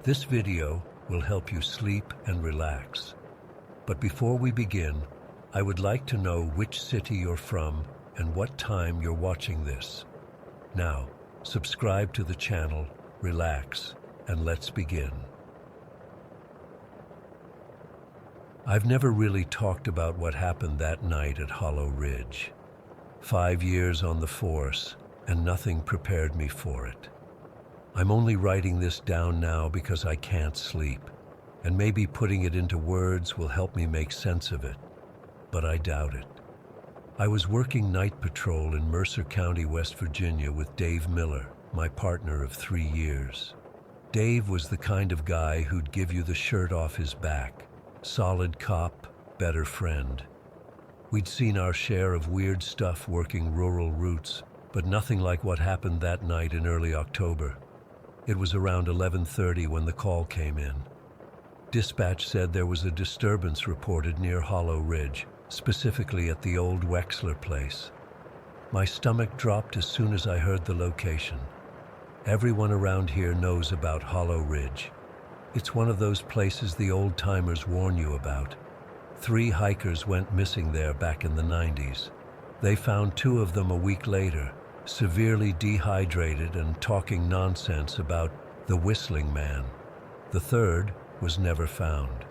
This video will help you sleep and relax. But before we begin, I would like to know which city you're from and what time you're watching this. Now, subscribe to the channel, relax, and let's begin. I've never really talked about what happened that night at Hollow Ridge. 5 years on the force, and nothing prepared me for it. I'm only writing this down now because I can't sleep, and maybe putting it into words will help me make sense of it, but I doubt it. I was working night patrol in Mercer County, West Virginia with Dave Miller, my partner of 3 years. Dave was the kind of guy who'd give you the shirt off his back, solid cop, better friend. We'd seen our share of weird stuff working rural routes, but nothing like what happened that night in early October. It was around 11:30 when the call came in. Dispatch said there was a disturbance reported near Hollow Ridge, specifically at the old Wexler place. My stomach dropped as soon as I heard the location. Everyone around here knows about Hollow Ridge. It's one of those places the old-timers warn you about. 3 hikers went missing there back in the 90s. They found 2 of them a week later, severely dehydrated and talking nonsense about the Whistling Man. The 3rd was never found.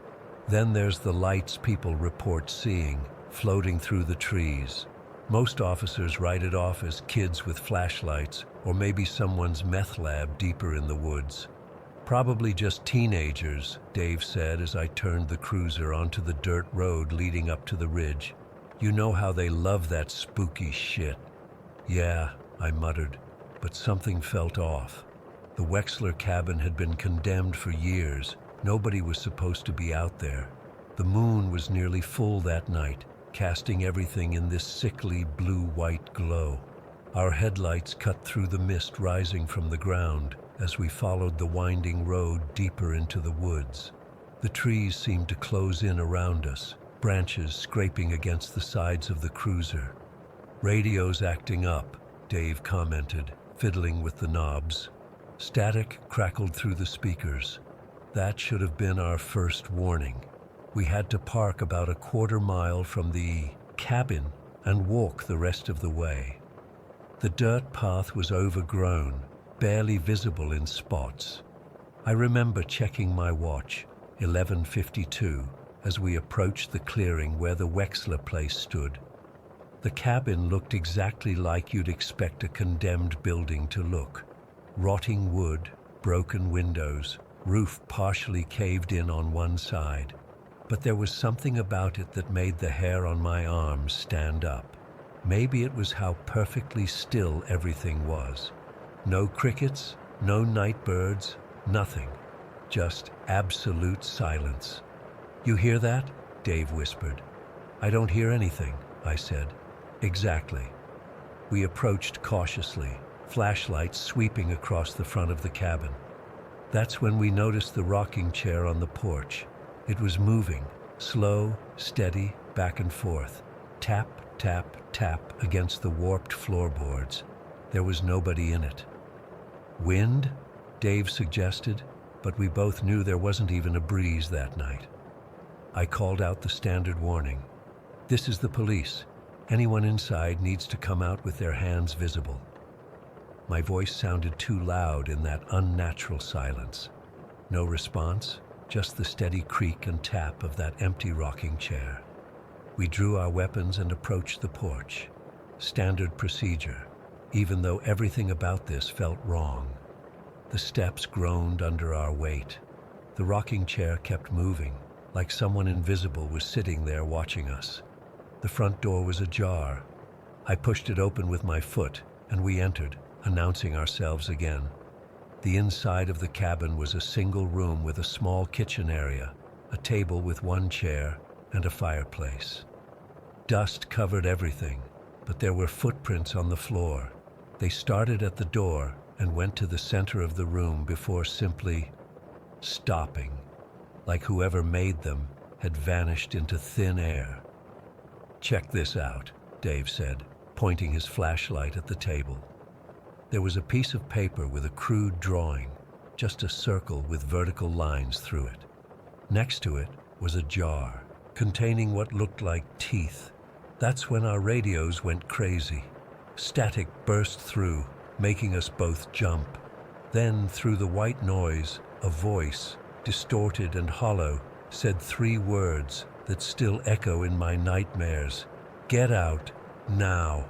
Then there's the lights people report seeing, floating through the trees. Most officers write it off as kids with flashlights, or maybe someone's meth lab deeper in the woods. Probably just teenagers, Dave said as I turned the cruiser onto the dirt road leading up to the ridge. You know how they love that spooky shit. Yeah, I muttered, but something felt off. The Wexler cabin had been condemned for years. Nobody was supposed to be out there. The moon was nearly full that night, casting everything in this sickly blue-white glow. Our headlights cut through the mist rising from the ground as we followed the winding road deeper into the woods. The trees seemed to close in around us, branches scraping against the sides of the cruiser. "Radio's acting up," Dave commented, fiddling with the knobs. Static crackled through the speakers. That should have been our first warning. We had to park about a quarter mile from the cabin and walk the rest of the way. The dirt path was overgrown, barely visible in spots. I remember checking my watch, 11:52, as we approached the clearing where the Wexler place stood. The cabin looked exactly like you'd expect a condemned building to look. Rotting wood, broken windows, roof partially caved in on one side. But there was something about it that made the hair on my arms stand up. Maybe it was how perfectly still everything was. No crickets, no night birds, nothing. Just absolute silence. "You hear that?" Dave whispered. "I don't hear anything," I said. "Exactly." We approached cautiously, flashlights sweeping across the front of the cabin. That's when we noticed the rocking chair on the porch. It was moving, slow, steady, back and forth. Tap, tap, tap against the warped floorboards. There was nobody in it. "Wind?" Dave suggested, but we both knew there wasn't even a breeze that night. I called out the standard warning. "This is the police. Anyone inside needs to come out with their hands visible." My voice sounded too loud in that unnatural silence. No response, just the steady creak and tap of that empty rocking chair. We drew our weapons and approached the porch. Standard procedure, even though everything about this felt wrong. The steps groaned under our weight. The rocking chair kept moving, like someone invisible was sitting there watching us. The front door was ajar. I pushed it open with my foot, and we entered, announcing ourselves again. The inside of the cabin was a single room with a small kitchen area, a table with 1 chair, and a fireplace. Dust covered everything, but there were footprints on the floor. They started at the door and went to the center of the room before simply stopping, like whoever made them had vanished into thin air. "Check this out," Dave said, pointing his flashlight at the table. There was a piece of paper with a crude drawing, just a circle with vertical lines through it. Next to it was a jar containing what looked like teeth. That's when our radios went crazy. Static burst through, making us both jump. Then, through the white noise, a voice, distorted and hollow, said 3 words that still echo in my nightmares. "Get out, now."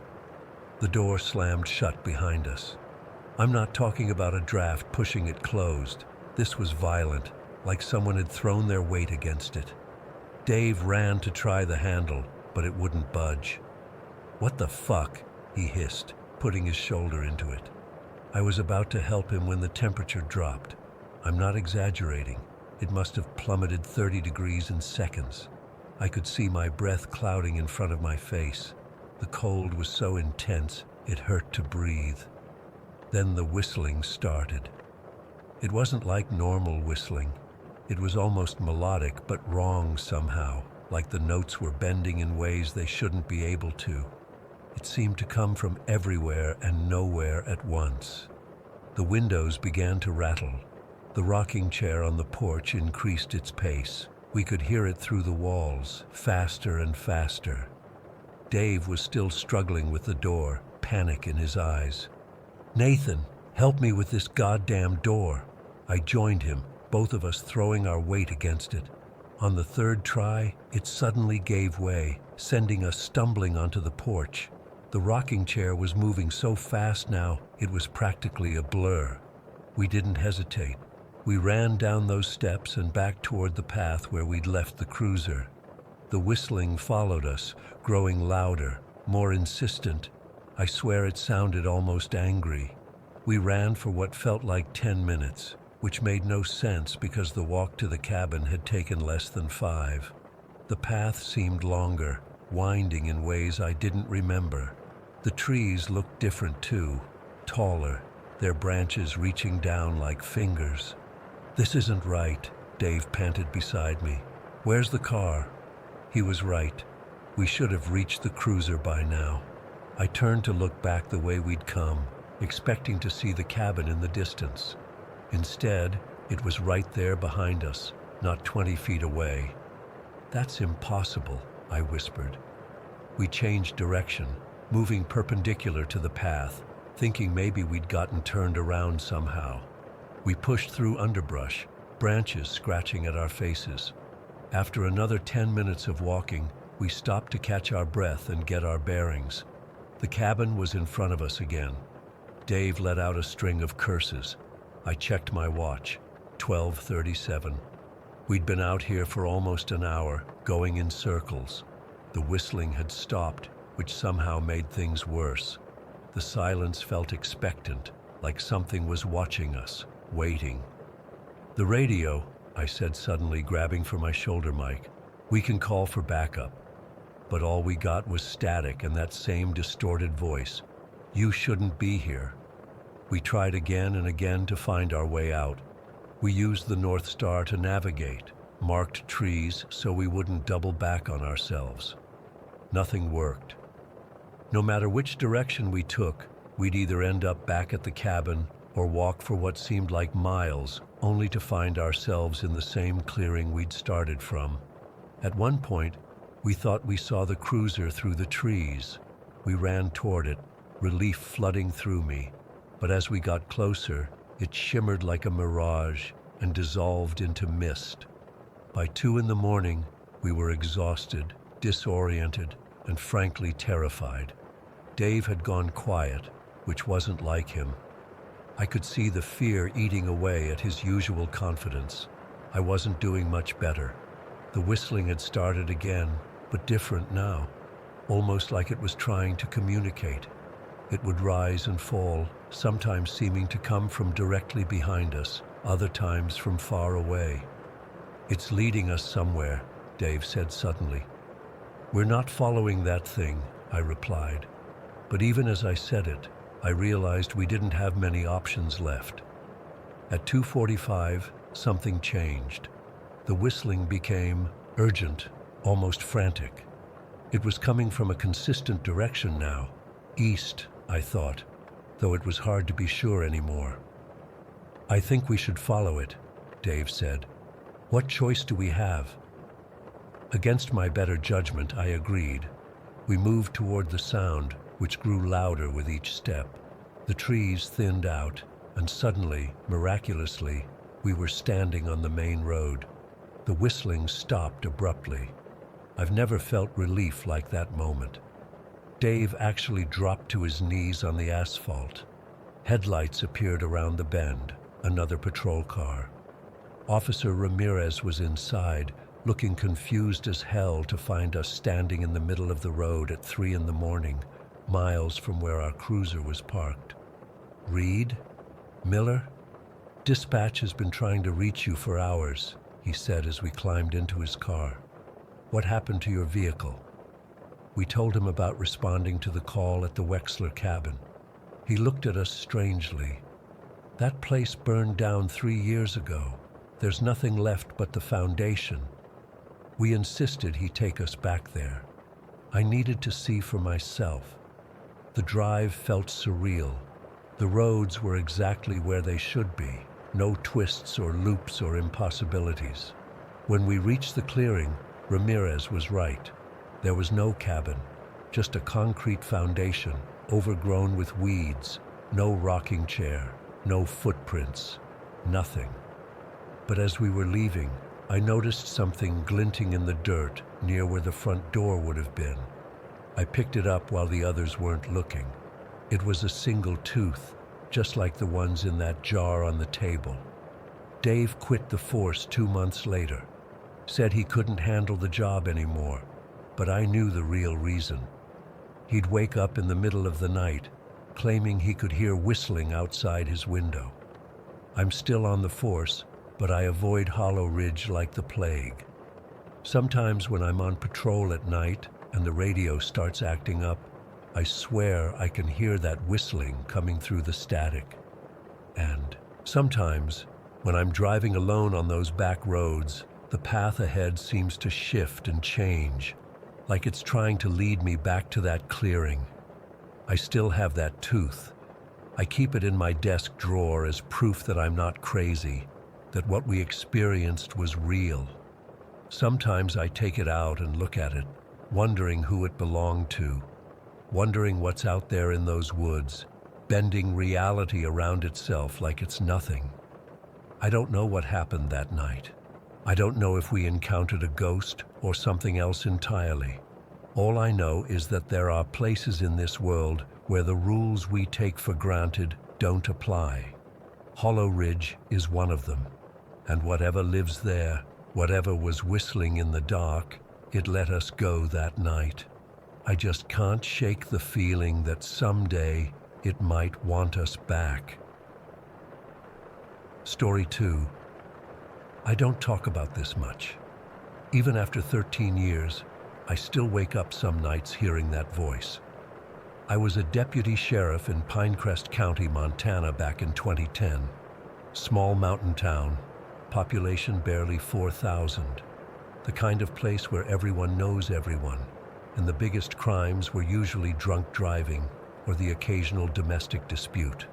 The door slammed shut behind us. I'm not talking about a draft pushing it closed. This was violent, like someone had thrown their weight against it. Dave ran to try the handle, but it wouldn't budge. "What the fuck?" he hissed, putting his shoulder into it. I was about to help him when the temperature dropped. I'm not exaggerating. It must have plummeted 30 degrees in seconds. I could see my breath clouding in front of my face. The cold was so intense, it hurt to breathe. Then the whistling started. It wasn't like normal whistling. It was almost melodic, but wrong somehow, like the notes were bending in ways they shouldn't be able to. It seemed to come from everywhere and nowhere at once. The windows began to rattle. The rocking chair on the porch increased its pace. We could hear it through the walls, faster and faster. Dave was still struggling with the door, panic in his eyes. "Nathan, help me with this goddamn door." I joined him, both of us throwing our weight against it. On the 3rd try, it suddenly gave way, sending us stumbling onto the porch. The rocking chair was moving so fast now, it was practically a blur. We didn't hesitate. We ran down those steps and back toward the path where we'd left the cruiser. The whistling followed us, growing louder, more insistent. I swear it sounded almost angry. We ran for what felt like 10 minutes, which made no sense because the walk to the cabin had taken less than 5. The path seemed longer, winding in ways I didn't remember. The trees looked different too, taller, their branches reaching down like fingers. "This isn't right," Dave panted beside me. "Where's the car?" He was right. We should have reached the cruiser by now. I turned to look back the way we'd come, expecting to see the cabin in the distance. Instead, it was right there behind us, not 20 feet away. "That's impossible," I whispered. We changed direction, moving perpendicular to the path, thinking maybe we'd gotten turned around somehow. We pushed through underbrush, branches scratching at our faces. After another 10 minutes of walking, we stopped to catch our breath and get our bearings. The cabin was in front of us again. Dave let out a string of curses. I checked my watch, 12:37. We'd been out here for almost an hour, going in circles. The whistling had stopped, which somehow made things worse. The silence felt expectant, like something was watching us, waiting. "The radio," I said suddenly, grabbing for my shoulder mic. "We can call for backup." But all we got was static and that same distorted voice. "You shouldn't be here." We tried again and again to find our way out. We used the North Star to navigate, marked trees so we wouldn't double back on ourselves. Nothing worked. No matter which direction we took, we'd either end up back at the cabin or walk for what seemed like miles, only to find ourselves in the same clearing we'd started from. At one point, we thought we saw the cruiser through the trees. We ran toward it, relief flooding through me. But as we got closer, it shimmered like a mirage and dissolved into mist. By 2 in the morning, we were exhausted, disoriented, and frankly terrified. Dave had gone quiet, which wasn't like him. I could see the fear eating away at his usual confidence. I wasn't doing much better. The whistling had started again, but different now, almost like it was trying to communicate. It would rise and fall, sometimes seeming to come from directly behind us, other times from far away. "It's leading us somewhere," Dave said suddenly. "We're not following that thing," I replied. But even as I said it, I realized we didn't have many options left. At 2:45, something changed. The whistling became urgent, almost frantic. It was coming from a consistent direction now. East, I thought, though it was hard to be sure anymore. "I think we should follow it," Dave said. "What choice do we have?" Against my better judgment, I agreed. We moved toward the sound, which grew louder with each step. The trees thinned out, and suddenly, miraculously, we were standing on the main road. The whistling stopped abruptly. I've never felt relief like that moment. Dave actually dropped to his knees on the asphalt. Headlights appeared around the bend, another patrol car. Officer Ramirez was inside, looking confused as hell to find us standing in the middle of the road at 3 a.m, miles from where our cruiser was parked. "Reed? Miller? Dispatch has been trying to reach you for hours," he said as we climbed into his car. "What happened to your vehicle?" We told him about responding to the call at the Wexler cabin. He looked at us strangely. "That place burned down 3 years ago. There's nothing left but the foundation." We insisted he take us back there. I needed to see for myself. The drive felt surreal. The roads were exactly where they should be. No twists or loops or impossibilities. When we reached the clearing, Ramirez was right. There was no cabin, just a concrete foundation, overgrown with weeds, no rocking chair, no footprints, nothing. But as we were leaving, I noticed something glinting in the dirt near where the front door would have been. I picked it up while the others weren't looking. It was a single tooth, just like the ones in that jar on the table. Dave quit the force 2 months later. Said he couldn't handle the job anymore, but I knew the real reason. He'd wake up in the middle of the night, claiming he could hear whistling outside his window. I'm still on the force, but I avoid Hollow Ridge like the plague. Sometimes when I'm on patrol at night and the radio starts acting up, I swear I can hear that whistling coming through the static. And sometimes, when I'm driving alone on those back roads, the path ahead seems to shift and change, like it's trying to lead me back to that clearing. I still have that tooth. I keep it in my desk drawer as proof that I'm not crazy, that what we experienced was real. Sometimes I take it out and look at it, wondering who it belonged to, wondering what's out there in those woods, bending reality around itself like it's nothing. I don't know what happened that night. I don't know if we encountered a ghost or something else entirely. All I know is that there are places in this world where the rules we take for granted don't apply. Hollow Ridge is one of them, and whatever lives there, whatever was whistling in the dark, it let us go that night. I just can't shake the feeling that someday it might want us back. Story 2. I don't talk about this much. Even after 13 years, I still wake up some nights hearing that voice. I was a deputy sheriff in Pinecrest County, Montana back in 2010. Small mountain town, population barely 4,000. The kind of place where everyone knows everyone, and the biggest crimes were usually drunk driving or the occasional domestic dispute.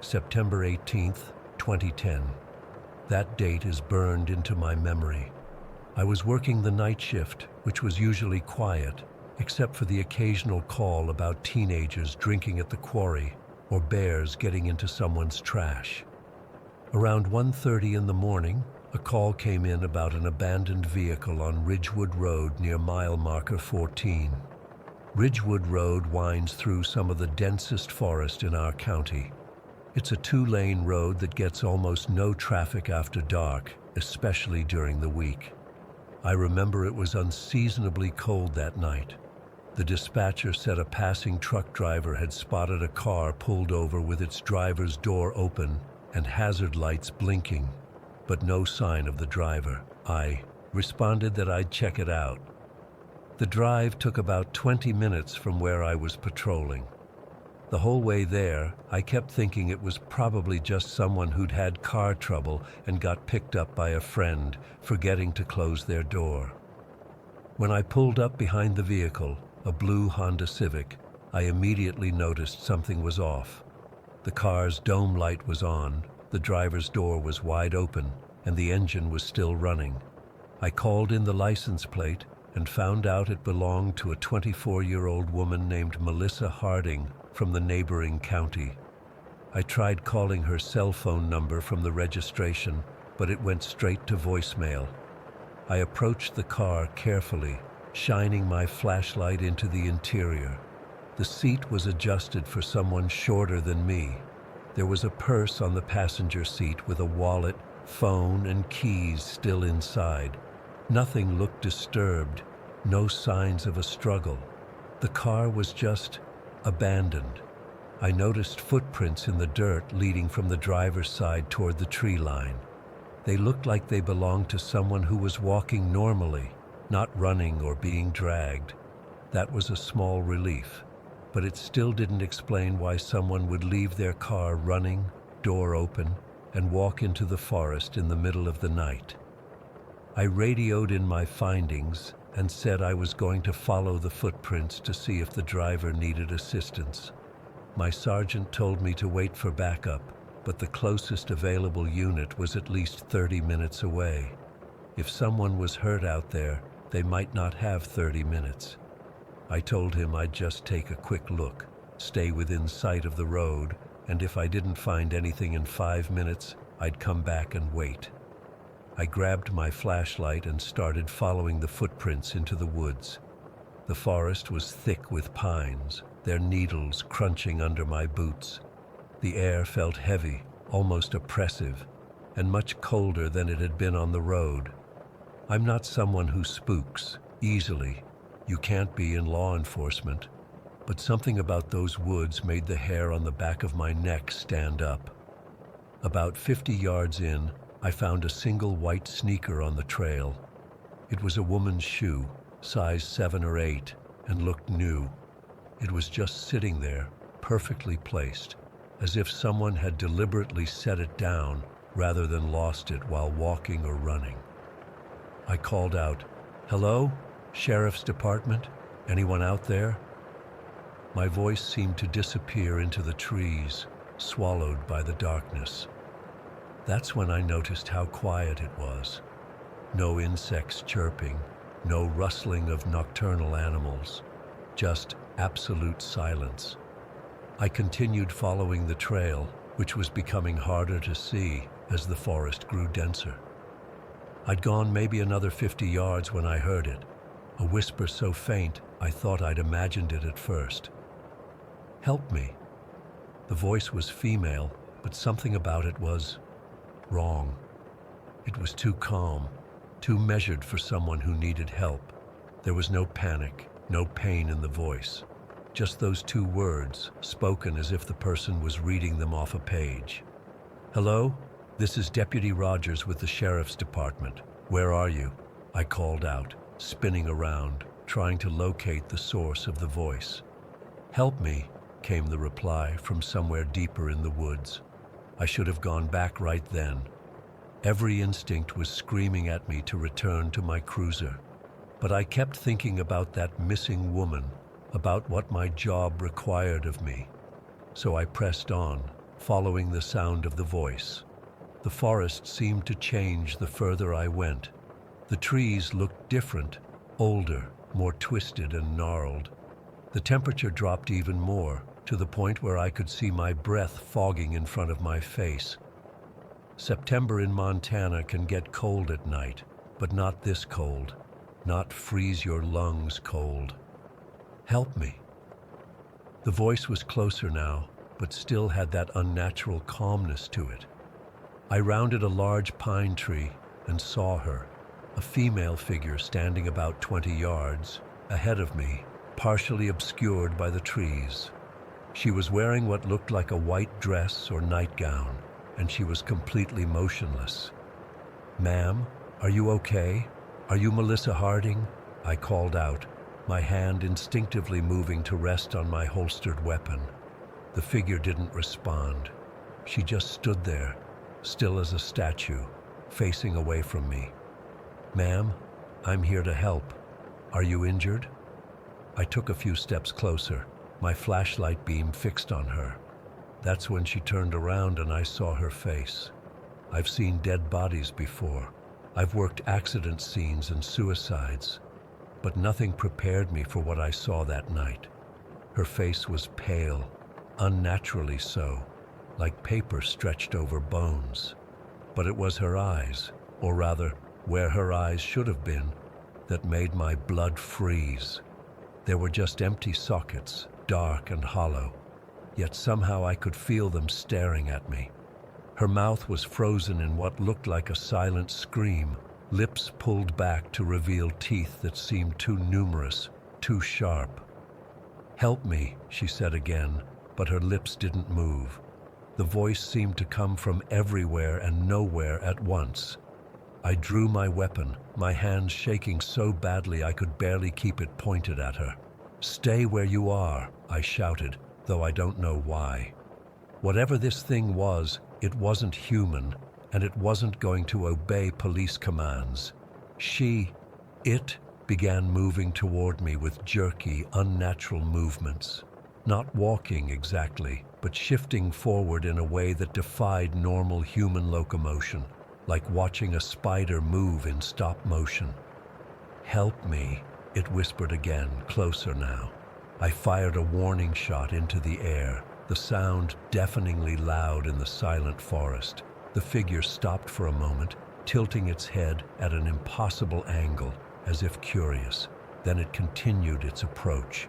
September 18th, 2010. That date is burned into my memory. I was working the night shift, which was usually quiet, except for the occasional call about teenagers drinking at the quarry or bears getting into someone's trash. Around 1:30 in the morning, a call came in about an abandoned vehicle on Ridgewood Road near mile marker 14. Ridgewood Road winds through some of the densest forest in our county. It's a 2-lane road that gets almost no traffic after dark, especially during the week. I remember it was unseasonably cold that night. The dispatcher said a passing truck driver had spotted a car pulled over with its driver's door open and hazard lights blinking, but no sign of the driver. I responded that I'd check it out. The drive took about 20 minutes from where I was patrolling. The whole way there, I kept thinking it was probably just someone who'd had car trouble and got picked up by a friend, forgetting to close their door. When I pulled up behind the vehicle, a blue Honda Civic, I immediately noticed something was off. The car's dome light was on, The driver's door was wide open, and the engine was still running. I called in the license plate and found out it belonged to a 24-year-old woman named Melissa Harding from the neighboring county. I tried calling her cell phone number from the registration, but it went straight to voicemail. I approached the car carefully, shining my flashlight into the interior. The seat was adjusted for someone shorter than me. There was a purse on the passenger seat with a wallet, phone, and keys still inside. Nothing looked disturbed, no signs of a struggle. The car was just abandoned. I noticed footprints in the dirt leading from the driver's side toward the tree line. They looked like they belonged to someone who was walking normally, not running or being dragged. That was a small relief, but it still didn't explain why someone would leave their car running, door open, and walk into the forest in the middle of the night. I radioed in my findings and said I was going to follow the footprints to see if the driver needed assistance. My sergeant told me to wait for backup, but the closest available unit was at least 30 minutes away. If someone was hurt out there, they might not have 30 minutes. I told him I'd just take a quick look, stay within sight of the road, and if I didn't find anything in 5 minutes, I'd come back and wait. I grabbed my flashlight and started following the footprints into the woods. The forest was thick with pines, their needles crunching under my boots. The air felt heavy, almost oppressive, and much colder than it had been on the road. I'm not someone who spooks easily. You can't be in law enforcement. But something about those woods made the hair on the back of my neck stand up. About 50 yards in, I found a single white sneaker on the trail. It was a woman's shoe, size 7 or 8, and looked new. It was just sitting there, perfectly placed, as if someone had deliberately set it down rather than lost it while walking or running. I called out, "Hello? Sheriff's Department? Anyone out there?" My voice seemed to disappear into the trees, swallowed by the darkness. That's when I noticed how quiet it was. No insects chirping, no rustling of nocturnal animals, just absolute silence. I continued following the trail, which was becoming harder to see as the forest grew denser. I'd gone maybe another 50 yards when I heard it, a whisper so faint I thought I'd imagined it at first. "Help me." The voice was female, but something about it was wrong. It was too calm, too measured for someone who needed help. There was no panic, no pain in the voice. Just those two words, spoken as if the person was reading them off a page. "Hello? This is Deputy Rogers with the Sheriff's Department. Where are you?" I called out, spinning around, trying to locate the source of the voice. "Help me," came the reply from somewhere deeper in the woods. I should have gone back right then. Every instinct was screaming at me to return to my cruiser. But I kept thinking about that missing woman, about what my job required of me. So I pressed on, following the sound of the voice. The forest seemed to change the further I went. The trees looked different, older, more twisted and gnarled. The temperature dropped even more, to the point where I could see my breath fogging in front of my face. September in Montana can get cold at night, but not this cold, not freeze your lungs cold. "Help me." The voice was closer now, but still had that unnatural calmness to it. I rounded a large pine tree and saw her, a female figure standing about 20 yards ahead of me, partially obscured by the trees. She was wearing what looked like a white dress or nightgown, and she was completely motionless. "Ma'am, are you okay? Are you Melissa Harding?" I called out, my hand instinctively moving to rest on my holstered weapon. The figure didn't respond. She just stood there, still as a statue, facing away from me. "Ma'am, I'm here to help. Are you injured?" I took a few steps closer, my flashlight beam fixed on her. That's when she turned around and I saw her face. I've seen dead bodies before. I've worked accident scenes and suicides, but nothing prepared me for what I saw that night. Her face was pale, unnaturally so, like paper stretched over bones. But it was her eyes, or rather, where her eyes should have been, that made my blood freeze. There were just empty sockets, dark and hollow, yet somehow I could feel them staring at me. Her mouth was frozen in what looked like a silent scream, lips pulled back to reveal teeth that seemed too numerous, too sharp. "Help me," she said again, but her lips didn't move. The voice seemed to come from everywhere and nowhere at once. I drew my weapon, my hands shaking so badly I could barely keep it pointed at her. "Stay where you are," I shouted, though I don't know why. Whatever this thing was, it wasn't human, and it wasn't going to obey police commands. It began moving toward me with jerky, unnatural movements. Not walking exactly, but shifting forward in a way that defied normal human locomotion, like watching a spider move in stop motion. "Help me," it whispered again, closer now. I fired a warning shot into the air, the sound deafeningly loud in the silent forest. The figure stopped for a moment, tilting its head at an impossible angle, as if curious. Then it continued its approach.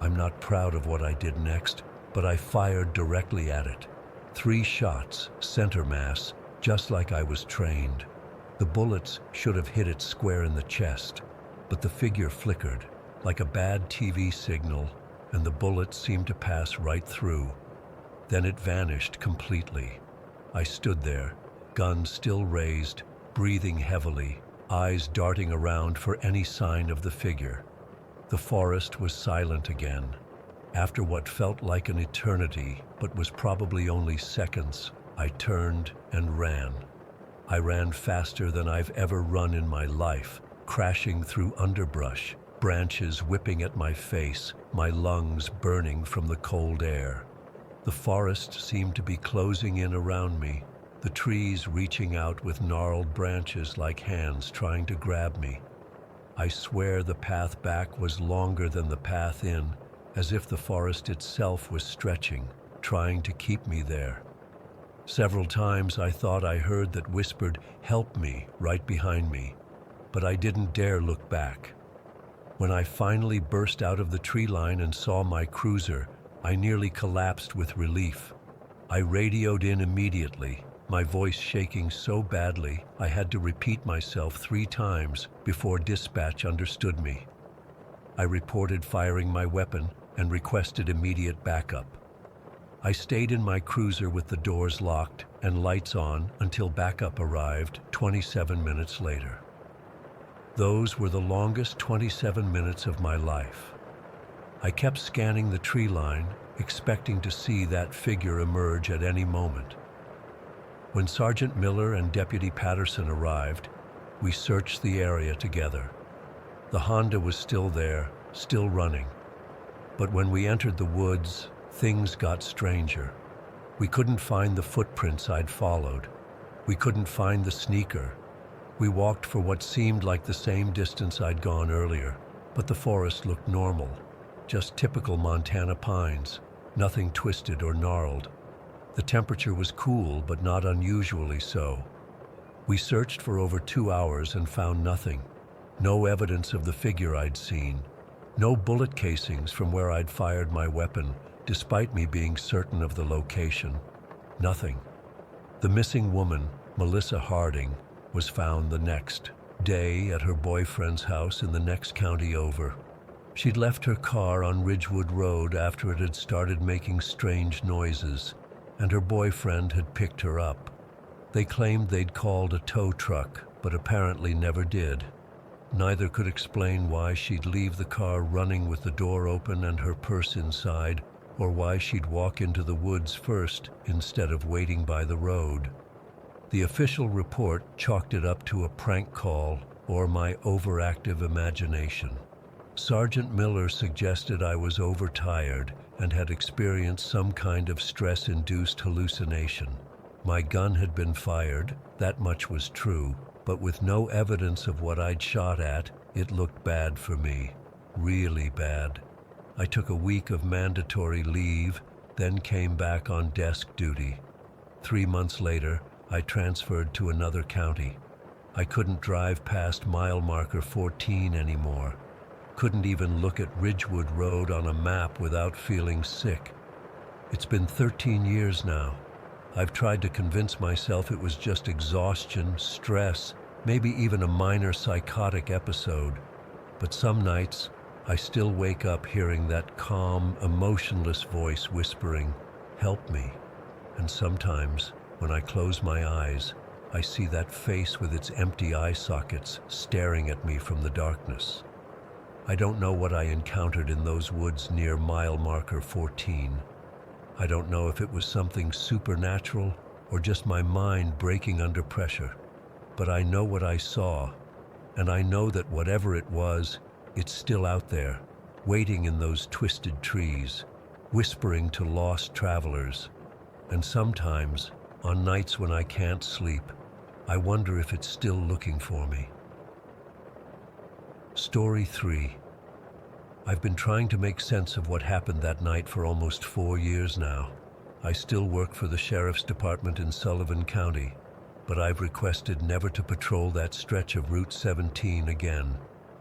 I'm not proud of what I did next, but I fired directly at it. 3 shots, center mass, just like I was trained. The bullets should have hit it square in the chest, but the figure flickered, like a bad TV signal, and the bullet seemed to pass right through. Then it vanished completely. I stood there, gun still raised, breathing heavily, eyes darting around for any sign of the figure. The forest was silent again. After what felt like an eternity, but was probably only seconds, I turned and ran. I ran faster than I've ever run in my life, crashing through underbrush, branches whipping at my face, my lungs burning from the cold air. The forest seemed to be closing in around me, the trees reaching out with gnarled branches like hands trying to grab me. I swear the path back was longer than the path in, as if the forest itself was stretching, trying to keep me there. Several times I thought I heard that whispered, "Help me," right behind me, but I didn't dare look back. When I finally burst out of the tree line and saw my cruiser, I nearly collapsed with relief. I radioed in immediately, my voice shaking so badly I had to repeat myself 3 times before dispatch understood me. I reported firing my weapon and requested immediate backup. I stayed in my cruiser with the doors locked and lights on until backup arrived 27 minutes later. Those were the longest 27 minutes of my life. I kept scanning the tree line, expecting to see that figure emerge at any moment. When Sergeant Miller and Deputy Patterson arrived, we searched the area together. The Honda was still there, still running. But when we entered the woods, things got stranger. We couldn't find the footprints I'd followed. We couldn't find the sneaker. We walked for what seemed like the same distance I'd gone earlier, but the forest looked normal. Just typical Montana pines, nothing twisted or gnarled. The temperature was cool, but not unusually so. We searched for over 2 hours and found nothing. No evidence of the figure I'd seen. No bullet casings from where I'd fired my weapon, despite me being certain of the location. Nothing. The missing woman, Melissa Harding, was found the next day at her boyfriend's house in the next county over. She'd left her car on Ridgewood Road after it had started making strange noises, and her boyfriend had picked her up. They claimed they'd called a tow truck, but apparently never did. Neither could explain why she'd leave the car running with the door open and her purse inside, or why she'd walk into the woods first instead of waiting by the road. The official report chalked it up to a prank call or my overactive imagination. Sergeant Miller suggested I was overtired and had experienced some kind of stress-induced hallucination. My gun had been fired, that much was true, but with no evidence of what I'd shot at, it looked bad for me. Really bad. I took a week of mandatory leave, then came back on desk duty. 3 months later, I transferred to another county. I couldn't drive past mile marker 14 anymore. Couldn't even look at Ridgewood Road on a map without feeling sick. It's been 13 years now. I've tried to convince myself it was just exhaustion, stress, maybe even a minor psychotic episode. But some nights, I still wake up hearing that calm, emotionless voice whispering, "Help me." And sometimes, when I close my eyes, I see that face with its empty eye sockets staring at me from the darkness. I don't know what I encountered in those woods near mile marker 14. I don't know if it was something supernatural or just my mind breaking under pressure. But I know what I saw, and I know that whatever it was, it's still out there, waiting in those twisted trees, whispering to lost travelers. And sometimes, on nights when I can't sleep, I wonder if it's still looking for me. Story 3. I've been trying to make sense of what happened that night for almost 4 years now. I still work for the Sheriff's Department in Sullivan County, but I've requested never to patrol that stretch of Route 17 again.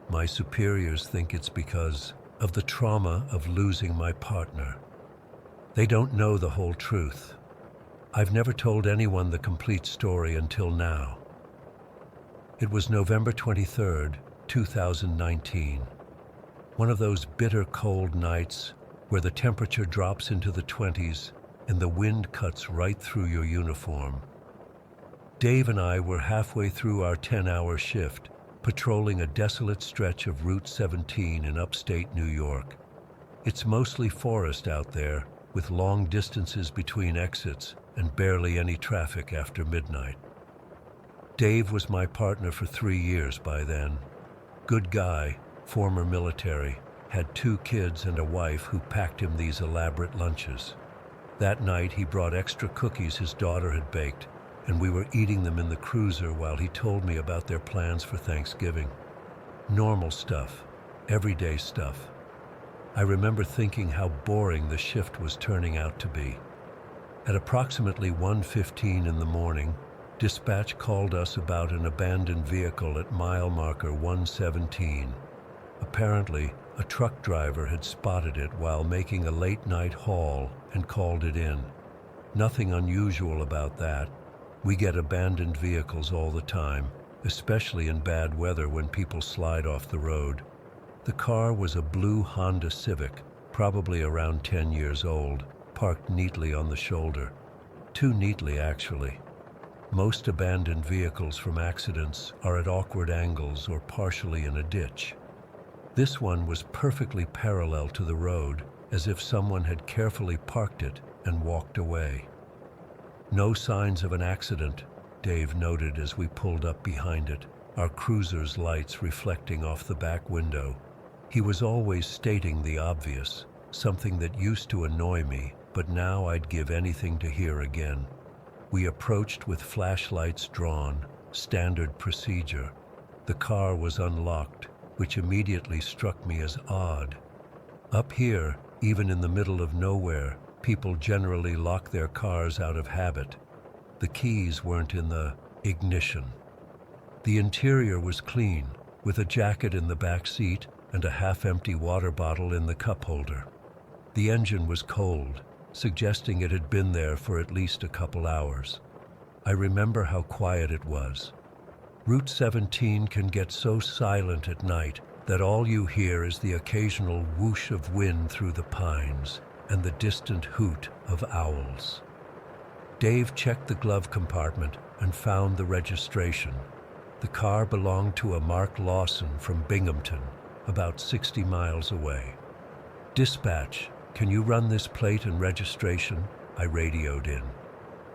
My superiors think it's because of the trauma of losing my partner. They don't know the whole truth. I've never told anyone the complete story until now. It was November 23rd, 2019. One of those bitter cold nights where the temperature drops into the 20s and the wind cuts right through your uniform. Dave and I were halfway through our 10-hour shift, patrolling a desolate stretch of Route 17 in upstate New York. It's mostly forest out there, with long distances between exits and barely any traffic after midnight. Dave was my partner for 3 years by then. Good guy, former military, had 2 kids and a wife who packed him these elaborate lunches. That night he brought extra cookies his daughter had baked, and we were eating them in the cruiser while he told me about their plans for Thanksgiving. Normal stuff, everyday stuff. I remember thinking how boring the shift was turning out to be. At approximately 1:15 in the morning, dispatch called us about an abandoned vehicle at mile marker 117. Apparently, a truck driver had spotted it while making a late-night haul and called it in. Nothing unusual about that. We get abandoned vehicles all the time, especially in bad weather when people slide off the road. The car was a blue Honda Civic, probably around 10 years old, parked neatly on the shoulder. Too neatly, actually. Most abandoned vehicles from accidents are at awkward angles or partially in a ditch. This one was perfectly parallel to the road, as if someone had carefully parked it and walked away. No signs of an accident, Dave noted as we pulled up behind it, our cruiser's lights reflecting off the back window. He was always stating the obvious, something that used to annoy me, but now I'd give anything to hear again. We approached with flashlights drawn, standard procedure. The car was unlocked, which immediately struck me as odd. Up here, even in the middle of nowhere, people generally lock their cars out of habit. The keys weren't in the ignition. The interior was clean, with a jacket in the back seat and a half-empty water bottle in the cup holder. The engine was cold, suggesting it had been there for at least a couple hours. I remember how quiet it was. Route 17 can get so silent at night that all you hear is the occasional whoosh of wind through the pines and the distant hoot of owls. Dave checked the glove compartment and found the registration. The car belonged to a Mark Lawson from Binghamton, about 60 miles away. "Dispatch, can you run this plate and registration?" I radioed in.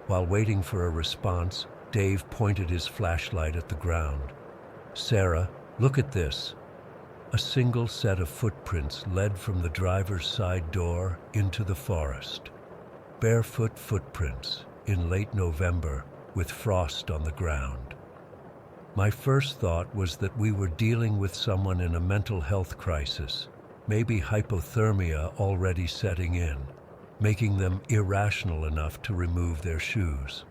While waiting for a response, Dave pointed his flashlight at the ground. "Sarah, look at this." A single set of footprints led from the driver's side door into the forest. Barefoot footprints in late November with frost on the ground. My first thought was that we were dealing with someone in a mental health crisis, maybe hypothermia already setting in, making them irrational enough to remove their shoes.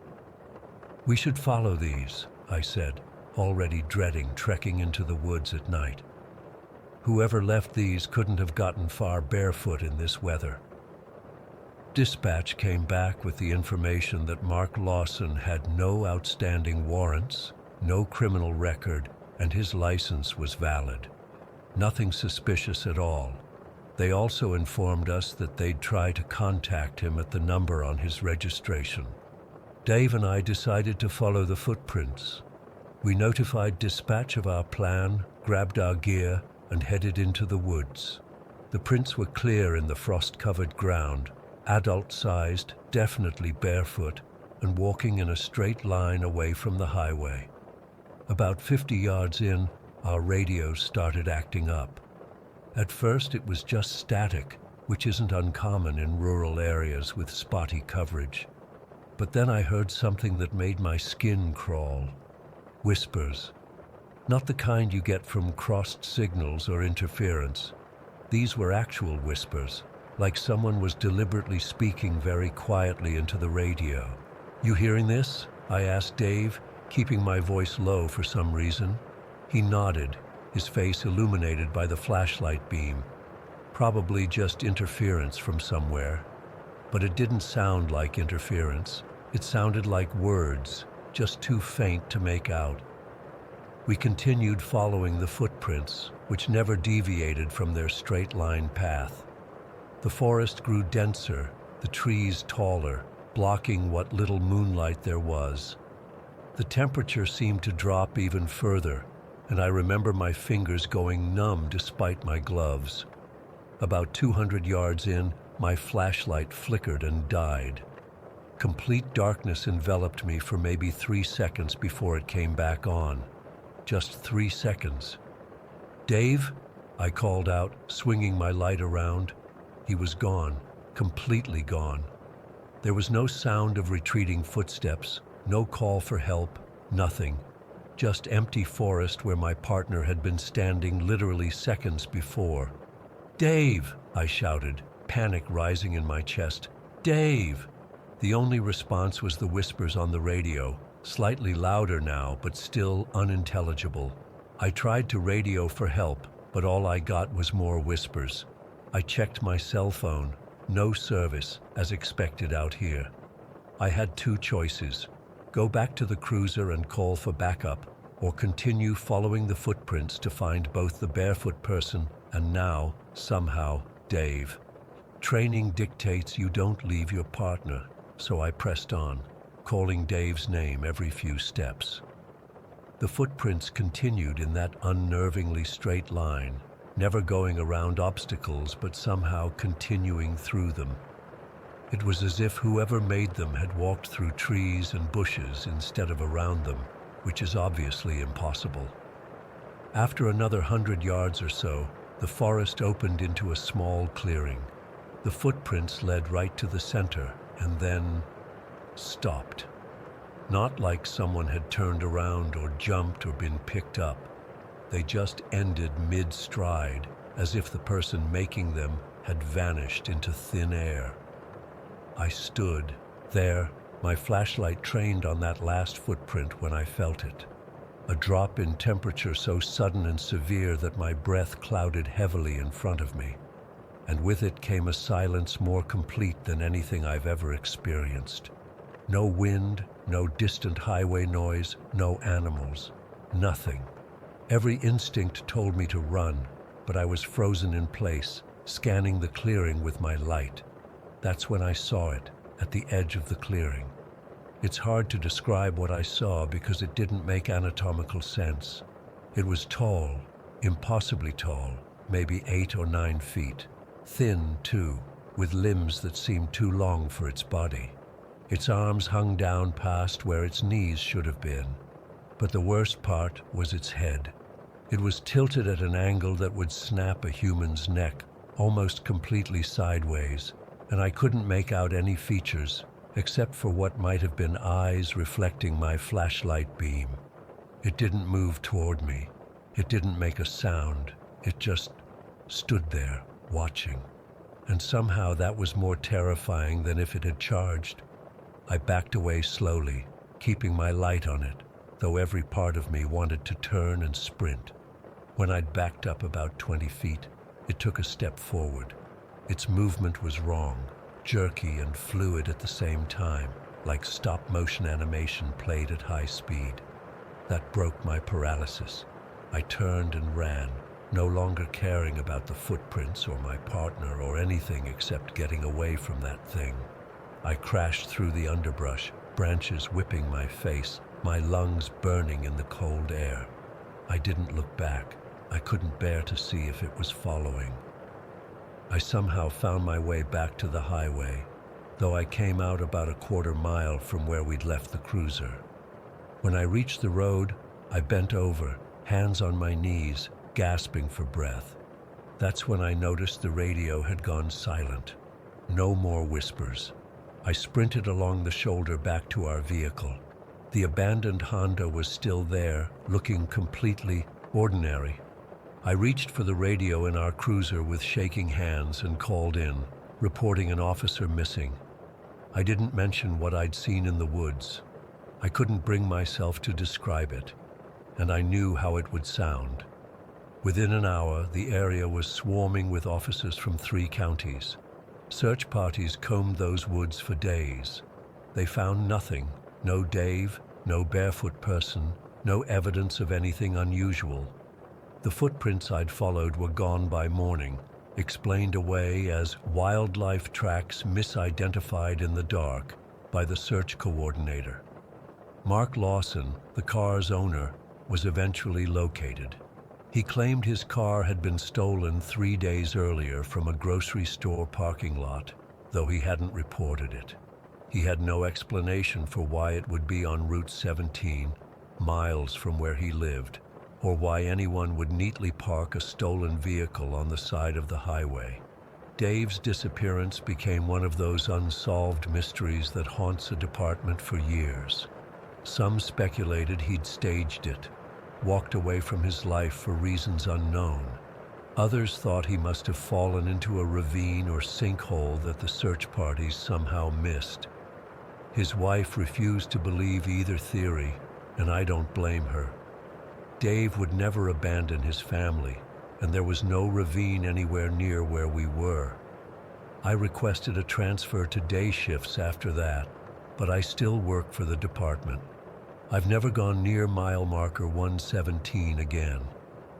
"We should follow these," I said, already dreading trekking into the woods at night. Whoever left these couldn't have gotten far barefoot in this weather. Dispatch came back with the information that Mark Lawson had no outstanding warrants, no criminal record, and his license was valid. Nothing suspicious at all. They also informed us that they'd try to contact him at the number on his registration. Dave and I decided to follow the footprints. We notified dispatch of our plan, grabbed our gear, and headed into the woods. The prints were clear in the frost-covered ground, adult-sized, definitely barefoot, and walking in a straight line away from the highway. About 50 yards in, our radios started acting up. At first it was just static, which isn't uncommon in rural areas with spotty coverage. But then I heard something that made my skin crawl. Whispers. Not the kind you get from crossed signals or interference. These were actual whispers, like someone was deliberately speaking very quietly into the radio. "You hearing this?" I asked Dave, keeping my voice low for some reason. He nodded, his face illuminated by the flashlight beam. Probably just interference from somewhere. But it didn't sound like interference. It sounded like words, just too faint to make out. We continued following the footprints, which never deviated from their straight-line path. The forest grew denser, the trees taller, blocking what little moonlight there was. The temperature seemed to drop even further, and I remember my fingers going numb despite my gloves. About 200 yards in, my flashlight flickered and died. Complete darkness enveloped me for maybe 3 seconds before it came back on. Just 3 seconds. "Dave?" I called out, swinging my light around. He was gone, completely gone. There was no sound of retreating footsteps, no call for help, nothing. Just empty forest where my partner had been standing literally seconds before. "Dave!" I shouted, panic rising in my chest. "Dave!" The only response was the whispers on the radio, slightly louder now, but still unintelligible. I tried to radio for help, but all I got was more whispers. I checked my cell phone. No service, as expected out here. I had 2 choices. Go back to the cruiser and call for backup, or continue following the footprints to find both the barefoot person and now, somehow, Dave. Training dictates you don't leave your partner, so I pressed on, calling Dave's name every few steps. The footprints continued in that unnervingly straight line, never going around obstacles but somehow continuing through them. It was as if whoever made them had walked through trees and bushes instead of around them, which is obviously impossible. After another 100 yards or so, the forest opened into a small clearing. The footprints led right to the center and then stopped. Not like someone had turned around or jumped or been picked up. They just ended mid-stride, as if the person making them had vanished into thin air. I stood there, my flashlight trained on that last footprint when I felt it. A drop in temperature so sudden and severe that my breath clouded heavily in front of me. And with it came a silence more complete than anything I've ever experienced. No wind, no distant highway noise, no animals, nothing. Every instinct told me to run, but I was frozen in place, scanning the clearing with my light. That's when I saw it, at the edge of the clearing. It's hard to describe what I saw because it didn't make anatomical sense. It was tall, impossibly tall, maybe 8 or 9 feet. Thin, too, with limbs that seemed too long for its body. Its arms hung down past where its knees should have been. But the worst part was its head. It was tilted at an angle that would snap a human's neck almost completely sideways, and I couldn't make out any features except for what might have been eyes reflecting my flashlight beam. It didn't move toward me. It didn't make a sound. It just stood there, watching. And somehow that was more terrifying than if it had charged. I backed away slowly, keeping my light on it, though every part of me wanted to turn and sprint. When I'd backed up about 20 feet, it took a step forward. Its movement was wrong, jerky and fluid at the same time, like stop-motion animation played at high speed. That broke my paralysis. I turned and ran, no longer caring about the footprints or my partner or anything except getting away from that thing. I crashed through the underbrush, branches whipping my face, my lungs burning in the cold air. I didn't look back. I couldn't bear to see if it was following. I somehow found my way back to the highway, though I came out about a quarter mile from where we'd left the cruiser. When I reached the road, I bent over, hands on my knees, gasping for breath. That's when I noticed the radio had gone silent. No more whispers. I sprinted along the shoulder back to our vehicle. The abandoned Honda was still there, looking completely ordinary. I reached for the radio in our cruiser with shaking hands and called in, reporting an officer missing. I didn't mention what I'd seen in the woods. I couldn't bring myself to describe it, and I knew how it would sound. Within an hour, the area was swarming with officers from 3 counties. Search parties combed those woods for days. They found nothing, no Dave, no barefoot person, no evidence of anything unusual. The footprints I'd followed were gone by morning, explained away as wildlife tracks misidentified in the dark by the search coordinator. Mark Lawson, the car's owner, was eventually located. He claimed his car had been stolen 3 days earlier from a grocery store parking lot, though he hadn't reported it. He had no explanation for why it would be on Route 17, miles from where he lived, or why anyone would neatly park a stolen vehicle on the side of the highway. Dave's disappearance became one of those unsolved mysteries that haunts a department for years. Some speculated he'd staged it, walked away from his life for reasons unknown. Others thought he must have fallen into a ravine or sinkhole that the search parties somehow missed. His wife refused to believe either theory, and I don't blame her. Dave would never abandon his family, and there was no ravine anywhere near where we were. I requested a transfer to day shifts after that, but I still work for the department. I've never gone near mile marker 117 again.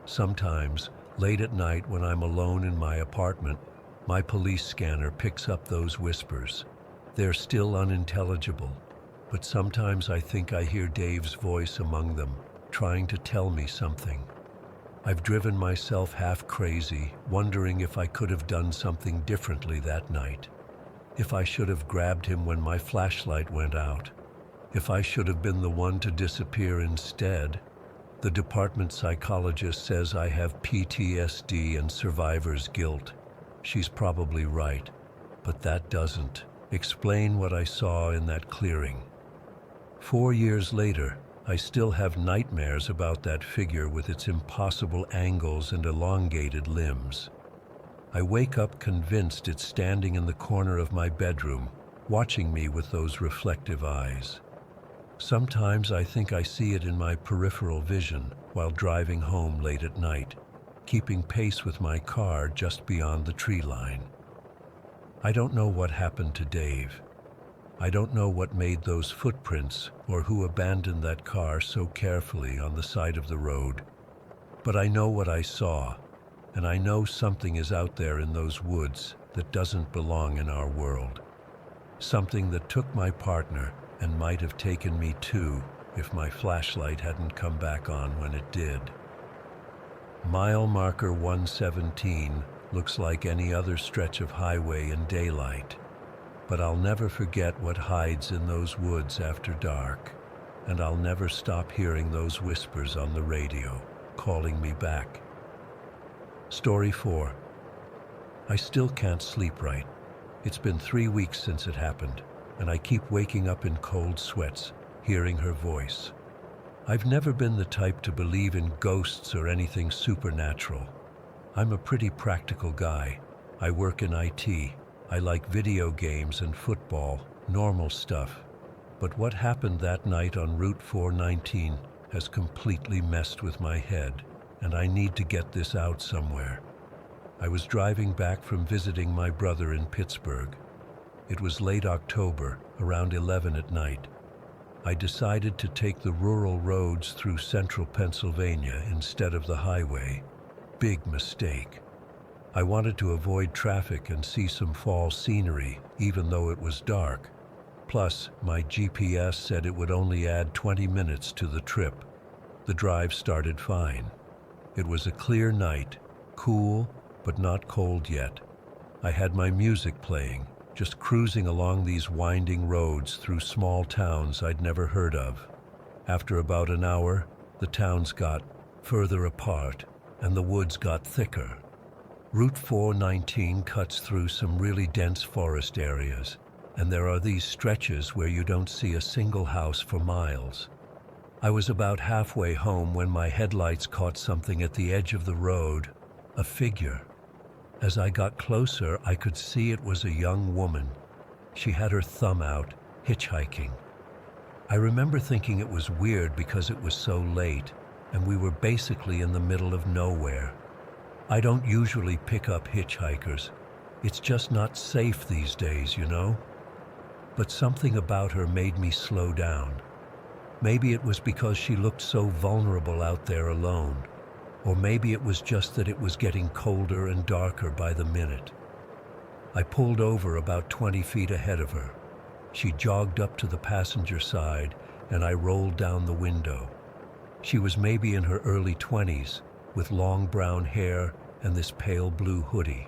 Sometimes, late at night when I'm alone in my apartment, my police scanner picks up those whispers. They're still unintelligible, but sometimes I think I hear Dave's voice among them, trying to tell me something. I've driven myself half crazy, wondering if I could have done something differently that night. If I should have grabbed him when my flashlight went out. If I should have been the one to disappear instead. The department psychologist says I have PTSD and survivor's guilt. She's probably right, but that doesn't explain what I saw in that clearing. 4 years later, I still have nightmares about that figure with its impossible angles and elongated limbs. I wake up convinced it's standing in the corner of my bedroom, watching me with those reflective eyes. Sometimes I think I see it in my peripheral vision while driving home late at night, keeping pace with my car just beyond the tree line. I don't know what happened to Dave. I don't know what made those footprints or who abandoned that car so carefully on the side of the road. But I know what I saw, and I know something is out there in those woods that doesn't belong in our world. Something that took my partner and might have taken me too if my flashlight hadn't come back on when it did. Mile marker 117 looks like any other stretch of highway in daylight. But I'll never forget what hides in those woods after dark, and I'll never stop hearing those whispers on the radio. calling me back. Story 4. I still can't sleep right. It's been 3 weeks since it happened, and I keep waking up in cold sweats, hearing her voice. I've never been the type to believe in ghosts or anything supernatural. I'm a pretty practical guy. I work in IT. I like video games and football, normal stuff. But what happened that night on Route 419 has completely messed with my head, and I need to get this out somewhere. I was driving back from visiting my brother in Pittsburgh. It was late October, around 11 at night. I decided to take the rural roads through central Pennsylvania instead of the highway. Big mistake. I wanted to avoid traffic and see some fall scenery, even though it was dark. Plus, my GPS said it would only add 20 minutes to the trip. The drive started fine. It was a clear night, cool, but not cold yet. I had my music playing, just cruising along these winding roads through small towns I'd never heard of. After about an hour, the towns got further apart and the woods got thicker. Route 419 cuts through some really dense forest areas, and there are these stretches where you don't see a single house for miles. I was about halfway home when my headlights caught something at the edge of the road, a figure. As I got closer, I could see it was a young woman. She had her thumb out, hitchhiking. I remember thinking it was weird because it was so late, and we were basically in the middle of nowhere. I don't usually pick up hitchhikers. It's just not safe these days, you know? But something about her made me slow down. Maybe it was because she looked so vulnerable out there alone. Or maybe it was just that it was getting colder and darker by the minute. I pulled over about 20 feet ahead of her. She jogged up to the passenger side, and I rolled down the window. She was maybe in her early 20s, with long brown hair and this pale blue hoodie.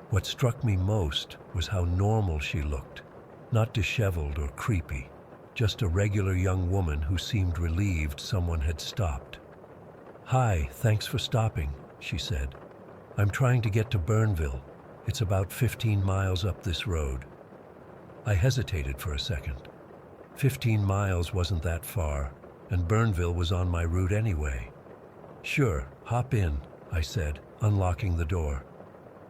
What struck me most was how normal she looked, not disheveled or creepy, just a regular young woman who seemed relieved someone had stopped. "Hi, thanks for stopping," she said. "I'm trying to get to Burnville. It's about 15 miles up this road." I hesitated for a second. 15 miles wasn't that far, and Burnville was on my route anyway. "Sure, hop in," I said, unlocking the door.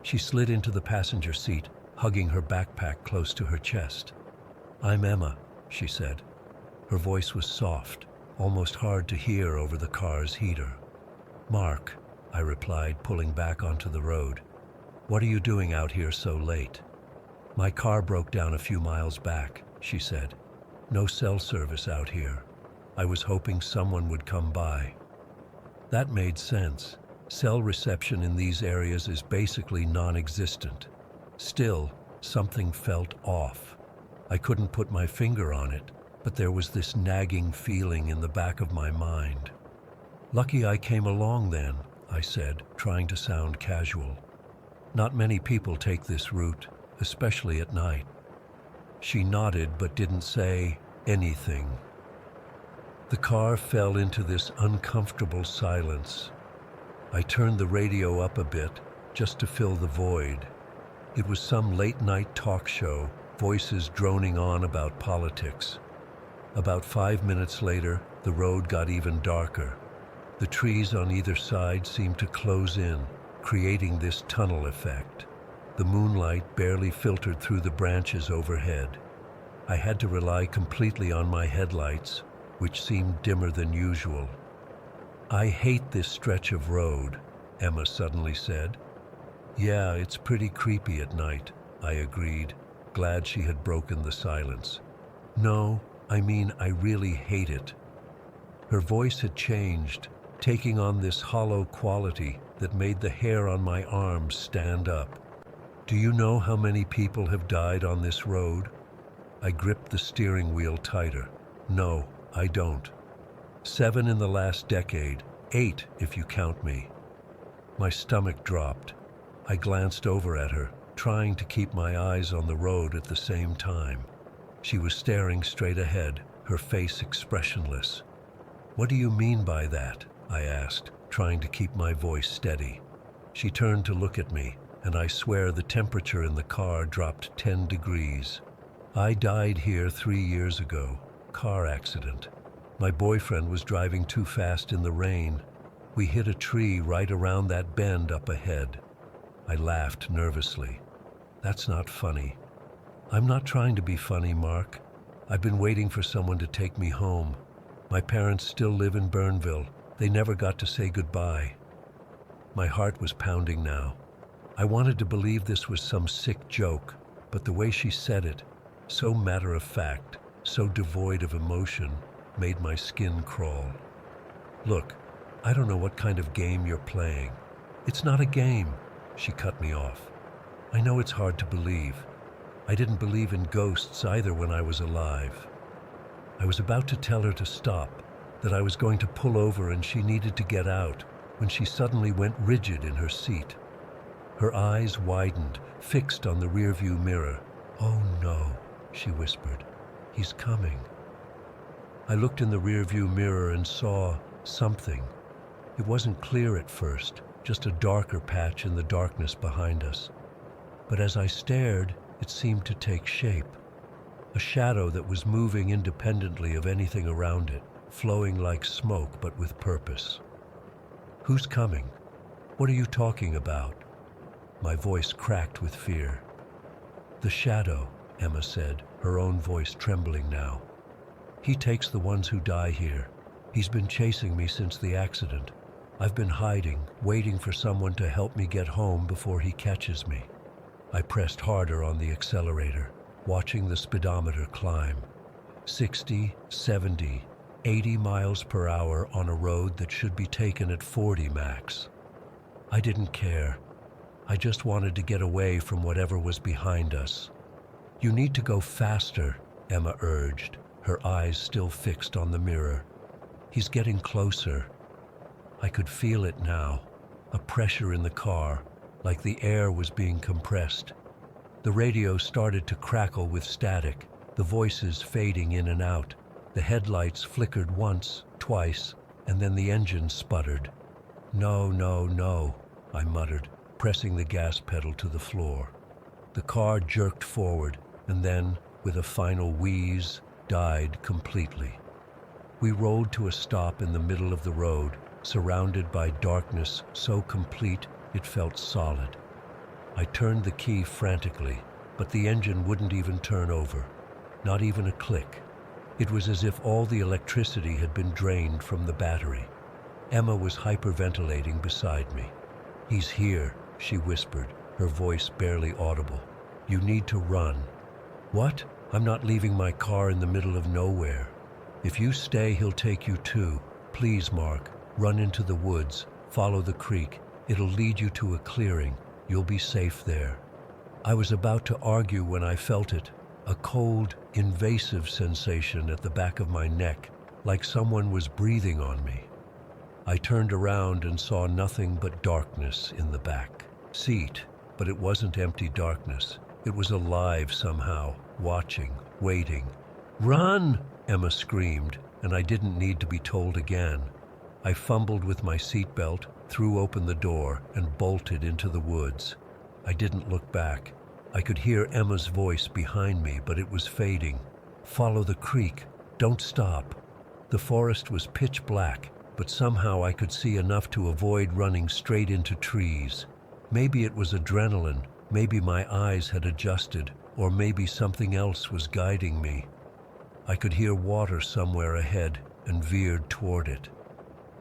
She slid into the passenger seat, hugging her backpack close to her chest. "I'm Emma," she said. Her voice was soft, almost hard to hear over the car's heater. "Mark," I replied, pulling back onto the road. "What are you doing out here so late?" "My car broke down a few miles back," she said. "No cell service out here. I was hoping someone would come by." That made sense. Cell reception in these areas is basically non-existent. Still, something felt off. I couldn't put my finger on it, but there was this nagging feeling in the back of my mind. "Lucky I came along then," I said, trying to sound casual. "Not many people take this route, especially at night." She nodded but didn't say anything. The car fell into this uncomfortable silence. I turned the radio up a bit, just to fill the void. It was some late-night talk show, voices droning on about politics. About 5 minutes later, the road got even darker. The trees on either side seemed to close in, creating this tunnel effect. The moonlight barely filtered through the branches overhead. I had to rely completely on my headlights, which seemed dimmer than usual. "I hate this stretch of road," Emma suddenly said. "Yeah, it's pretty creepy at night," I agreed, glad she had broken the silence. "No, I mean I really hate it." Her voice had changed, taking on this hollow quality that made the hair on my arms stand up. "Do you know how many people have died on this road?" I gripped the steering wheel tighter. "No, I don't." 7 in the last decade, 8 if you count me. My stomach dropped. I glanced over at her, trying to keep my eyes on the road at the same time. She was staring straight ahead, her face expressionless. "What do you mean by that?" I asked, trying to keep my voice steady. She turned to look at me, and I swear the temperature in the car dropped 10 degrees. I died here 3 years ago. Car accident. My boyfriend was driving too fast in the rain. We hit a tree right around that bend up ahead. I laughed nervously. That's not funny. I'm not trying to be funny, Mark. I've been waiting for someone to take me home. My parents still live in Burnville. They never got to say goodbye. My heart was pounding now. I wanted to believe this was some sick joke, but the way she said it, so matter-of-fact, so devoid of emotion, made my skin crawl. Look, I don't know what kind of game you're playing. It's not a game, she cut me off. I know it's hard to believe. I didn't believe in ghosts either when I was alive. I was about to tell her to stop, that I was going to pull over and she needed to get out, when she suddenly went rigid in her seat. Her eyes widened, fixed on the rearview mirror. "Oh no," she whispered. "He's coming." I looked in the rearview mirror and saw something. It wasn't clear at first, just a darker patch in the darkness behind us. But as I stared, it seemed to take shape. A shadow that was moving independently of anything around it, flowing like smoke but with purpose. "Who's coming? What are you talking about?" My voice cracked with fear. "The shadow," Emma said, her own voice trembling now. "He takes the ones who die here. He's been chasing me since the accident. I've been hiding, waiting for someone to help me get home before he catches me." I pressed harder on the accelerator, watching the speedometer climb. 60, 70, 80 miles per hour on a road that should be taken at 40 max. I didn't care. I just wanted to get away from whatever was behind us. "You need to go faster," Emma urged, her eyes still fixed on the mirror. "He's getting closer." I could feel it now, a pressure in the car, like the air was being compressed. The radio started to crackle with static, the voices fading in and out. The headlights flickered once, twice, and then the engine sputtered. "No, no, no," I muttered, pressing the gas pedal to the floor. The car jerked forward, and then, with a final wheeze, died completely. We rolled to a stop in the middle of the road, surrounded by darkness so complete it felt solid. I turned the key frantically, but the engine wouldn't even turn over, not even a click. It was as if all the electricity had been drained from the battery. Emma was hyperventilating beside me. "He's here," she whispered, her voice barely audible. "You need to run." "What? I'm not leaving my car in the middle of nowhere." "If you stay, he'll take you too. Please, Mark, run into the woods, follow the creek. It'll lead you to a clearing. You'll be safe there." I was about to argue when I felt it, a cold, invasive sensation at the back of my neck, like someone was breathing on me. I turned around and saw nothing but darkness in the back seat, but it wasn't empty darkness. It was alive somehow, watching, waiting. "Run!" Emma screamed, and I didn't need to be told again. I fumbled with my seatbelt, threw open the door, and bolted into the woods. I didn't look back. I could hear Emma's voice behind me, but it was fading. "Follow the creek. Don't stop." The forest was pitch black, but somehow I could see enough to avoid running straight into trees. Maybe it was adrenaline, maybe my eyes had adjusted, or maybe something else was guiding me. I could hear water somewhere ahead and veered toward it.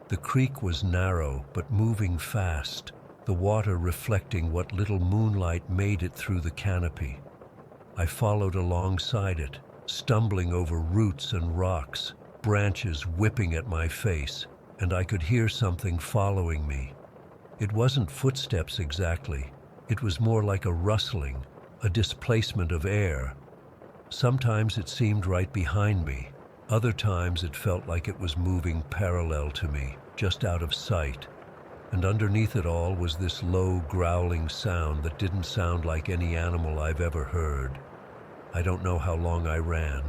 The creek was narrow but moving fast, the water reflecting what little moonlight made it through the canopy. I followed alongside it, stumbling over roots and rocks, branches whipping at my face, and I could hear something following me. It wasn't footsteps exactly. It was more like a rustling, a displacement of air. Sometimes it seemed right behind me. Other times it felt like it was moving parallel to me, just out of sight. And underneath it all was this low, growling sound that didn't sound like any animal I've ever heard. I don't know how long I ran.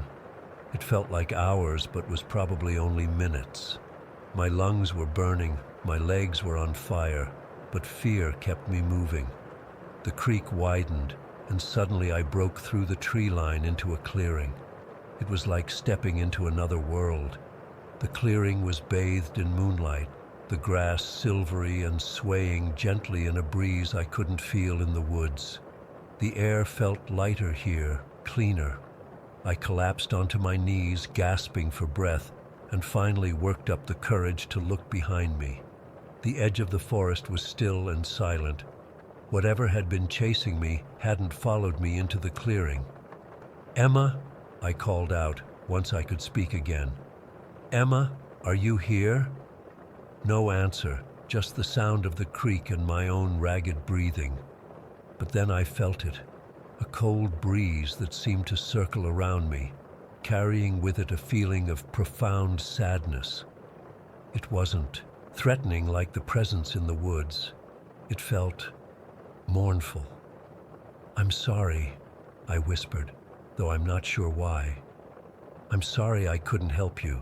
It felt like hours, but was probably only minutes. My lungs were burning, My legs were on fire, but fear kept me moving. The creek widened, and suddenly I broke through the tree line into a clearing. It was like stepping into another world. The clearing was bathed in moonlight, the grass silvery and swaying gently in a breeze I couldn't feel in the woods. The air felt lighter here, cleaner. I collapsed onto my knees, gasping for breath, and finally worked up the courage to look behind me. The edge of the forest was still and silent. Whatever had been chasing me hadn't followed me into the clearing. "Emma," I called out once I could speak again. "Emma, are you here?" No answer, just the sound of the creek and my own ragged breathing. But then I felt it, a cold breeze that seemed to circle around me, carrying with it a feeling of profound sadness. It wasn't threatening like the presence in the woods. It felt mournful. "I'm sorry," I whispered, though I'm not sure why. "I'm sorry I couldn't help you."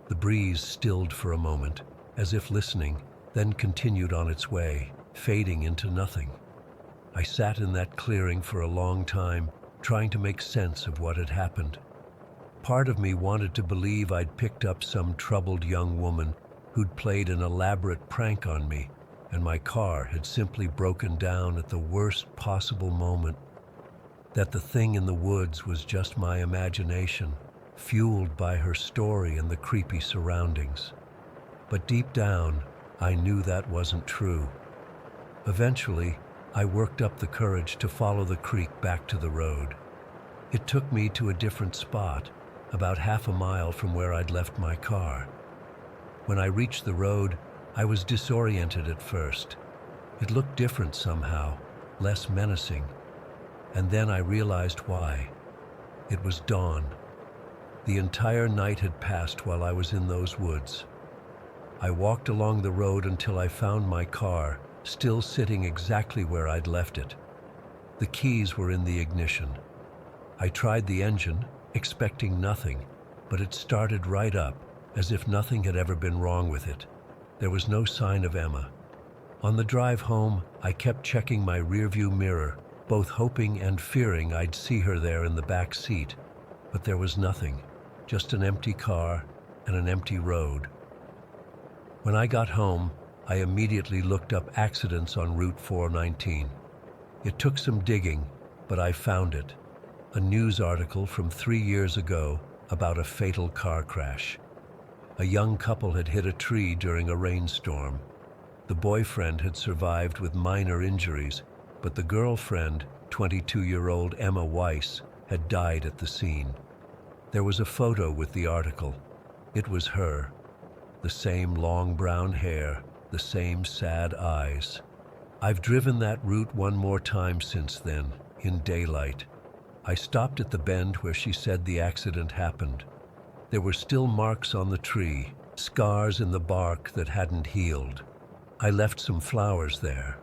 The breeze stilled for a moment, as if listening, then continued on its way, fading into nothing. I sat in that clearing for a long time, trying to make sense of what had happened. Part of me wanted to believe I'd picked up some troubled young woman who'd played an elaborate prank on me, and my car had simply broken down at the worst possible moment. That the thing in the woods was just my imagination, fueled by her story and the creepy surroundings. But deep down, I knew that wasn't true. Eventually, I worked up the courage to follow the creek back to the road. It took me to a different spot, about half a mile from where I'd left my car. When I reached the road, I was disoriented at first. It looked different somehow, less menacing. And then I realized why. It was dawn. The entire night had passed while I was in those woods. I walked along the road until I found my car, still sitting exactly where I'd left it. The keys were in the ignition. I tried the engine, expecting nothing, but it started right up, as if nothing had ever been wrong with it. There was no sign of Emma. On the drive home, I kept checking my rearview mirror, both hoping and fearing I'd see her there in the back seat. But there was nothing, just an empty car and an empty road. When I got home, I immediately looked up accidents on Route 419. It took some digging, but I found it. A news article from 3 years ago about a fatal car crash. A young couple had hit a tree during a rainstorm. The boyfriend had survived with minor injuries, but the girlfriend, 22-year-old Emma Weiss, had died at the scene. There was a photo with the article. It was her. The same long brown hair, the same sad eyes. I've driven that route one more time since then, in daylight. I stopped at the bend where she said the accident happened. There were still marks on the tree, scars in the bark that hadn't healed. I left some flowers there.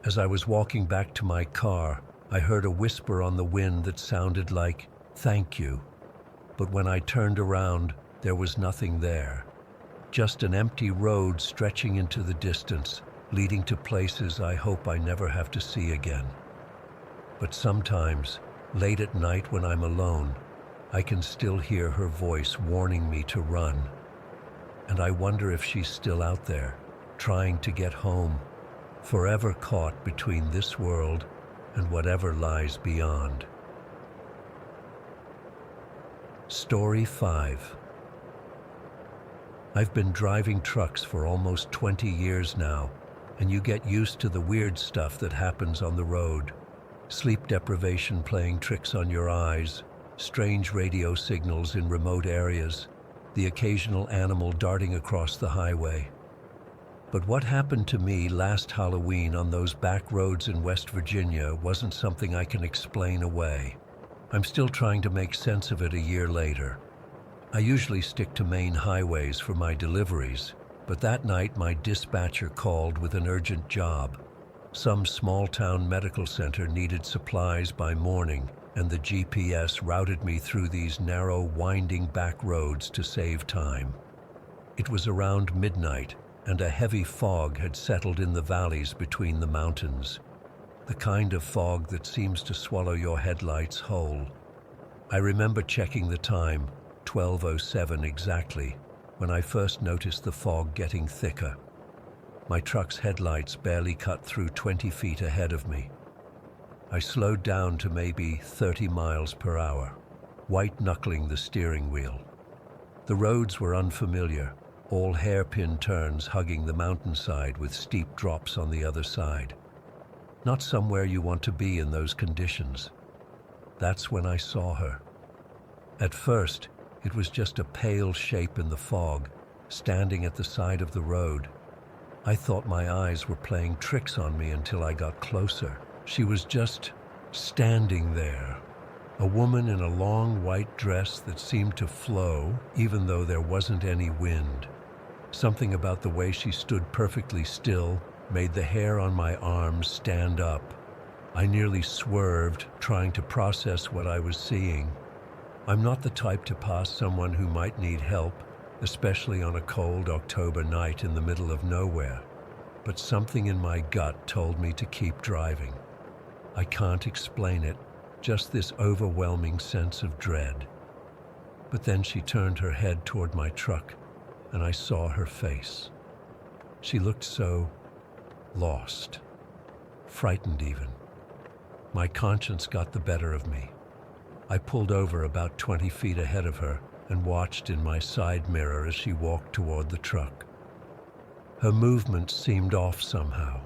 As I was walking back to my car, I heard a whisper on the wind that sounded like, "Thank you." But when I turned around, there was nothing there. Just an empty road stretching into the distance, leading to places I hope I never have to see again. But sometimes, late at night when I'm alone, I can still hear her voice warning me to run. And I wonder if she's still out there, trying to get home, forever caught between this world and whatever lies beyond. Story 5. I've been driving trucks for almost 20 years now, and you get used to the weird stuff that happens on the road. Sleep deprivation playing tricks on your eyes, strange radio signals in remote areas, the occasional animal darting across the highway. But what happened to me last Halloween on those back roads in West Virginia wasn't something I can explain away. I'm still trying to make sense of it a year later. I usually stick to main highways for my deliveries, but that night my dispatcher called with an urgent job. Some small-town medical center needed supplies by morning, and the GPS routed me through these narrow, winding back roads to save time. It was around midnight, and a heavy fog had settled in the valleys between the mountains, the kind of fog that seems to swallow your headlights whole. I remember checking the time, 12:07 exactly, when I first noticed the fog getting thicker. My truck's headlights barely cut through 20 feet ahead of me. I slowed down to maybe 30 miles per hour, white-knuckling the steering wheel. The roads were unfamiliar, all hairpin turns hugging the mountainside with steep drops on the other side. Not somewhere you want to be in those conditions. That's when I saw her. At first, it was just a pale shape in the fog, standing at the side of the road. I thought my eyes were playing tricks on me until I got closer. She was just standing there, a woman in a long white dress that seemed to flow even though there wasn't any wind. Something about the way she stood perfectly still made the hair on my arms stand up. I nearly swerved, trying to process what I was seeing. I'm not the type to pass someone who might need help, especially on a cold October night in the middle of nowhere. But something in my gut told me to keep driving. I can't explain it, just this overwhelming sense of dread. But then she turned her head toward my truck, and I saw her face. She looked so lost, frightened even. My conscience got the better of me. I pulled over about 20 feet ahead of her and watched in my side mirror as she walked toward the truck. Her movements seemed off somehow,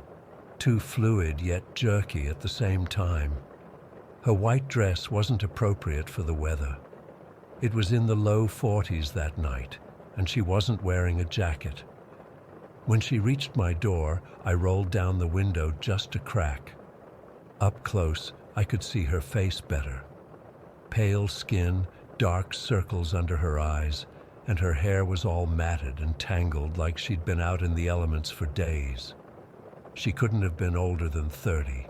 too fluid yet jerky at the same time. Her white dress wasn't appropriate for the weather. It was in the low 40s that night, and she wasn't wearing a jacket. When she reached my door, I rolled down the window just a crack. Up close, I could see her face better. Pale skin, dark circles under her eyes, and her hair was all matted and tangled like she'd been out in the elements for days. She couldn't have been older than 30.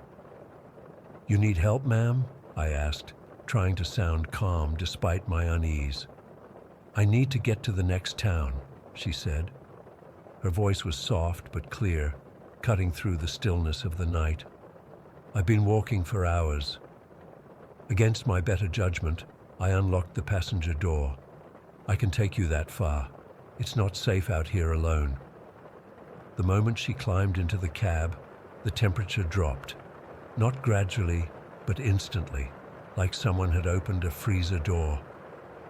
"You need help, ma'am?" I asked, trying to sound calm despite my unease. "I need to get to the next town," she said. Her voice was soft but clear, cutting through the stillness of the night. "I've been walking for hours." Against my better judgment, I unlocked the passenger door. "I can take you that far. It's not safe out here alone." The moment she climbed into the cab, the temperature dropped. Not gradually, but instantly, like someone had opened a freezer door.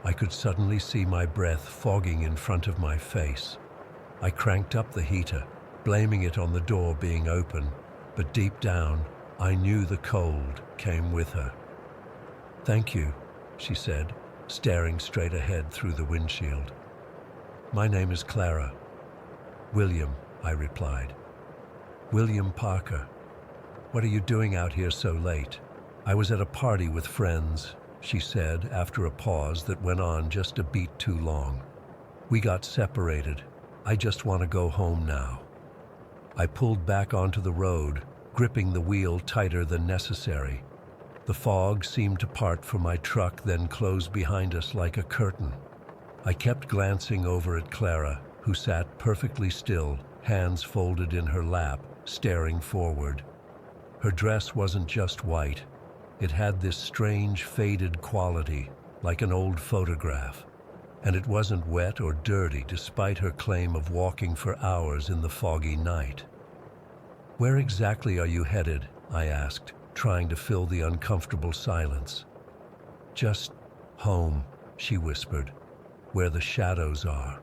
I could suddenly see my breath fogging in front of my face. I cranked up the heater, blaming it on the door being open, but deep down, I knew the cold came with her. "Thank you," she said, staring straight ahead through the windshield. "My name is Clara." "William," I replied. "William Parker. What are you doing out here so late?" "I was at a party with friends," she said after a pause that went on just a beat too long. "We got separated. I just want to go home now." I pulled back onto the road, gripping the wheel tighter than necessary. The fog seemed to part for my truck, then close behind us like a curtain. I kept glancing over at Clara, who sat perfectly still, hands folded in her lap, staring forward. Her dress wasn't just white. It had this strange, faded quality, like an old photograph. And it wasn't wet or dirty, despite her claim of walking for hours in the foggy night. "Where exactly are you headed?" I asked, trying to fill the uncomfortable silence. "Just home," she whispered, "where the shadows are."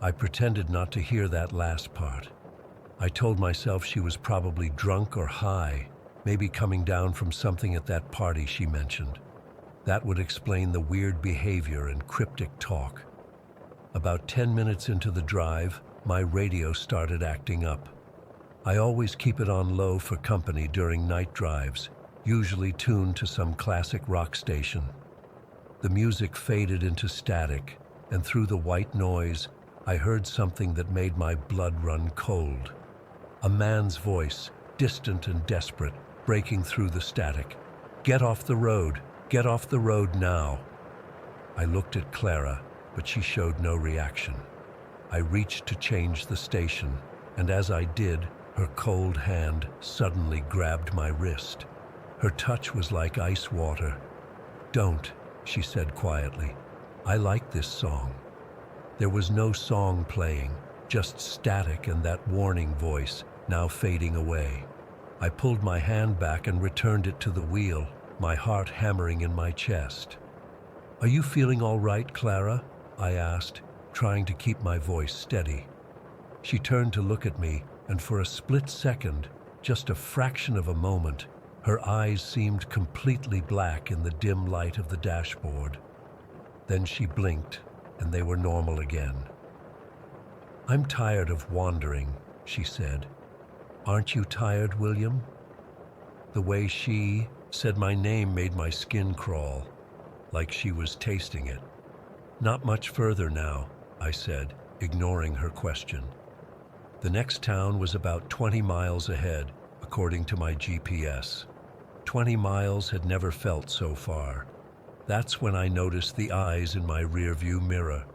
I pretended not to hear that last part. I told myself she was probably drunk or high, maybe coming down from something at that party she mentioned. That would explain the weird behavior and cryptic talk. About 10 minutes into the drive, my radio started acting up. I always keep it on low for company during night drives, usually tuned to some classic rock station. The music faded into static, and through the white noise, I heard something that made my blood run cold. A man's voice, distant and desperate, breaking through the static. "Get off the road! Get off the road now!" I looked at Clara, but she showed no reaction. I reached to change the station, and as I did, her cold hand suddenly grabbed my wrist. Her touch was like ice water. "Don't," she said quietly. "I like this song." There was no song playing, just static and that warning voice, now fading away. I pulled my hand back and returned it to the wheel, my heart hammering in my chest. "Are you feeling all right, Clara?" I asked, trying to keep my voice steady. She turned to look at me, and for a split second, just a fraction of a moment, her eyes seemed completely black in the dim light of the dashboard. Then she blinked, and they were normal again. "I'm tired of wandering," she said. "Aren't you tired, William?" The way she said my name made my skin crawl, like she was tasting it. "Not much further now," I said, ignoring her question. The next town was about 20 miles ahead, according to my GPS. 20 miles had never felt so far. That's when I noticed the eyes in my rearview mirror.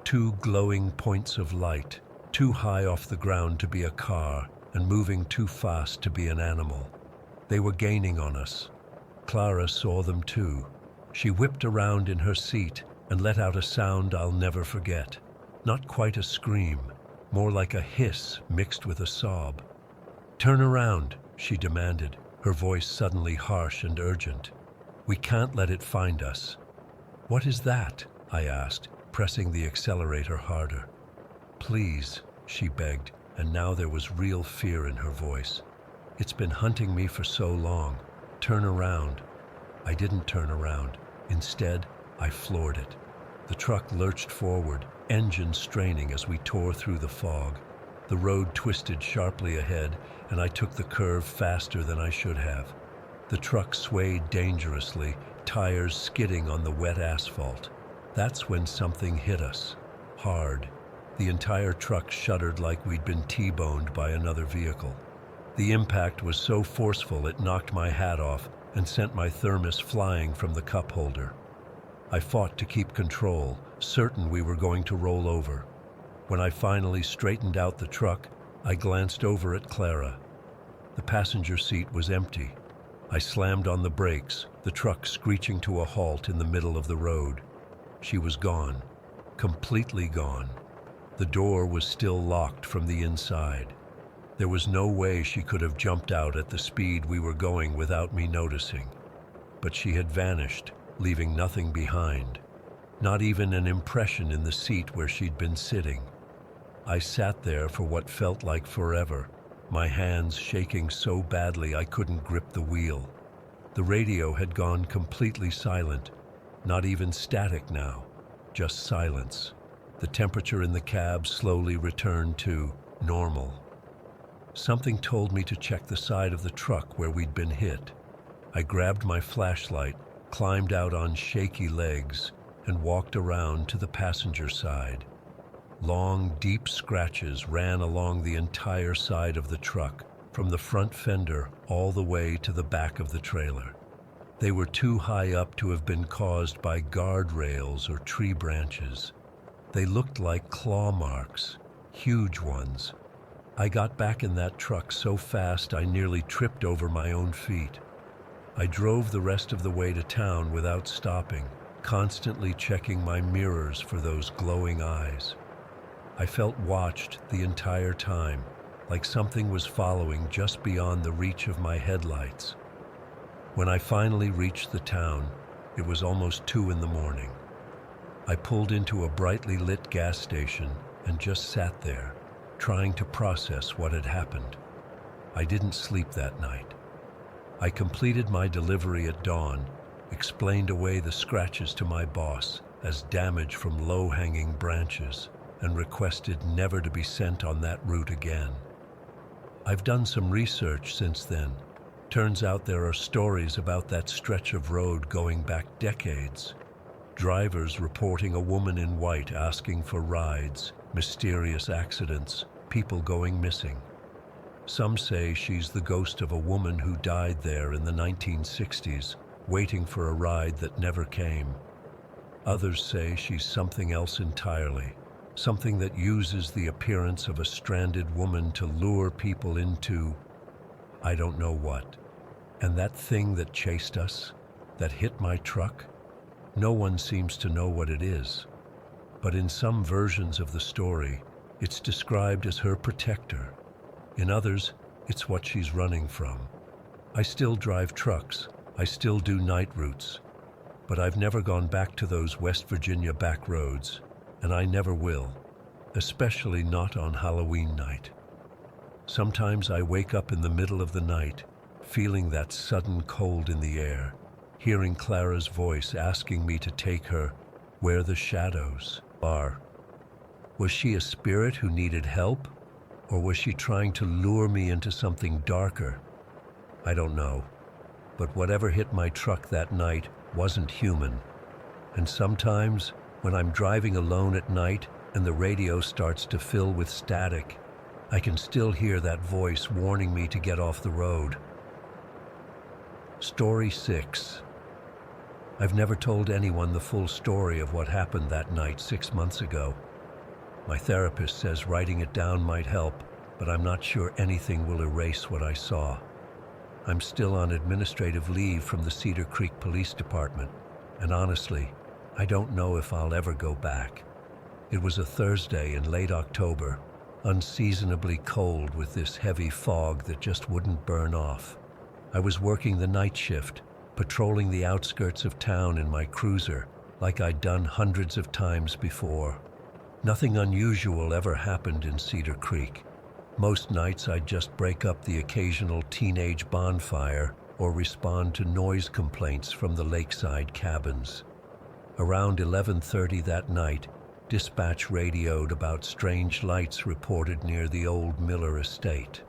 Two glowing points of light, too high off the ground to be a car and moving too fast to be an animal. They were gaining on us. Clara saw them too. She whipped around in her seat and let out a sound I'll never forget. Not quite a scream, more like a hiss mixed with a sob. "Turn around," she demanded, her voice suddenly harsh and urgent. "We can't let it find us." "What is that?" I asked, pressing the accelerator harder. "Please," she begged, and now there was real fear in her voice. "It's been hunting me for so long. Turn around." I didn't turn around. Instead, I floored it. The truck lurched forward, engine straining as we tore through the fog. The road twisted sharply ahead, and I took the curve faster than I should have. The truck swayed dangerously, tires skidding on the wet asphalt. That's when something hit us. Hard. The entire truck shuddered like we'd been T-boned by another vehicle. The impact was so forceful it knocked my hat off and sent my thermos flying from the cup holder. I fought to keep control, certain we were going to roll over. When I finally straightened out the truck, I glanced over at Clara. The passenger seat was empty. I slammed on the brakes, the truck screeching to a halt in the middle of the road. She was gone, completely gone. The door was still locked from the inside. There was no way she could have jumped out at the speed we were going without me noticing. But she had vanished, leaving nothing behind. Not even an impression in the seat where she'd been sitting. I sat there for what felt like forever, my hands shaking so badly I couldn't grip the wheel. The radio had gone completely silent, not even static now, just silence. The temperature in the cab slowly returned to normal. Something told me to check the side of the truck where we'd been hit. I grabbed my flashlight, climbed out on shaky legs, and walked around to the passenger side. Long, deep scratches ran along the entire side of the truck, from the front fender all the way to the back of the trailer. They were too high up to have been caused by guardrails or tree branches. They looked like claw marks, huge ones. I got back in that truck so fast I nearly tripped over my own feet. I drove the rest of the way to town without stopping, constantly checking my mirrors for those glowing eyes. I felt watched the entire time, like something was following just beyond the reach of my headlights. When I finally reached the town, it was almost 2 in the morning. I pulled into a brightly lit gas station and just sat there, trying to process what had happened. I didn't sleep that night. I completed my delivery at dawn, explained away the scratches to my boss as damage from low-hanging branches, and requested never to be sent on that route again. I've done some research since then. Turns out there are stories about that stretch of road going back decades. Drivers reporting a woman in white asking for rides, mysterious accidents, people going missing. Some say she's the ghost of a woman who died there in the 1960s, waiting for a ride that never came. Others say she's something else entirely, something that uses the appearance of a stranded woman to lure people into, I don't know what. And that thing that chased us, that hit my truck, no one seems to know what it is. But in some versions of the story, it's described as her protector. In others, it's what she's running from. I still drive trucks, I still do night routes, but I've never gone back to those West Virginia back roads, and I never will, especially not on Halloween night. Sometimes I wake up in the middle of the night, feeling that sudden cold in the air, hearing Clara's voice asking me to take her where the shadows are. Was she a spirit who needed help, or was she trying to lure me into something darker? I don't know, but whatever hit my truck that night wasn't human. And sometimes, when I'm driving alone at night and the radio starts to fill with static, I can still hear that voice warning me to get off the road. Story 6. I've never told anyone the full story of what happened that night 6 months ago. My therapist says writing it down might help, but I'm not sure anything will erase what I saw. I'm still on administrative leave from the Cedar Creek Police Department, and honestly, I don't know if I'll ever go back. It was a Thursday in late October, unseasonably cold with this heavy fog that just wouldn't burn off. I was working the night shift, patrolling the outskirts of town in my cruiser, like I'd done hundreds of times before. Nothing unusual ever happened in Cedar Creek. Most nights I'd just break up the occasional teenage bonfire or respond to noise complaints from the lakeside cabins. Around 11:30 that night, dispatch radioed about strange lights reported near the old Miller estate.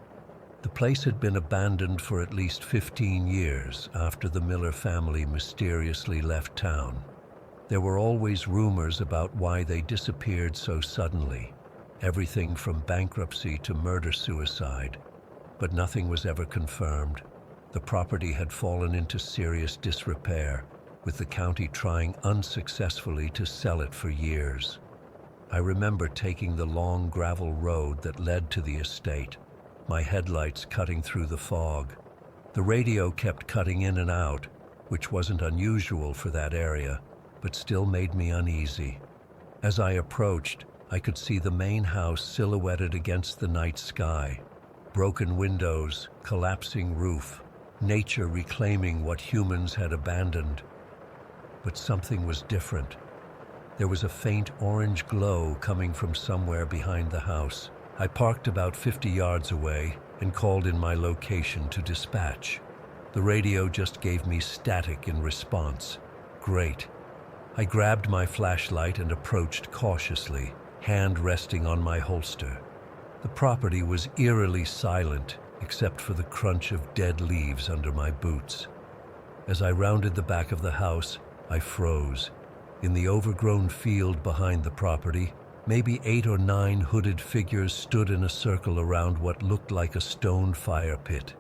The place had been abandoned for at least 15 years after the Miller family mysteriously left town. There were always rumors about why they disappeared so suddenly, everything from bankruptcy to murder-suicide, but nothing was ever confirmed. The property had fallen into serious disrepair, with the county trying unsuccessfully to sell it for years. I remember taking the long gravel road that led to the estate, my headlights cutting through the fog. The radio kept cutting in and out, which wasn't unusual for that area, but still made me uneasy. As I approached, I could see the main house silhouetted against the night sky. Broken windows, collapsing roof, nature reclaiming what humans had abandoned. But something was different. There was a faint orange glow coming from somewhere behind the house. I parked about 50 yards away and called in my location to dispatch. The radio just gave me static in response. Great. I grabbed my flashlight and approached cautiously, hand resting on my holster. The property was eerily silent, except for the crunch of dead leaves under my boots. As I rounded the back of the house, I froze. In the overgrown field behind the property, maybe 8 or 9 hooded figures stood in a circle around what looked like a stone fire pit.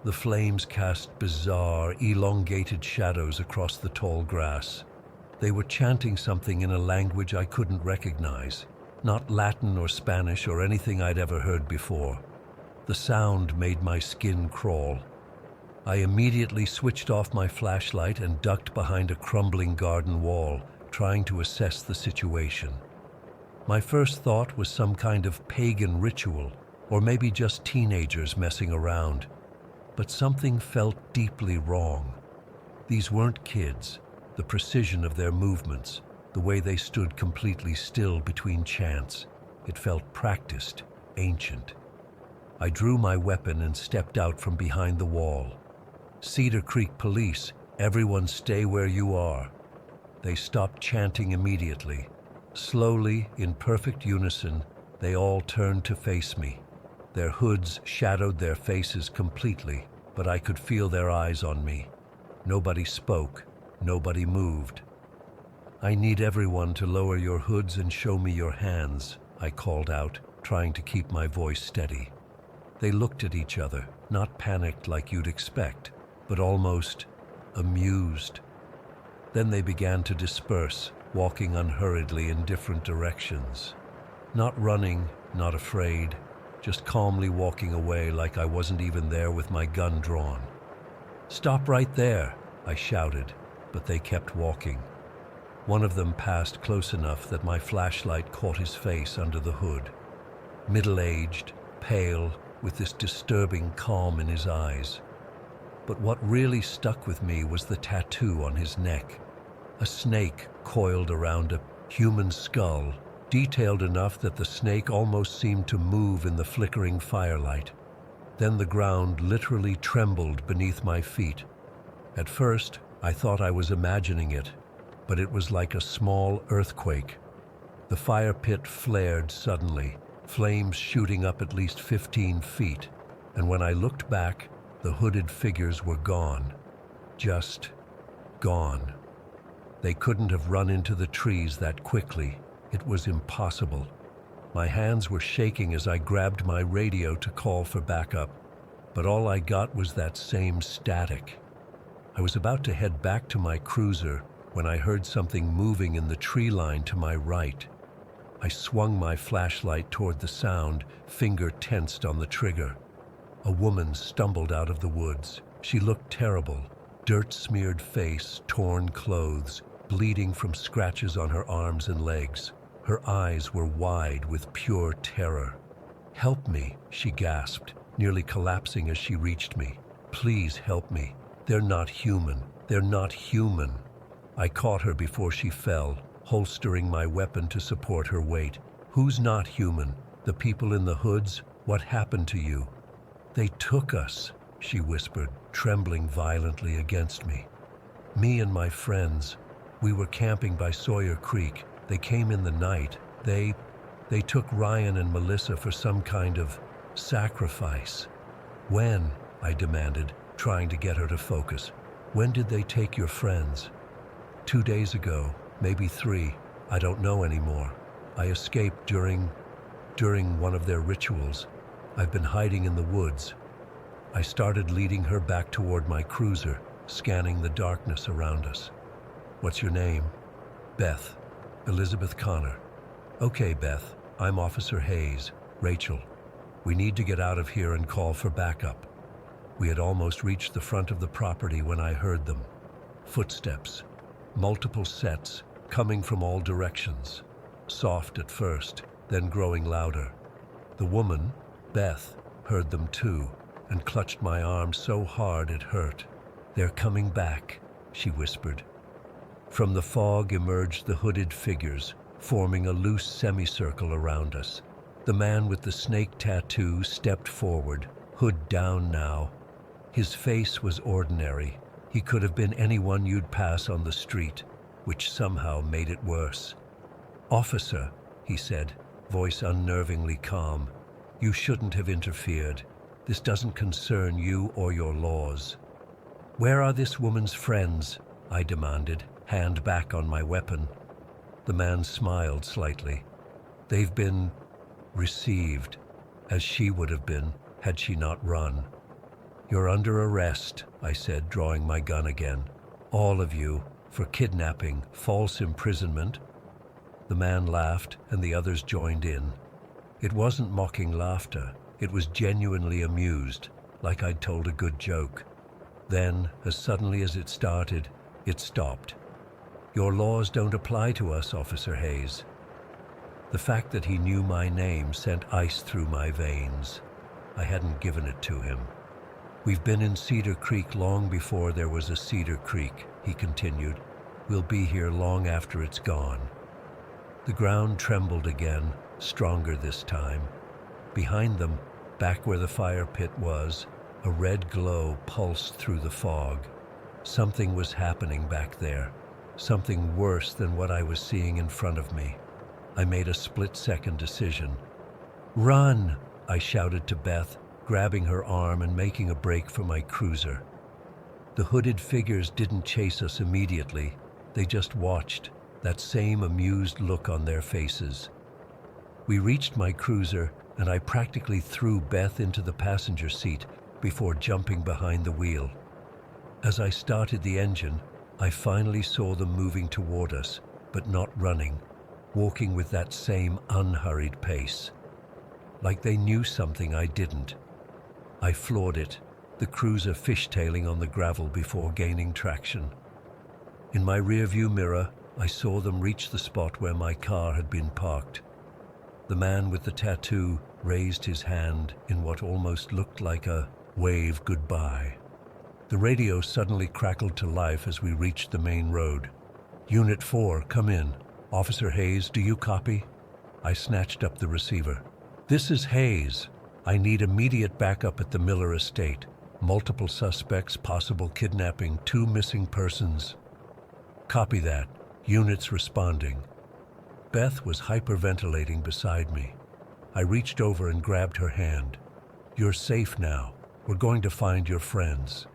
The flames cast bizarre, elongated shadows across the tall grass. They were chanting something in a language I couldn't recognize, not Latin or Spanish or anything I'd ever heard before. The sound made my skin crawl. I immediately switched off my flashlight and ducked behind a crumbling garden wall, trying to assess the situation. My first thought was some kind of pagan ritual, or maybe just teenagers messing around. But something felt deeply wrong. These weren't kids. The precision of their movements, the way they stood completely still between chants, it felt practiced, ancient. I drew my weapon and stepped out from behind the wall. Cedar Creek Police, everyone stay where you are. They stopped chanting immediately. Slowly, in perfect unison, they all turned to face me. Their hoods shadowed their faces completely, but I could feel their eyes on me. Nobody spoke. Nobody moved. I need everyone to lower your hoods and show me your hands, I called out, trying to keep my voice steady. They looked at each other, not panicked like you'd expect, but almost amused. Then they began to disperse, walking unhurriedly in different directions. Not running, not afraid, just calmly walking away like I wasn't even there with my gun drawn. "Stop right there," I shouted, but they kept walking. One of them passed close enough that my flashlight caught his face under the hood. Middle-aged, pale, with this disturbing calm in his eyes. But what really stuck with me was the tattoo on his neck. A snake coiled around a human skull, detailed enough that the snake almost seemed to move in the flickering firelight. Then the ground literally trembled beneath my feet. At first, I thought I was imagining it, but it was like a small earthquake. The fire pit flared suddenly, flames shooting up at least 15 feet, and when I looked back, the hooded figures were gone. Just gone. They couldn't have run into the trees that quickly. It was impossible. My hands were shaking as I grabbed my radio to call for backup, but all I got was that same static. I was about to head back to my cruiser when I heard something moving in the tree line to my right. I swung my flashlight toward the sound, finger tensed on the trigger. A woman stumbled out of the woods. She looked terrible. Dirt-smeared face, torn clothes, bleeding from scratches on her arms and legs. Her eyes were wide with pure terror. "Help me," she gasped, nearly collapsing as she reached me. "Please help me. They're not human. They're not human." I caught her before she fell, holstering my weapon to support her weight. "Who's not human? The people in the hoods? What happened to you?" "They took us," she whispered, trembling violently against me. "Me and my friends. We were camping by Sawyer Creek. They came in the night. They took Ryan and Melissa for some kind of sacrifice." "When?" I demanded, trying to get her to focus. "When did they take your friends?" "2 days ago, maybe 3. I don't know anymore. I escaped during one of their rituals. I've been hiding in the woods." I started leading her back toward my cruiser, scanning the darkness around us. "What's your name?" "Beth. Elizabeth Connor." "Okay, Beth. I'm Officer Hayes. Rachel. We need to get out of here and call for backup." We had almost reached the front of the property when I heard them. Footsteps. Multiple sets, coming from all directions. Soft at first, then growing louder. The woman, Beth, heard them too, and clutched my arm so hard it hurt. "They're coming back," she whispered. From the fog emerged the hooded figures, forming a loose semicircle around us. The man with the snake tattoo stepped forward, hood down now. His face was ordinary. He could have been anyone you'd pass on the street, which somehow made it worse. "Officer," he said, voice unnervingly calm, "you shouldn't have interfered. This doesn't concern you or your laws." "Where are this woman's friends?" I demanded, hand back on my weapon. The man smiled slightly. "They've been received, as she would have been had she not run." "You're under arrest," I said, drawing my gun again. "All of you, for kidnapping, false imprisonment." The man laughed, and the others joined in. It wasn't mocking laughter. It was genuinely amused, like I'd told a good joke. Then, as suddenly as it started, it stopped. "Your laws don't apply to us, Officer Hayes." The fact that he knew my name sent ice through my veins. I hadn't given it to him. "We've been in Cedar Creek long before there was a Cedar Creek," he continued. "We'll be here long after it's gone." The ground trembled again, stronger this time. Behind them, back where the fire pit was, a red glow pulsed through the fog. Something was happening back there, something worse than what I was seeing in front of me. I made a split-second decision. "Run!" I shouted to Beth, grabbing her arm and making a break for my cruiser. The hooded figures didn't chase us immediately. They just watched, that same amused look on their faces. We reached my cruiser, and I practically threw Beth into the passenger seat before jumping behind the wheel. As I started the engine, I finally saw them moving toward us, but not running. walking with that same unhurried pace, like they knew something I didn't. I floored it, the cruiser fishtailing on the gravel before gaining traction. In my rearview mirror, I saw them reach the spot where my car had been parked. The man with the tattoo raised his hand in what almost looked like a wave goodbye. The radio suddenly crackled to life as we reached the main road. "Unit 4, come in. Officer Hayes, do you copy?" I snatched up the receiver. "This is Hayes. I need immediate backup at the Miller estate. Multiple suspects, possible kidnapping, 2 missing persons." "Copy that. Units responding." Beth was hyperventilating beside me. I reached over and grabbed her hand. "You're safe now. We're going to find your friends."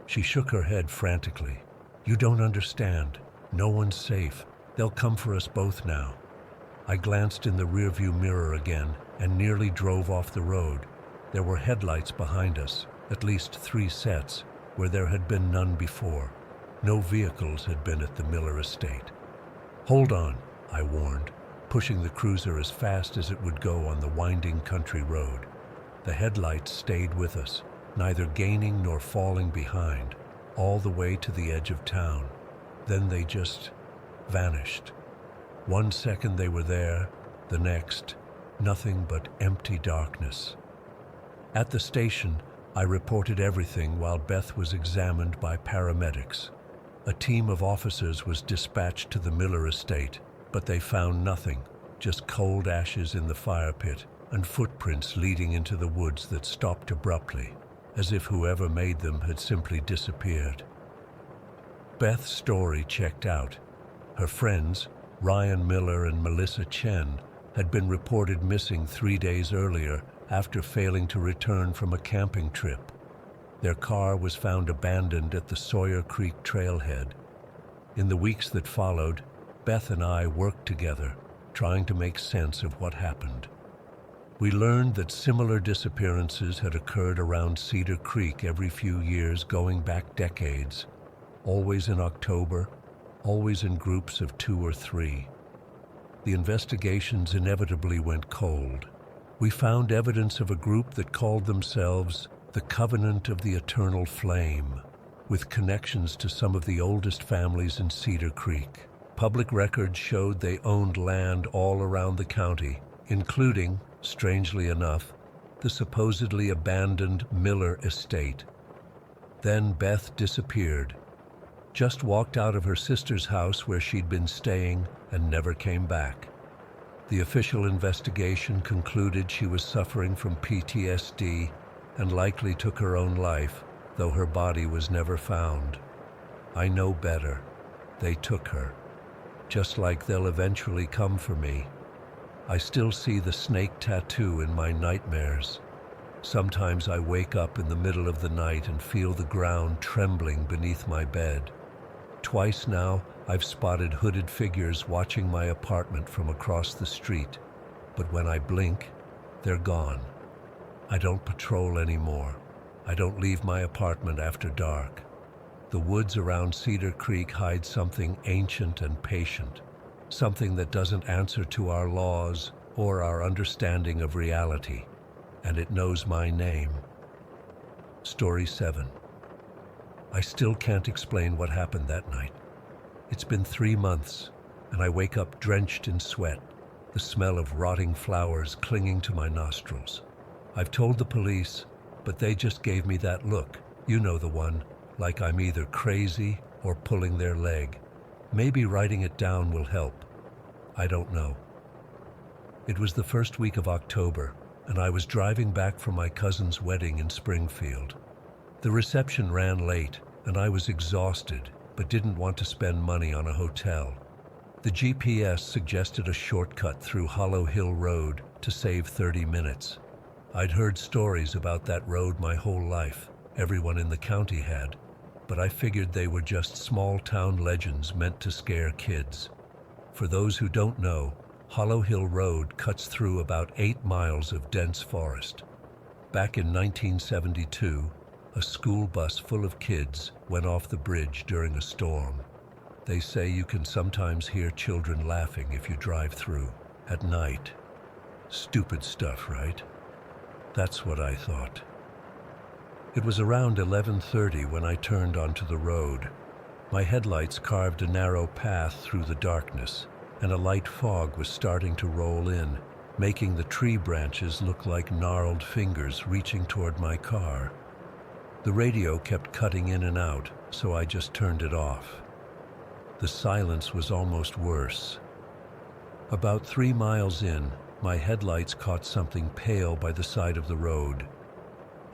She shook her head frantically. "You don't understand. No one's safe. They'll come for us both now." I glanced in the rearview mirror again and nearly drove off the road. There were headlights behind us, at least 3 sets, where there had been none before. No vehicles had been at the Miller estate. "Hold on," I warned, pushing the cruiser as fast as it would go on the winding country road. The headlights stayed with us, neither gaining nor falling behind, all the way to the edge of town. Then they just vanished. 1 second they were there, the next, nothing but empty darkness. At the station, I reported everything while Beth was examined by paramedics. A team of officers was dispatched to the Miller estate, but they found nothing, just cold ashes in the fire pit and footprints leading into the woods that stopped abruptly, as if whoever made them had simply disappeared. Beth's story checked out. Her friends, Ryan Miller and Melissa Chen, had been reported missing 3 days earlier after failing to return from a camping trip. Their car was found abandoned at the Sawyer Creek trailhead. In the weeks that followed, Beth and I worked together, trying to make sense of what happened. We learned that similar disappearances had occurred around Cedar Creek every few years going back decades, always in October, always in groups of 2 or 3. The investigations inevitably went cold. We found evidence of a group that called themselves the Covenant of the Eternal Flame, with connections to some of the oldest families in Cedar Creek. Public records showed they owned land all around the county, including, strangely enough, the supposedly abandoned Miller estate. Then Beth disappeared, just walked out of her sister's house where she'd been staying and never came back. The official investigation concluded she was suffering from PTSD and likely took her own life, though her body was never found. I know better. They took her, just like they'll eventually come for me. I still see the snake tattoo in my nightmares. Sometimes I wake up in the middle of the night and feel the ground trembling beneath my bed. Twice now, I've spotted hooded figures watching my apartment from across the street, but when I blink, they're gone. I don't patrol anymore. I don't leave my apartment after dark. The woods around Cedar Creek hide something ancient and patient, something that doesn't answer to our laws or our understanding of reality, and it knows my name. Story 7. I still can't explain what happened that night. It's been 3 months, and I wake up drenched in sweat, the smell of rotting flowers clinging to my nostrils. I've told the police, but they just gave me that look, you know the one, like I'm either crazy or pulling their leg. Maybe writing it down will help. I don't know. It was the first week of October, and I was driving back from my cousin's wedding in Springfield. The reception ran late, and I was exhausted, but didn't want to spend money on a hotel. The GPS suggested a shortcut through Hollow Hill Road to save 30 minutes. I'd heard stories about that road my whole life, everyone in the county had, but I figured they were just small-town legends meant to scare kids. For those who don't know, Hollow Hill Road cuts through about 8 miles of dense forest. Back in 1972, a school bus full of kids went off the bridge during a storm. They say you can sometimes hear children laughing if you drive through at night. Stupid stuff, right? That's what I thought. It was around 11:30 when I turned onto the road. My headlights carved a narrow path through the darkness, and a light fog was starting to roll in, making the tree branches look like gnarled fingers reaching toward my car. The radio kept cutting in and out, so I just turned it off. The silence was almost worse. About 3 miles in, my headlights caught something pale by the side of the road.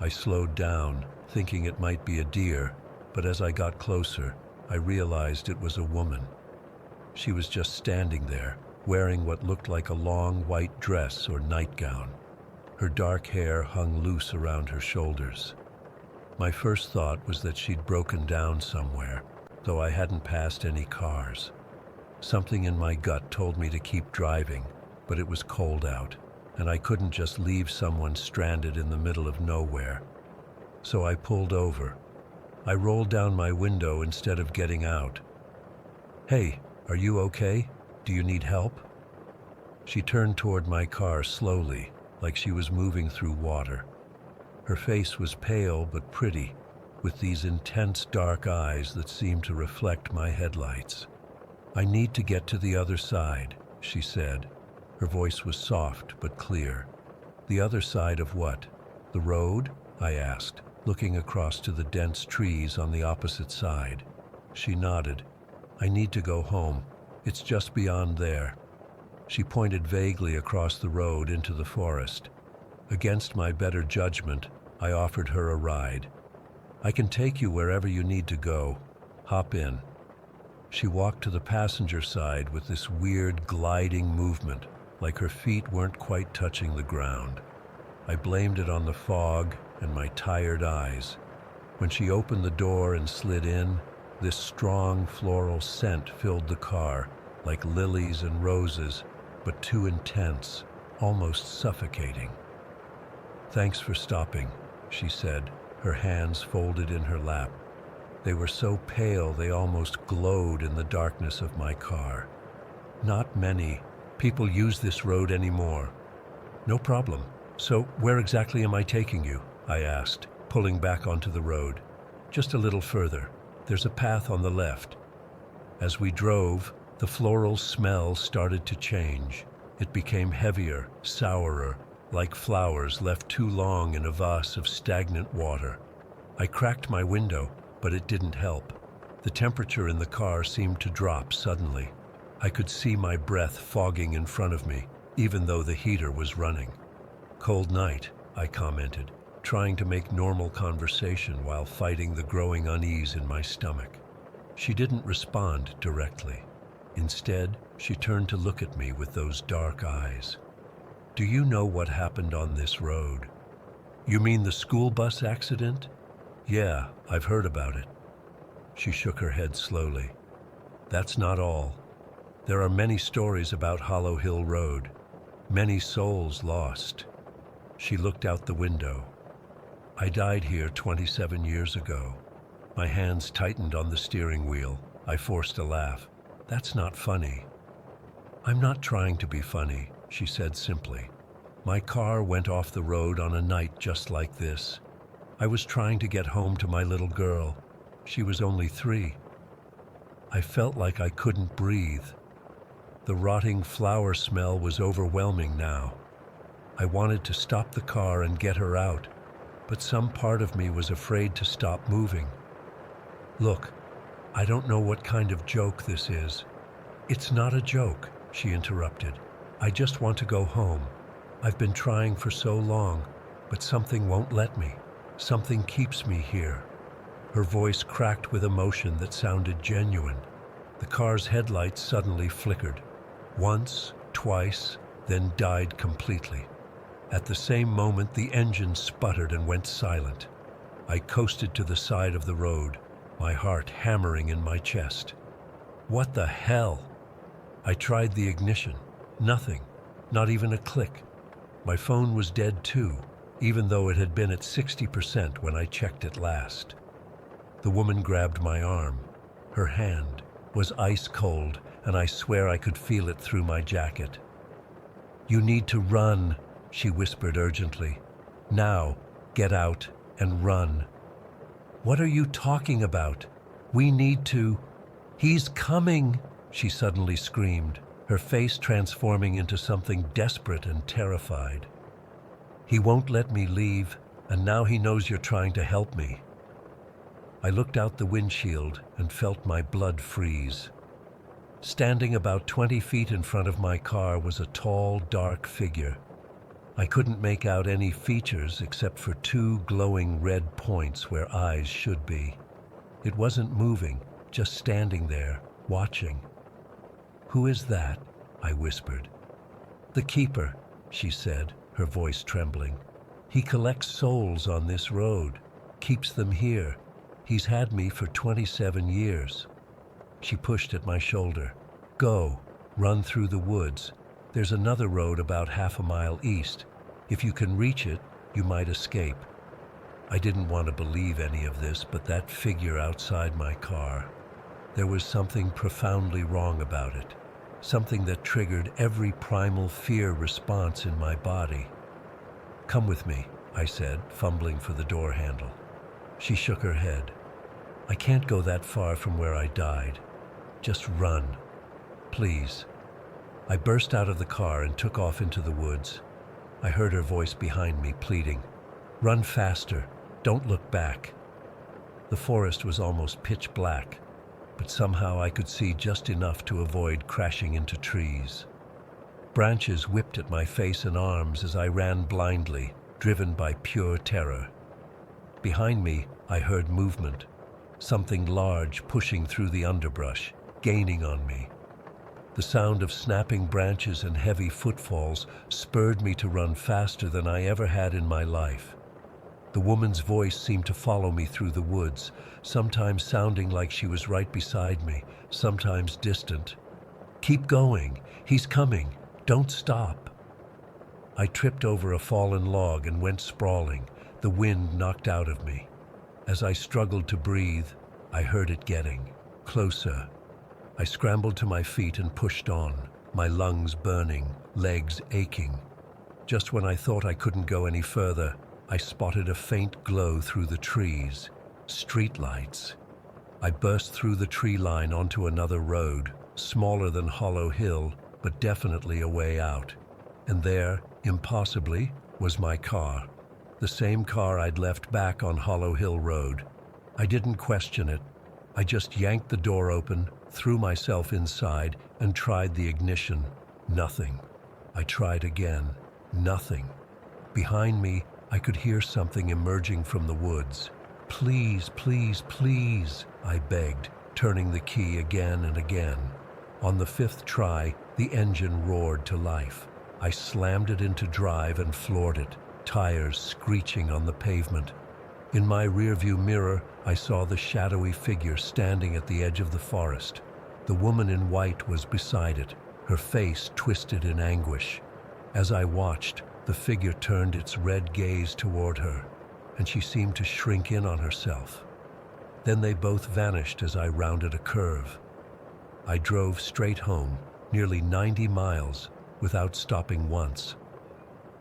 I slowed down, thinking it might be a deer, but as I got closer, I realized it was a woman. She was just standing there, wearing what looked like a long white dress or nightgown. Her dark hair hung loose around her shoulders. My first thought was that she'd broken down somewhere, though I hadn't passed any cars. Something in my gut told me to keep driving, but it was cold out, and I couldn't just leave someone stranded in the middle of nowhere. So I pulled over. I rolled down my window instead of getting out. "Hey, are you okay? Do you need help?" She turned toward my car slowly, like she was moving through water. Her face was pale but pretty, with these intense dark eyes that seemed to reflect my headlights. "I need to get to the other side," she said. Her voice was soft but clear. "The other side of what? The road?" I asked, looking across to the dense trees on the opposite side. She nodded. "I need to go home. It's just beyond there." She pointed vaguely across the road into the forest. Against my better judgment, I offered her a ride. "I can take you wherever you need to go. Hop in." She walked to the passenger side with this weird gliding movement, like her feet weren't quite touching the ground. I blamed it on the fog and my tired eyes. When she opened the door and slid in, this strong floral scent filled the car, like lilies and roses, but too intense, almost suffocating. "Thanks for stopping," she said, her hands folded in her lap. They were so pale they almost glowed in the darkness of my car. "Not many people use this road anymore." "No problem. So where exactly am I taking you?" I asked, pulling back onto the road. "Just a little further. There's a path on the left." As we drove, the floral smell started to change. It became heavier, sourer, like flowers left too long in a vase of stagnant water. I cracked my window, but it didn't help. The temperature in the car seemed to drop suddenly. I could see my breath fogging in front of me, even though the heater was running. "Cold night," I commented, trying to make normal conversation while fighting the growing unease in my stomach. She didn't respond directly. Instead, she turned to look at me with those dark eyes. "Do you know what happened on this road?" "You mean the school bus accident?" "Yeah, I've heard about it." She shook her head slowly. "That's not all. There are many stories about Hollow Hill Road. Many souls lost." She looked out the window. "I died here 27 years ago." My hands tightened on the steering wheel. I forced a laugh. "That's not funny." "I'm not trying to be funny," she said simply. "My car went off the road on a night just like this. I was trying to get home to my little girl. She was only 3. I felt like I couldn't breathe. The rotting flower smell was overwhelming now. I wanted to stop the car and get her out, but some part of me was afraid to stop moving. "Look, I don't know what kind of joke this is." "It's not a joke," she interrupted. "I just want to go home. I've been trying for so long, but something won't let me. Something keeps me here." Her voice cracked with emotion that sounded genuine. The car's headlights suddenly flickered. Once, twice, then died completely. At the same moment, the engine sputtered and went silent. I coasted to the side of the road, my heart hammering in my chest. What the hell? I tried the ignition. Nothing. Not even a click. My phone was dead too, even though it had been at 60% when I checked it last. The woman grabbed my arm. Her hand, was ice cold, and I swear I could feel it through my jacket. "You need to run," she whispered urgently. "Now, get out and run." "What are you talking about? We need to—" "He's coming!" she suddenly screamed, her face transforming into something desperate and terrified. "He won't let me leave, and now he knows you're trying to help me." I looked out the windshield and felt my blood freeze. Standing about 20 feet in front of my car was a tall, dark figure. I couldn't make out any features except for two glowing red points where eyes should be. It wasn't moving, just standing there, watching. "Who is that?" I whispered. "The keeper," she said, her voice trembling. "He collects souls on this road, keeps them here. He's had me for 27 years. She pushed at my shoulder. "Go, run through the woods. There's another road about half a mile east. If you can reach it, you might escape." I didn't want to believe any of this, but that figure outside my car, there was something profoundly wrong about it. Something that triggered every primal fear response in my body. "Come with me," I said, fumbling for the door handle. She shook her head. "I can't go that far from where I died. Just run. Please." I burst out of the car and took off into the woods. I heard her voice behind me pleading, "Run faster. Don't look back." The forest was almost pitch black, but somehow I could see just enough to avoid crashing into trees. Branches whipped at my face and arms as I ran blindly, driven by pure terror. Behind me, I heard movement, something large pushing through the underbrush, gaining on me. The sound of snapping branches and heavy footfalls spurred me to run faster than I ever had in my life. The woman's voice seemed to follow me through the woods, sometimes sounding like she was right beside me, sometimes distant. "Keep going. He's coming. Don't stop." I tripped over a fallen log and went sprawling, the wind knocked out of me. As I struggled to breathe, I heard it getting closer. I scrambled to my feet and pushed on, my lungs burning, legs aching. Just when I thought I couldn't go any further, I spotted a faint glow through the trees. Streetlights. I burst through the tree line onto another road, smaller than Hollow Hill, but definitely a way out. And there, impossibly, was my car. The same car I'd left back on Hollow Hill Road. I didn't question it. I just yanked the door open, threw myself inside, and tried the ignition. Nothing. I tried again. Nothing. Behind me, I could hear something emerging from the woods. "Please, please, please," I begged, turning the key again and again. On the 5th try, the engine roared to life. I slammed it into drive and floored it, tires screeching on the pavement. In my rearview mirror, I saw the shadowy figure standing at the edge of the forest. The woman in white was beside it, her face twisted in anguish. As I watched, the figure turned its red gaze toward her, and she seemed to shrink in on herself. Then they both vanished as I rounded a curve. I drove straight home, nearly 90 miles, without stopping once.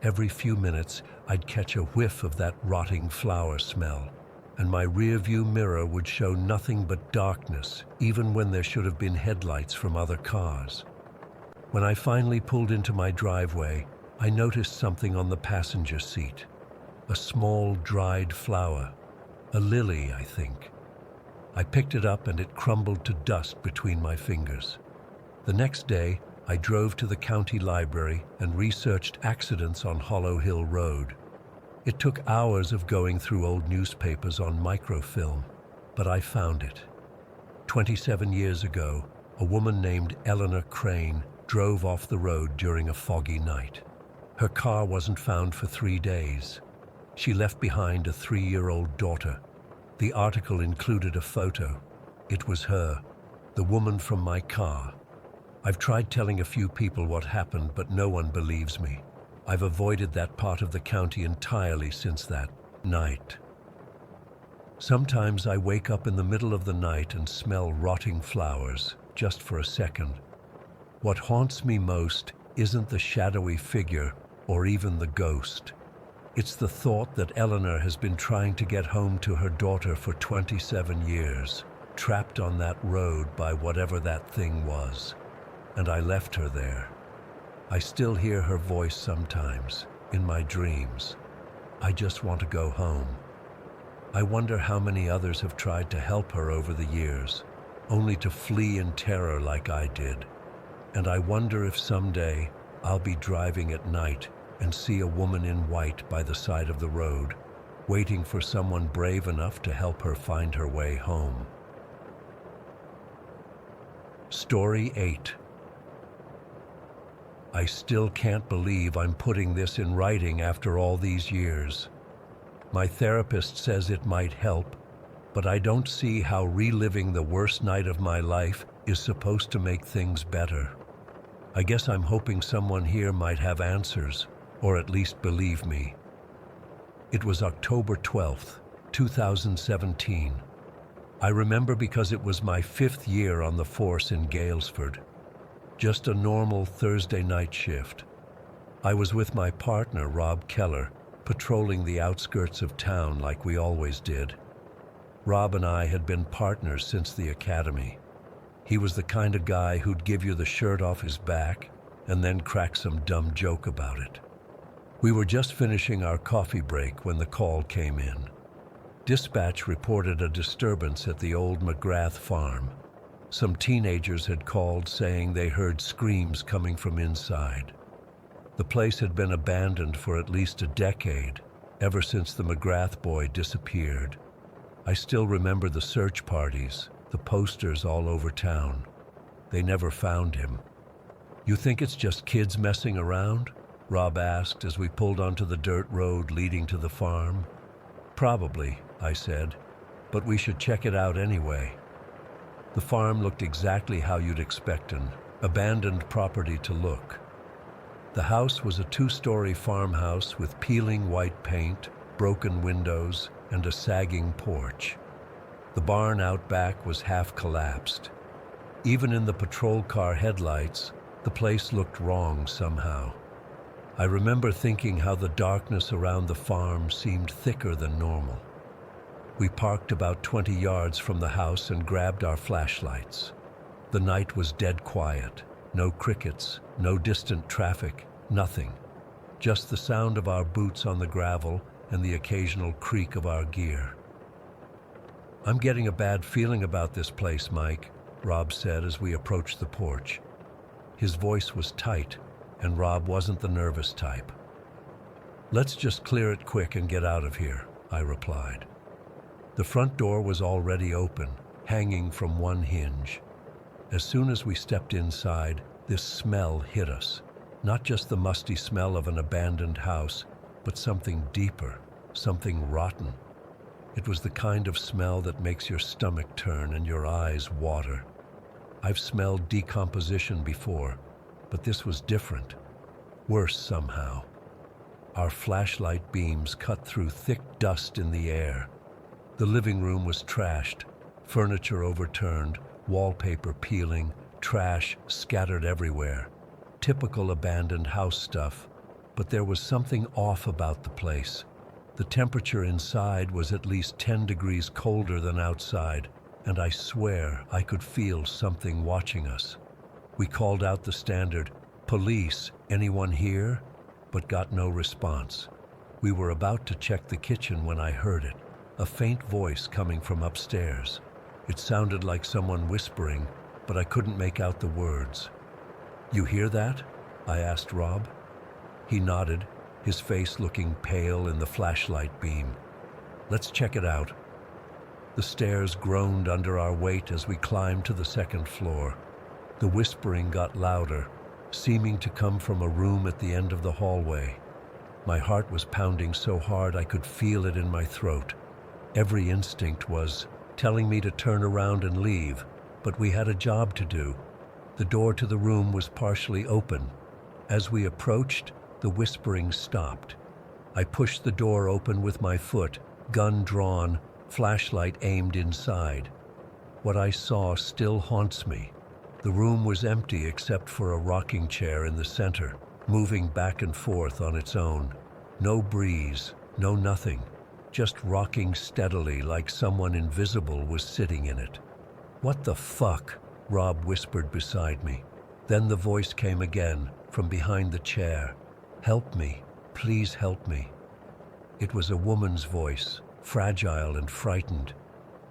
Every few minutes, I'd catch a whiff of that rotting flower smell, and my rearview mirror would show nothing but darkness, even when there should have been headlights from other cars. When I finally pulled into my driveway, I noticed something on the passenger seat. A small, dried flower. A lily, I think. I picked it up and it crumbled to dust between my fingers. The next day, I drove to the county library and researched accidents on Hollow Hill Road. It took hours of going through old newspapers on microfilm, but I found it. 27 years ago, a woman named Eleanor Crane drove off the road during a foggy night. Her car wasn't found for 3 days. She left behind a 3-year-old daughter. The article included a photo. It was her, the woman from my car. I've tried telling a few people what happened, but no one believes me. I've avoided that part of the county entirely since that night. Sometimes I wake up in the middle of the night and smell rotting flowers. just for a second. What haunts me most isn't the shadowy figure or even the ghost. It's the thought that Eleanor has been trying to get home to her daughter for 27 years, trapped on that road by whatever that thing was. And I left her there. I still hear her voice sometimes, in my dreams. I just want to go home. I wonder how many others have tried to help her over the years, only to flee in terror like I did. And I wonder if someday I'll be driving at night and see a woman in white by the side of the road, waiting for someone brave enough to help her find her way home. Story 8. I still can't believe I'm putting this in writing after all these years. My therapist says it might help, but I don't see how reliving the worst night of my life is supposed to make things better. I guess I'm hoping someone here might have answers, or at least believe me. It was October 12th, 2017. I remember because it was my 5th year on the force in Galesford. Just a normal Thursday night shift. I was with my partner, Rob Keller, patrolling the outskirts of town like we always did. Rob and I had been partners since the academy. He was the kind of guy who'd give you the shirt off his back and then crack some dumb joke about it. We were just finishing our coffee break when the call came in. Dispatch reported a disturbance at the old McGrath farm. Some teenagers had called saying they heard screams coming from inside. The place had been abandoned for at least a decade, ever since the McGrath boy disappeared. I still remember the search parties, the posters all over town. They never found him. "You think it's just kids messing around?" Rob asked as we pulled onto the dirt road leading to the farm. "Probably," I said, "but we should check it out anyway." The farm looked exactly how you'd expect an abandoned property to look. The house was a 2-story farmhouse with peeling white paint, broken windows, and a sagging porch. The barn out back was half collapsed. Even in the patrol car headlights, the place looked wrong somehow. I remember thinking how the darkness around the farm seemed thicker than normal. We parked about 20 yards from the house and grabbed our flashlights. The night was dead quiet. No crickets, no distant traffic, nothing. Just the sound of our boots on the gravel and the occasional creak of our gear. "I'm getting a bad feeling about this place, Mike," Rob said as we approached the porch. His voice was tight, and Rob wasn't the nervous type. "Let's just clear it quick and get out of here," I replied. The front door was already open, hanging from one hinge. As soon as we stepped inside, this smell hit us. Not just the musty smell of an abandoned house, but something deeper, something rotten. It was the kind of smell that makes your stomach turn and your eyes water. I've smelled decomposition before, but this was different. Worse somehow. Our flashlight beams cut through thick dust in the air. The living room was trashed, furniture overturned, wallpaper peeling, trash scattered everywhere. Typical abandoned house stuff, but there was something off about the place. The temperature inside was at least 10 degrees colder than outside, and I swear I could feel something watching us. We called out the standard, "Police, anyone here?" but got no response. We were about to check the kitchen when I heard it. A faint voice coming from upstairs. It sounded like someone whispering, but I couldn't make out the words. "You hear that?" I asked Rob. He nodded, his face looking pale in the flashlight beam. "Let's check it out." The stairs groaned under our weight as we climbed to the second floor. The whispering got louder, seeming to come from a room at the end of the hallway. My heart was pounding so hard I could feel it in my throat. Every instinct was telling me to turn around and leave, but we had a job to do. The door to the room was partially open. As we approached, the whispering stopped. I pushed the door open with my foot, gun drawn, flashlight aimed inside. What I saw still haunts me. The room was empty except for a rocking chair in the center, moving back and forth on its own. No breeze, no nothing, just rocking steadily like someone invisible was sitting in it. "What the fuck?" Rob whispered beside me. Then the voice came again, from behind the chair. "Help me, please help me." It was a woman's voice, fragile and frightened.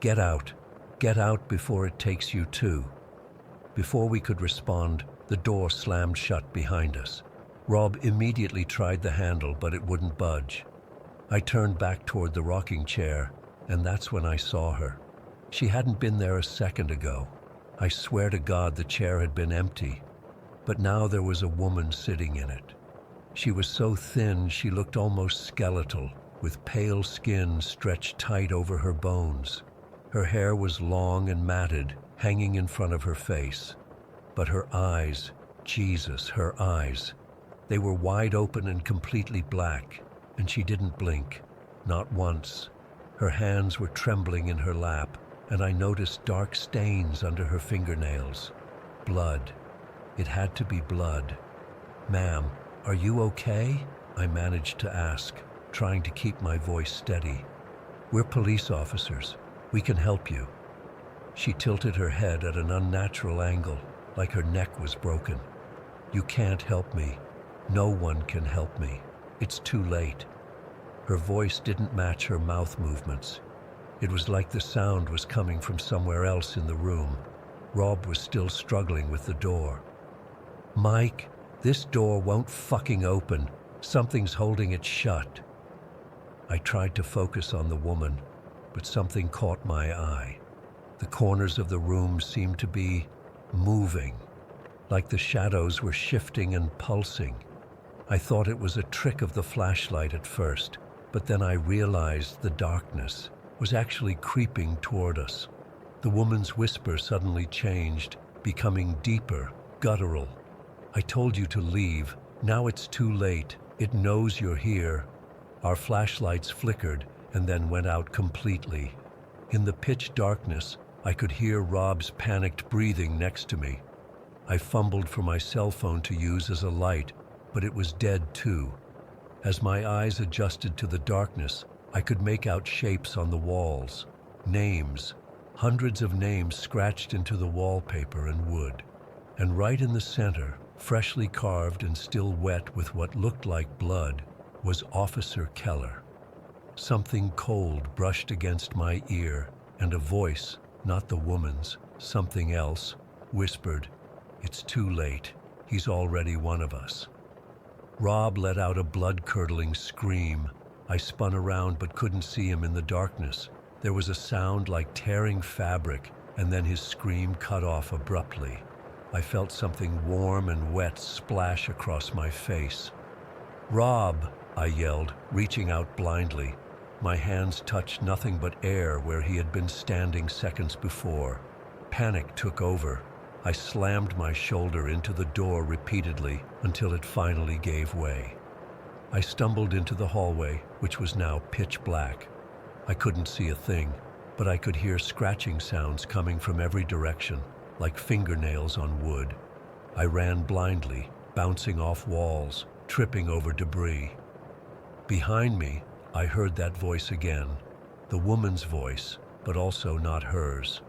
Get out before it takes you too." Before we could respond, the door slammed shut behind us. Rob immediately tried the handle, but it wouldn't budge. I turned back toward the rocking chair, and that's when I saw her. She hadn't been there a second ago. I swear to God the chair had been empty, but now there was a woman sitting in it. She was so thin she looked almost skeletal, with pale skin stretched tight over her bones. Her hair was long and matted, hanging in front of her face. But her eyes, Jesus, her eyes. They were wide open and completely black, and she didn't blink, not once. Her hands were trembling in her lap, and I noticed dark stains under her fingernails. Blood. It had to be blood. "Ma'am, are you okay?" I managed to ask, trying to keep my voice steady. "We're police officers. We can help you." She tilted her head at an unnatural angle, like her neck was broken. "You can't help me. No one can help me. It's too late." Her voice didn't match her mouth movements. It was like the sound was coming from somewhere else in the room. Rob was still struggling with the door. "Mike, this door won't fucking open. Something's holding it shut." I tried to focus on the woman, but something caught my eye. The corners of the room seemed to be moving, like the shadows were shifting and pulsing. I thought it was a trick of the flashlight at first, but then I realized the darkness was actually creeping toward us. The woman's whisper suddenly changed, becoming deeper, guttural. "I told you to leave. Now it's too late. It knows you're here." Our flashlights flickered and then went out completely. In the pitch darkness, I could hear Rob's panicked breathing next to me. I fumbled for my cell phone to use as a light, but it was dead too. As my eyes adjusted to the darkness, I could make out shapes on the walls. Names. Hundreds of names scratched into the wallpaper and wood. And right in the center, freshly carved and still wet with what looked like blood, was Officer Keller. Something cold brushed against my ear, and a voice, not the woman's, something else, whispered, "It's too late. He's already one of us." Rob let out a blood-curdling scream. I spun around but couldn't see him in the darkness. There was a sound like tearing fabric, and then his scream cut off abruptly. I felt something warm and wet splash across my face. "Rob!" I yelled, reaching out blindly. My hands touched nothing but air where he had been standing seconds before. Panic took over. I slammed my shoulder into the door repeatedly until it finally gave way. I stumbled into the hallway, which was now pitch black. I couldn't see a thing, but I could hear scratching sounds coming from every direction, like fingernails on wood. I ran blindly, bouncing off walls, tripping over debris. Behind me, I heard that voice again, the woman's voice, but also not hers.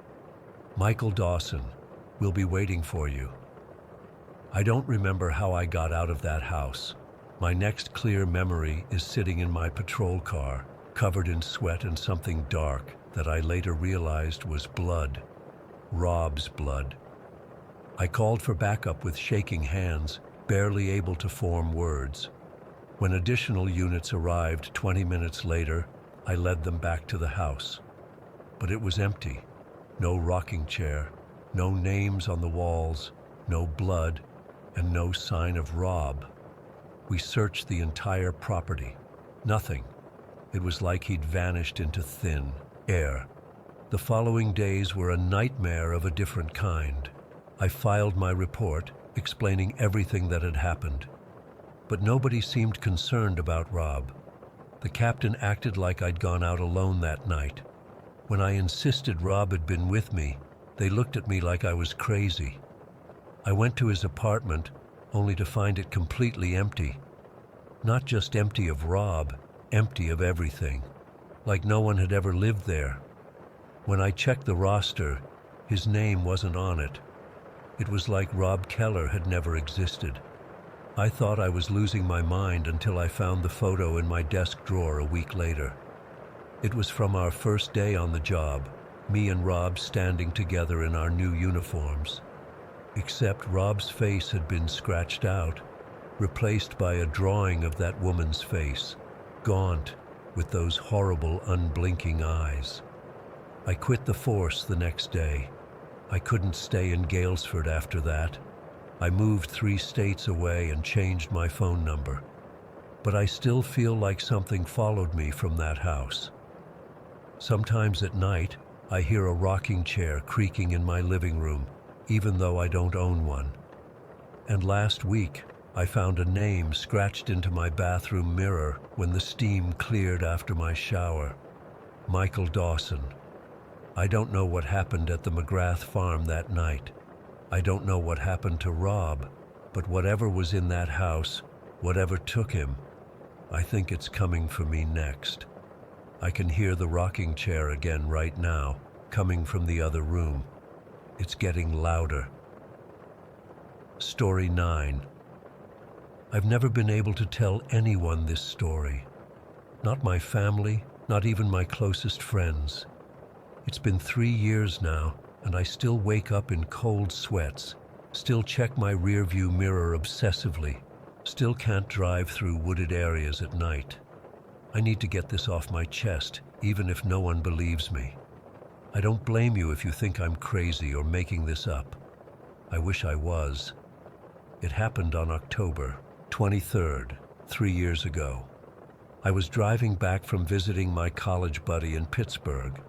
"Michael Dawson, we'll be waiting for you." I don't remember how I got out of that house. My next clear memory is sitting in my patrol car, covered in sweat and something dark that I later realized was blood. Rob's blood. I called for backup with shaking hands, barely able to form words. When additional units arrived 20 minutes later, I led them back to the house. But it was empty. No rocking chair, no names on the walls, no blood, and no sign of Rob. We searched the entire property. Nothing. It was like he'd vanished into thin air. The following days were a nightmare of a different kind. I filed my report, explaining everything that had happened. But nobody seemed concerned about Rob. The captain acted like I'd gone out alone that night. When I insisted Rob had been with me, they looked at me like I was crazy. I went to his apartment, only to find it completely empty. Not just empty of Rob, empty of everything, like no one had ever lived there. When I checked the roster, his name wasn't on it. It was like Rob Keller had never existed. I thought I was losing my mind until I found the photo in my desk drawer a week later. It was from our first day on the job, me and Rob standing together in our new uniforms. Except Rob's face had been scratched out, replaced by a drawing of that woman's face, gaunt, with those horrible, unblinking eyes. I quit the force the next day. I couldn't stay in Galesford after that. I moved 3 states away and changed my phone number. But I still feel like something followed me from that house. Sometimes at night, I hear a rocking chair creaking in my living room, even though I don't own one. And last week, I found a name scratched into my bathroom mirror when the steam cleared after my shower. Michael Dawson. I don't know what happened at the McGrath farm that night. I don't know what happened to Rob, but whatever was in that house, whatever took him, I think it's coming for me next. I can hear the rocking chair again right now, coming from the other room. It's getting louder. Story 9. I've never been able to tell anyone this story. Not my family, not even my closest friends. It's been 3 years now, and I still wake up in cold sweats, still check my rearview mirror obsessively, still can't drive through wooded areas at night. I need to get this off my chest, even if no one believes me. I don't blame you if you think I'm crazy or making this up. I wish I was. It happened on October 23rd, 3 years ago. I was driving back from visiting my college buddy in Pittsburgh.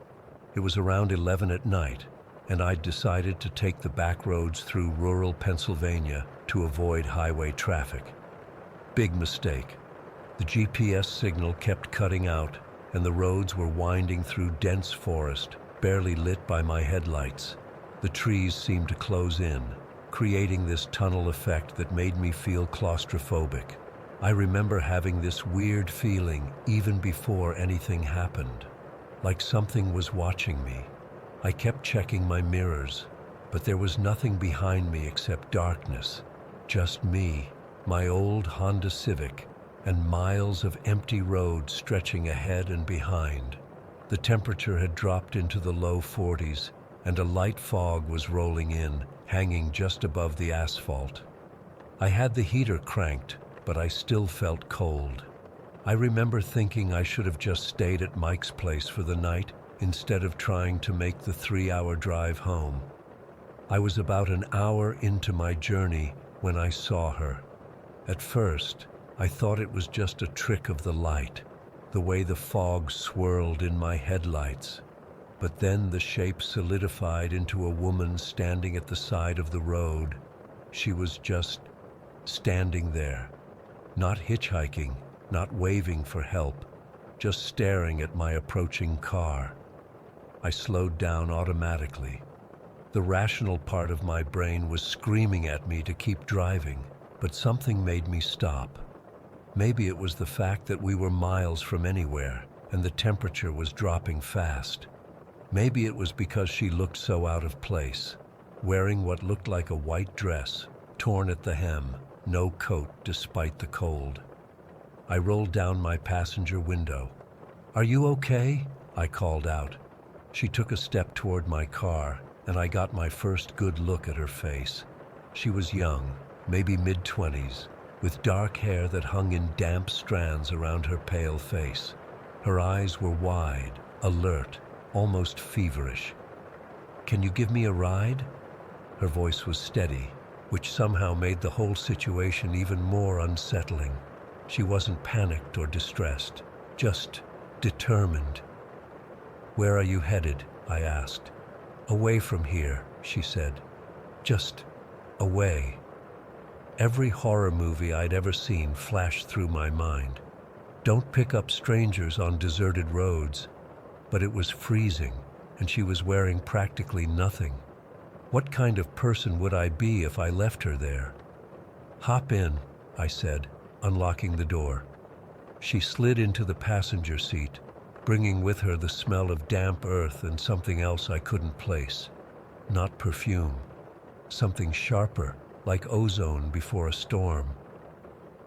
It was around 11 at night, and I'd decided to take the back roads through rural Pennsylvania to avoid highway traffic. Big mistake. The GPS signal kept cutting out, and the roads were winding through dense forest, barely lit by my headlights. The trees seemed to close in, creating this tunnel effect that made me feel claustrophobic. I remember having this weird feeling even before anything happened, like something was watching me. I kept checking my mirrors, but there was nothing behind me except darkness. Just me, my old Honda Civic, and miles of empty road stretching ahead and behind. The temperature had dropped into the low 40s, and a light fog was rolling in, hanging just above the asphalt. I had the heater cranked, but I still felt cold. I remember thinking I should have just stayed at Mike's place for the night instead of trying to make the 3-hour drive home. I was about an hour into my journey when I saw her. At first, I thought it was just a trick of the light, the way the fog swirled in my headlights. But then the shape solidified into a woman standing at the side of the road. She was just standing there, not hitchhiking, not waving for help, just staring at my approaching car. I slowed down automatically. The rational part of my brain was screaming at me to keep driving, but something made me stop. Maybe it was the fact that we were miles from anywhere and the temperature was dropping fast. Maybe it was because she looked so out of place, wearing what looked like a white dress, torn at the hem, no coat despite the cold. I rolled down my passenger window. "Are you okay?" I called out. She took a step toward my car, and I got my first good look at her face. She was young, maybe mid-20s, with dark hair that hung in damp strands around her pale face. Her eyes were wide, alert, almost feverish. "Can you give me a ride?" Her voice was steady, which somehow made the whole situation even more unsettling. She wasn't panicked or distressed, just determined. "Where are you headed?" I asked. "Away from here," she said. "Just away." Every horror movie I'd ever seen flashed through my mind. Don't pick up strangers on deserted roads. But it was freezing, and she was wearing practically nothing. What kind of person would I be if I left her there? "Hop in," I said, unlocking the door. She slid into the passenger seat, bringing with her the smell of damp earth and something else I couldn't place. Not perfume. Something sharper, like ozone before a storm.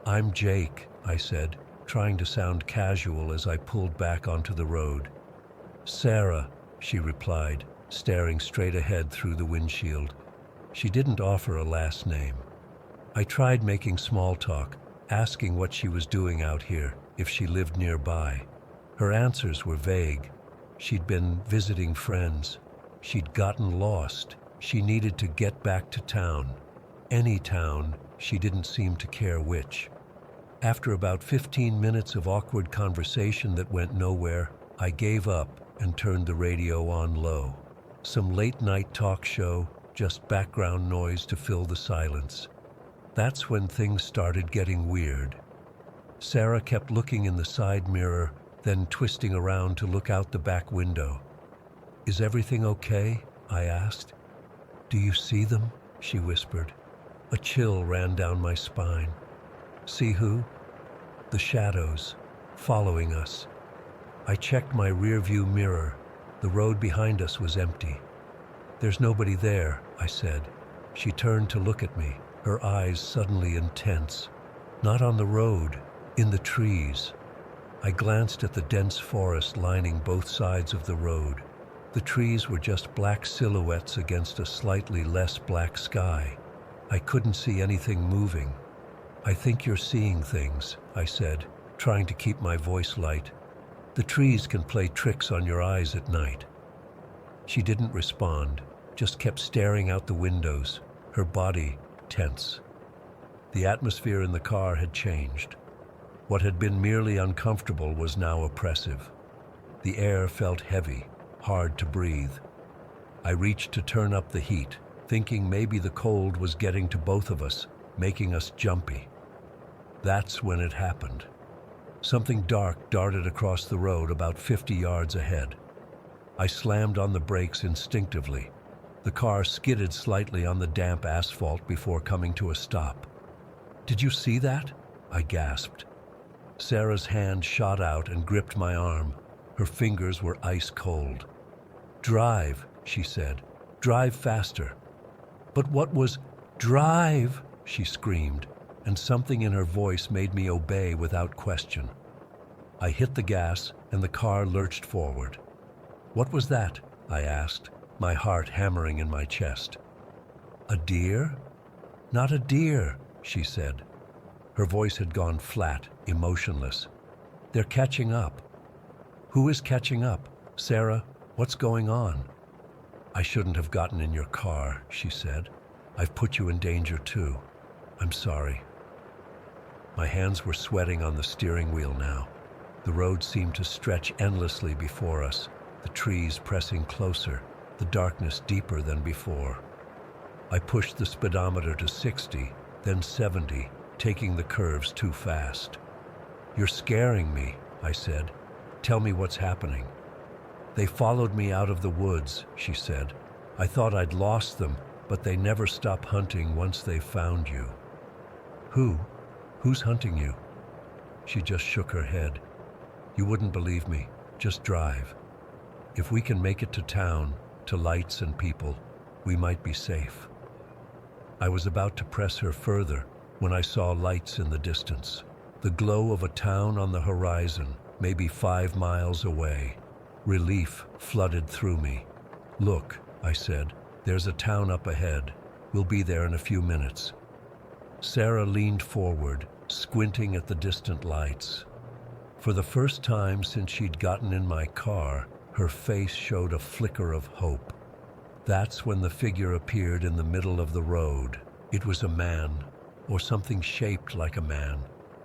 "I'm Jake," I said, trying to sound casual as I pulled back onto the road. "Sarah," she replied, staring straight ahead through the windshield. She didn't offer a last name. I tried making small talk, asking what she was doing out here, if she lived nearby. Her answers were vague. She'd been visiting friends. She'd gotten lost. She needed to get back to town. Any town, she didn't seem to care which. After about 15 minutes of awkward conversation that went nowhere, I gave up and turned the radio on low. Some late-night talk show, just background noise to fill the silence. That's when things started getting weird. Sarah kept looking in the side mirror, then twisting around to look out the back window. "Is everything okay?" I asked. "Do you see them?" she whispered. A chill ran down my spine. "See who?" "The shadows, following us." I checked my rearview mirror. The road behind us was empty. "There's nobody there," I said. She turned to look at me, her eyes suddenly intense. "Not on the road, in the trees." I glanced at the dense forest lining both sides of the road. The trees were just black silhouettes against a slightly less black sky. I couldn't see anything moving. "I think you're seeing things," I said, trying to keep my voice light. "The trees can play tricks on your eyes at night." She didn't respond, just kept staring out the windows, her body tense. The atmosphere in the car had changed. What had been merely uncomfortable was now oppressive. The air felt heavy, hard to breathe. I reached to turn up the heat, thinking maybe the cold was getting to both of us, making us jumpy. That's when it happened. Something dark darted across the road about 50 yards ahead. I slammed on the brakes instinctively. The car skidded slightly on the damp asphalt before coming to a stop. "Did you see that?" I gasped. Sarah's hand shot out and gripped my arm. Her fingers were ice cold. "Drive," she said. "Drive faster." "But what was—" "Drive!" she screamed, and something in her voice made me obey without question. I hit the gas, and the car lurched forward. "What was that?" I asked, my heart hammering in my chest. "A deer?" "Not a deer," she said. Her voice had gone flat, emotionless. "They're catching up." "Who is catching up? Sarah, what's going on?" "I shouldn't have gotten in your car," she said. "I've put you in danger too. I'm sorry." My hands were sweating on the steering wheel now. The road seemed to stretch endlessly before us, the trees pressing closer, the darkness deeper than before. I pushed the speedometer to 60, then 70, taking the curves too fast. "You're scaring me," I said. "Tell me what's happening." "They followed me out of the woods," she said. "I thought I'd lost them, but they never stop hunting once they've found you." "Who? Who's hunting you?" She just shook her head. "You wouldn't believe me. Just drive. If we can make it to town, to lights and people, we might be safe." I was about to press her further when I saw lights in the distance. The glow of a town on the horizon, maybe 5 miles away. Relief flooded through me. "Look," I said, "there's a town up ahead. We'll be there in a few minutes." Sarah leaned forward, squinting at the distant lights. For the first time since she'd gotten in my car, her face showed a flicker of hope. That's when the figure appeared in the middle of the road. It was a man, or something shaped like a man,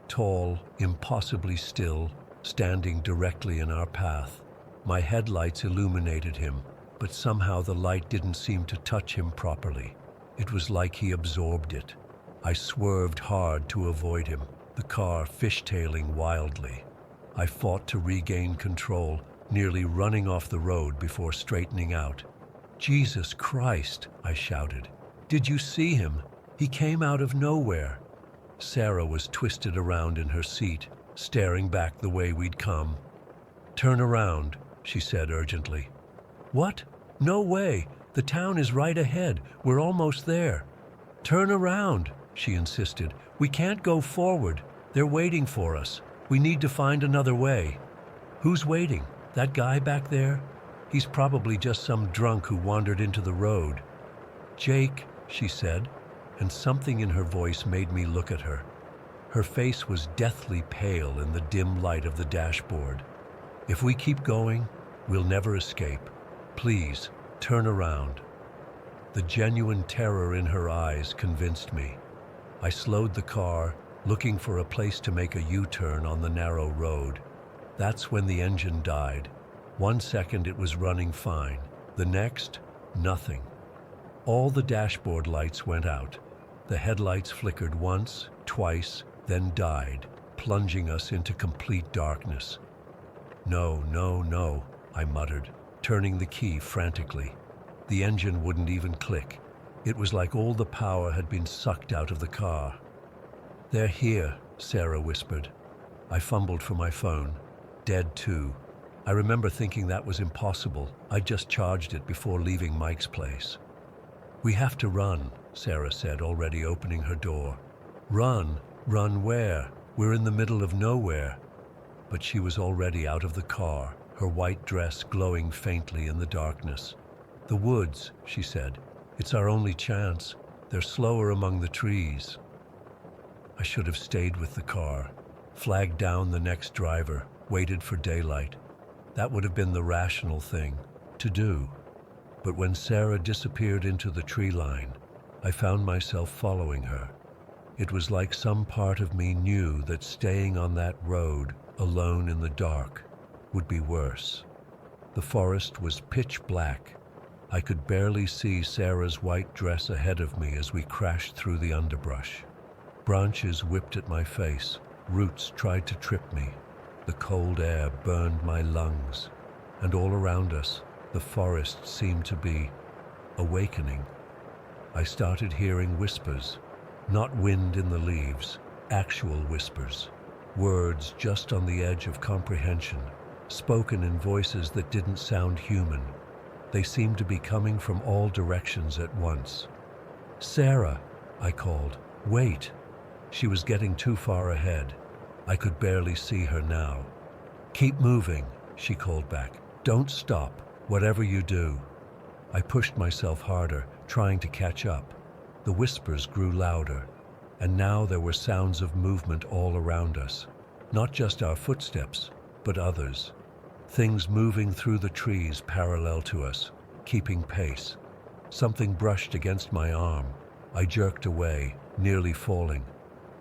tall, impossibly still, standing directly in our path. My headlights illuminated him, but somehow the light didn't seem to touch him properly. It was like he absorbed it. I swerved hard to avoid him, the car fishtailing wildly. I fought to regain control, nearly running off the road before straightening out. "Jesus Christ," I shouted. "Did you see him? He came out of nowhere." Sarah was twisted around in her seat, staring back the way we'd come. "Turn around," she said urgently. "What? No way. The town is right ahead. We're almost there." "Turn around," she insisted. "We can't go forward. They're waiting for us. We need to find another way." "Who's waiting? That guy back there? He's probably just some drunk who wandered into the road." "Jake," she said, and something in her voice made me look at her. Her face was deathly pale in the dim light of the dashboard. "If we keep going, we'll never escape. Please, turn around." The genuine terror in her eyes convinced me. I slowed the car, looking for a place to make a U-turn on the narrow road. That's when the engine died. 1 second it was running fine. The next, nothing. All the dashboard lights went out. The headlights flickered once, twice, then died, plunging us into complete darkness. "No, no, no," I muttered, turning the key frantically. The engine wouldn't even click. It was like all the power had been sucked out of the car. "They're here," Sarah whispered. I fumbled for my phone. Dead too. I remember thinking that was impossible. I'd just charged it before leaving Mike's place. "We have to run," Sarah said, already opening her door. "Run? Run where? We're in the middle of nowhere." But she was already out of the car, her white dress glowing faintly in the darkness. "The woods," she said. "It's our only chance. They're slower among the trees." I should have stayed with the car, flagged down the next driver, waited for daylight. That would have been the rational thing to do. But when Sarah disappeared into the tree line, I found myself following her. It was like some part of me knew that staying on that road, alone in the dark, would be worse. The forest was pitch black. I could barely see Sarah's white dress ahead of me as we crashed through the underbrush. Branches whipped at my face, roots tried to trip me. The cold air burned my lungs, and all around us, the forest seemed to be awakening. I started hearing whispers, not wind in the leaves, actual whispers, words just on the edge of comprehension, spoken in voices that didn't sound human. They seemed to be coming from all directions at once. "Sarah," I called, "wait." She was getting too far ahead. I could barely see her now. "Keep moving," she called back. "Don't stop, whatever you do." I pushed myself harder, trying to catch up. The whispers grew louder, and now there were sounds of movement all around us. Not just our footsteps, but others. Things moving through the trees parallel to us, keeping pace. Something brushed against my arm. I jerked away, nearly falling.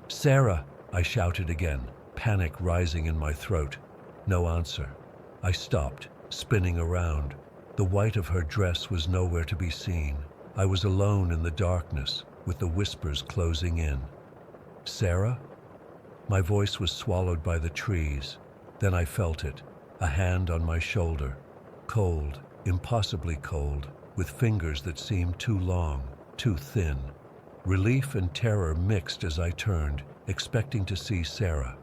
"Sarah!" I shouted again, panic rising in my throat. No answer. I stopped, spinning around. The white of her dress was nowhere to be seen. I was alone in the darkness, with the whispers closing in. "Sarah?" My voice was swallowed by the trees. Then I felt it, a hand on my shoulder. Cold, impossibly cold, with fingers that seemed too long, too thin. Relief and terror mixed as I turned, expecting to see Sarah.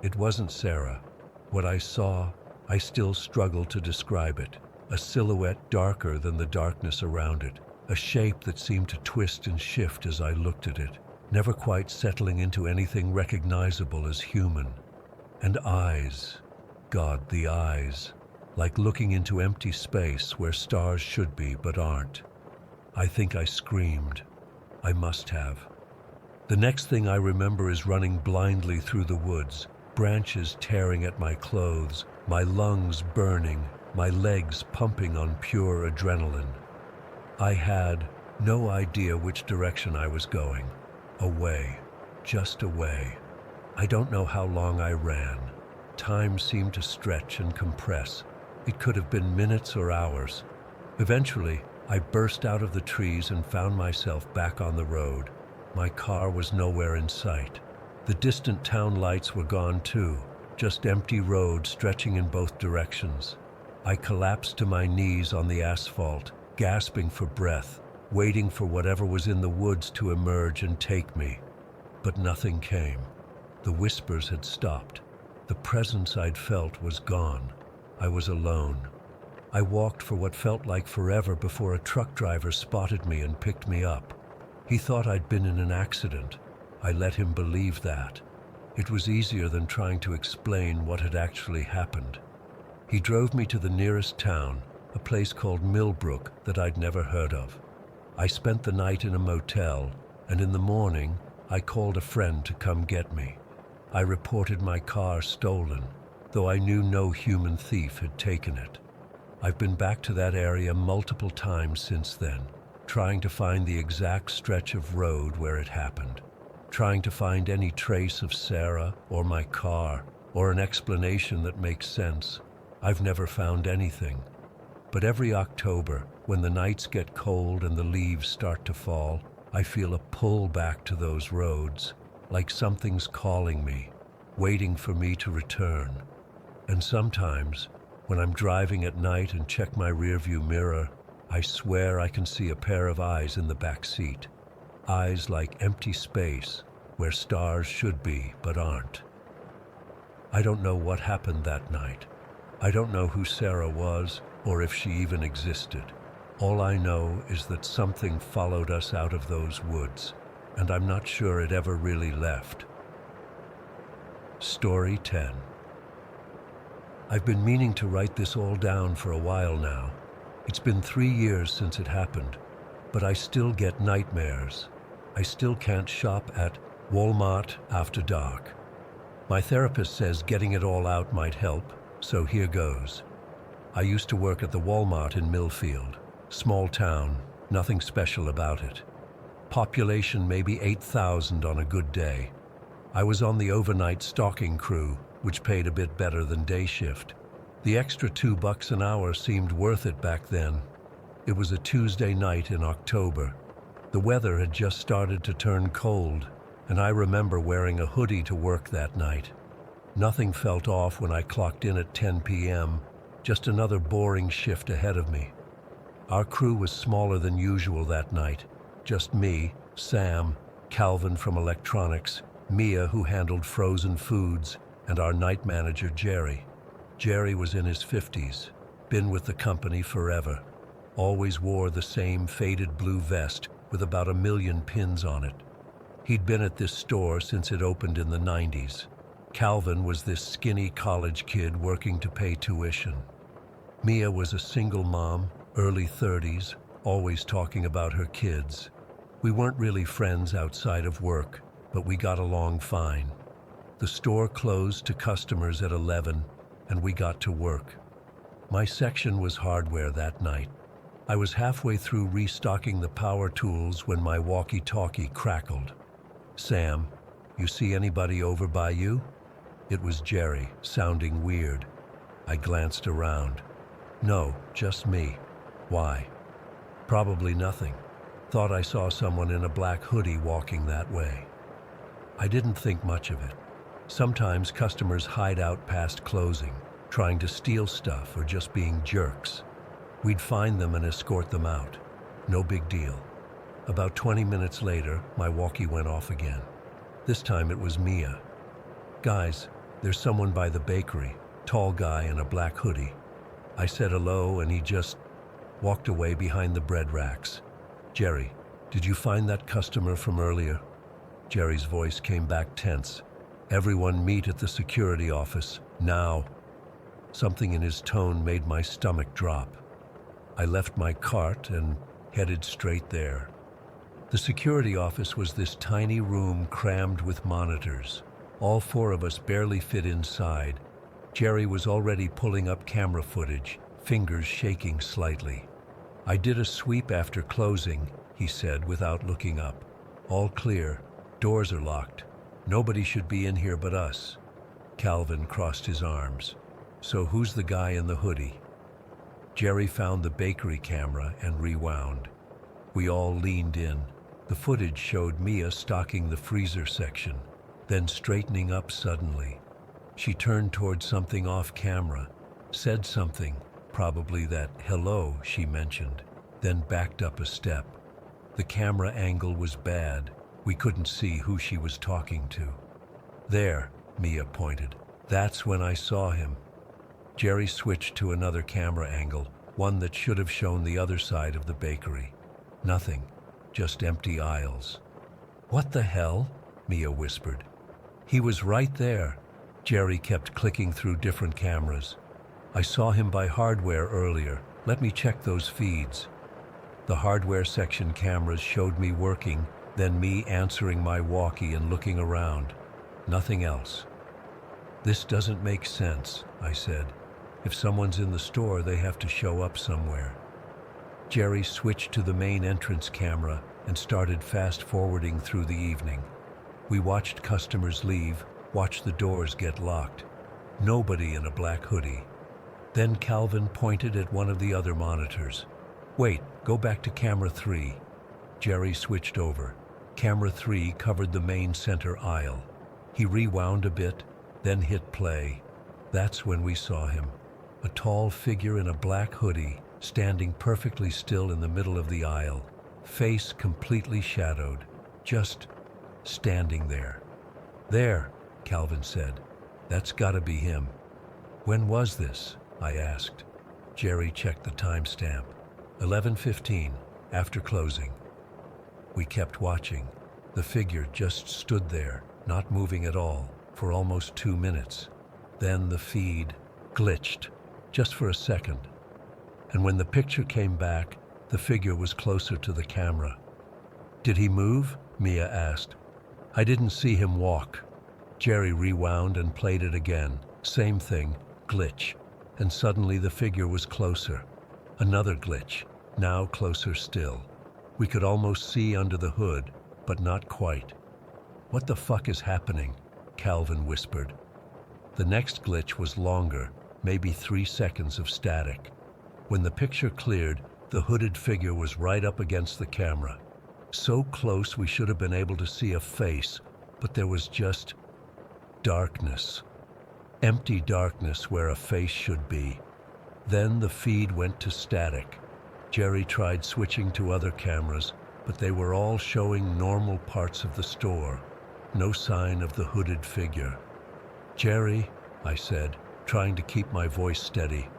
It wasn't Sarah. What I saw, I still struggle to describe it. A silhouette darker than the darkness around it. A shape that seemed to twist and shift as I looked at it, never quite settling into anything recognizable as human. And eyes. God, the eyes. Like looking into empty space where stars should be but aren't. I think I screamed. I must have. The next thing I remember is running blindly through the woods, branches tearing at my clothes, my lungs burning, my legs pumping on pure adrenaline. I had no idea which direction I was going. Away, just away. I don't know how long I ran. Time seemed to stretch and compress. It could have been minutes or hours. Eventually, I burst out of the trees and found myself back on the road. My car was nowhere in sight. The distant town lights were gone too, just empty road stretching in both directions. I collapsed to my knees on the asphalt, gasping for breath, waiting for whatever was in the woods to emerge and take me. But nothing came. The whispers had stopped. The presence I'd felt was gone. I was alone. I walked for what felt like forever before a truck driver spotted me and picked me up. He thought I'd been in an accident. I let him believe that. It was easier than trying to explain what had actually happened. He drove me to the nearest town, a place called Millbrook that I'd never heard of. I spent the night in a motel, and in the morning, I called a friend to come get me. I reported my car stolen, though I knew no human thief had taken it. I've been back to that area multiple times since then, trying to find the exact stretch of road where it happened, trying to find any trace of Sarah or my car, or an explanation that makes sense. I've never found anything. But every October, when the nights get cold and the leaves start to fall, I feel a pull back to those roads, like something's calling me, waiting for me to return. And sometimes, when I'm driving at night and check my rearview mirror, I swear I can see a pair of eyes in the back seat. Eyes like empty space, where stars should be but aren't. I don't know what happened that night. I don't know who Sarah was, or if she even existed. All I know is that something followed us out of those woods, and I'm not sure it ever really left. Story 10. I've been meaning to write this all down for a while now. It's been 3 years since it happened, but I still get nightmares. I still can't shop at Walmart after dark. My therapist says getting it all out might help, so here goes. I used to work at the Walmart in Millfield. Small town, nothing special about it. Population maybe 8,000 on a good day. I was on the overnight stocking crew, which paid a bit better than day shift. The extra $2 an hour seemed worth it back then. It was a Tuesday night in October. The weather had just started to turn cold, and I remember wearing a hoodie to work that night. Nothing felt off when I clocked in at 10 p.m., just another boring shift ahead of me. Our crew was smaller than usual that night. Just me, Sam, Calvin from electronics, Mia who handled frozen foods, and our night manager, Jerry. Jerry was in his 50s, been with the company forever. Always wore the same faded blue vest with about 1 million pins on it. He'd been at this store since it opened in the 90s. Calvin was this skinny college kid working to pay tuition. Mia was a single mom, early 30s, always talking about her kids. We weren't really friends outside of work, but we got along fine. The store closed to customers at 11, and we got to work. My section was hardware that night. I was halfway through restocking the power tools when my walkie-talkie crackled. "Sam, you see anybody over by you?" It was Jerry, sounding weird. I glanced around. "No, just me." "Why?" "Probably nothing. Thought I saw someone in a black hoodie walking that way." I didn't think much of it. Sometimes customers hide out past closing, trying to steal stuff or just being jerks. We'd find them and escort them out. No big deal. About 20 minutes later, my walkie went off again. This time it was Mia. "Guys, there's someone by the bakery, tall guy in a black hoodie." I said hello and he just walked away behind the bread racks. "Jerry, did you find that customer from earlier?" Jerry's voice came back tense. "Everyone meet at the security office, now." Something in his tone made my stomach drop. I left my cart and headed straight there. The security office was this tiny room crammed with monitors. All 4 of us barely fit inside. Jerry was already pulling up camera footage, fingers shaking slightly. "I did a sweep after closing," he said without looking up. "All clear. Doors are locked. Nobody should be in here but us." Calvin crossed his arms. "So who's the guy in the hoodie?" Jerry found the bakery camera and rewound. We all leaned in. The footage showed Mia stocking the freezer section, then straightening up suddenly. She turned toward something off camera, said something, probably that hello she mentioned. then backed up a step. The camera angle was bad. We couldn't see who she was talking to. There, Mia pointed. That's when I saw him. Jerry switched to another camera angle, one that should have shown the other side of the bakery. Nothing, just empty aisles. What the hell? Mia whispered. He was right there. Jerry kept clicking through different cameras. I saw him by hardware earlier. Let me check those feeds. The hardware section cameras showed me working, then me answering my walkie and looking around. Nothing else. This doesn't make sense, I said. If someone's in the store, they have to show up somewhere. Jerry switched to the main entrance camera and started fast-forwarding through the evening. We watched customers leave, watched the doors get locked. Nobody in a black hoodie. Then Calvin pointed at one of the other monitors. Wait, go back to camera 3. Jerry switched over. Camera 3 covered the main center aisle. He rewound a bit, then hit play. That's when we saw him. A tall figure in a black hoodie, standing perfectly still in the middle of the aisle, face completely shadowed, just standing there. There, Calvin said. That's gotta be him. When was this? I asked. Jerry checked the timestamp. 11:15, after closing. We kept watching. The figure just stood there, not moving at all, for almost 2 minutes. Then the feed glitched, just for a second. And when the picture came back, the figure was closer to the camera. Did he move? Mia asked. I didn't see him walk. Jerry rewound and played it again. Same thing, glitch. And suddenly the figure was closer. Another glitch, now closer still. We could almost see under the hood, but not quite. What the fuck is happening? Calvin whispered. The next glitch was longer, maybe 3 seconds of static. When the picture cleared, the hooded figure was right up against the camera. So close we should have been able to see a face, but there was just darkness. Empty darkness where a face should be. Then the feed went to static. Jerry tried switching to other cameras, but they were all showing normal parts of the store. No sign of the hooded figure. Jerry, I said, trying to keep my voice steady.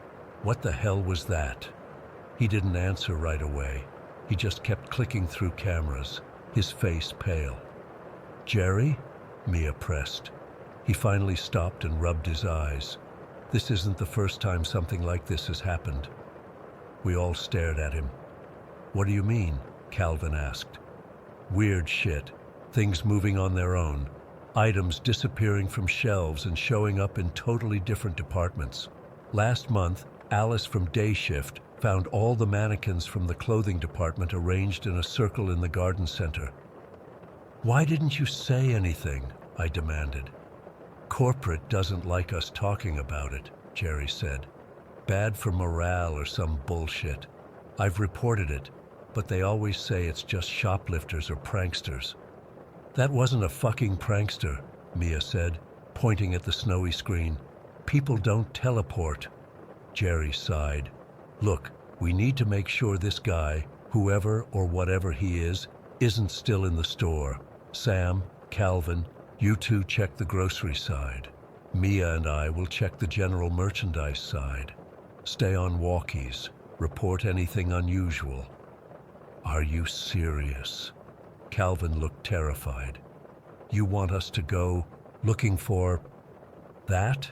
What the hell was that? He didn't answer right away. He just kept clicking through cameras, his face pale. Jerry? Mia pressed. He finally stopped and rubbed his eyes. This isn't the first time something like this has happened. We all stared at him. What do you mean? Calvin asked. Weird shit. Things moving on their own. Items disappearing from shelves and showing up in totally different departments. Last month, Alice from Day Shift found all the mannequins from the clothing department arranged in a circle in the garden center. Why didn't you say anything? I demanded. Corporate doesn't like us talking about it, Jerry said. Bad for morale or some bullshit. I've reported it, but they always say it's just shoplifters or pranksters. That wasn't a fucking prankster, Mia said, pointing at the snowy screen. People don't teleport. Jerry sighed. Look, we need to make sure this guy, whoever or whatever he is, isn't still in the store. Sam, Calvin, you two check the grocery side. Mia and I will check the general merchandise side. Stay on walkies. Report anything unusual. Are you serious? Calvin looked terrified. You want us to go looking for that?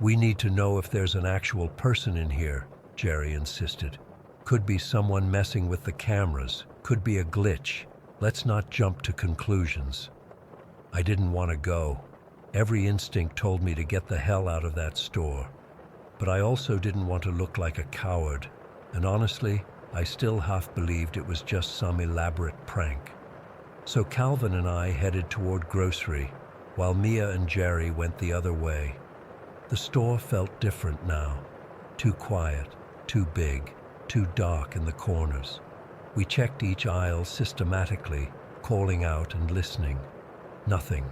We need to know if there's an actual person in here, Jerry insisted. Could be someone messing with the cameras. Could be a glitch. Let's not jump to conclusions. I didn't want to go. Every instinct told me to get the hell out of that store. But I also didn't want to look like a coward. And honestly, I still half believed it was just some elaborate prank. So Calvin and I headed toward grocery, while Mia and Jerry went the other way. The store felt different now. Too quiet, too big, too dark in the corners. We checked each aisle systematically, calling out and listening. Nothing.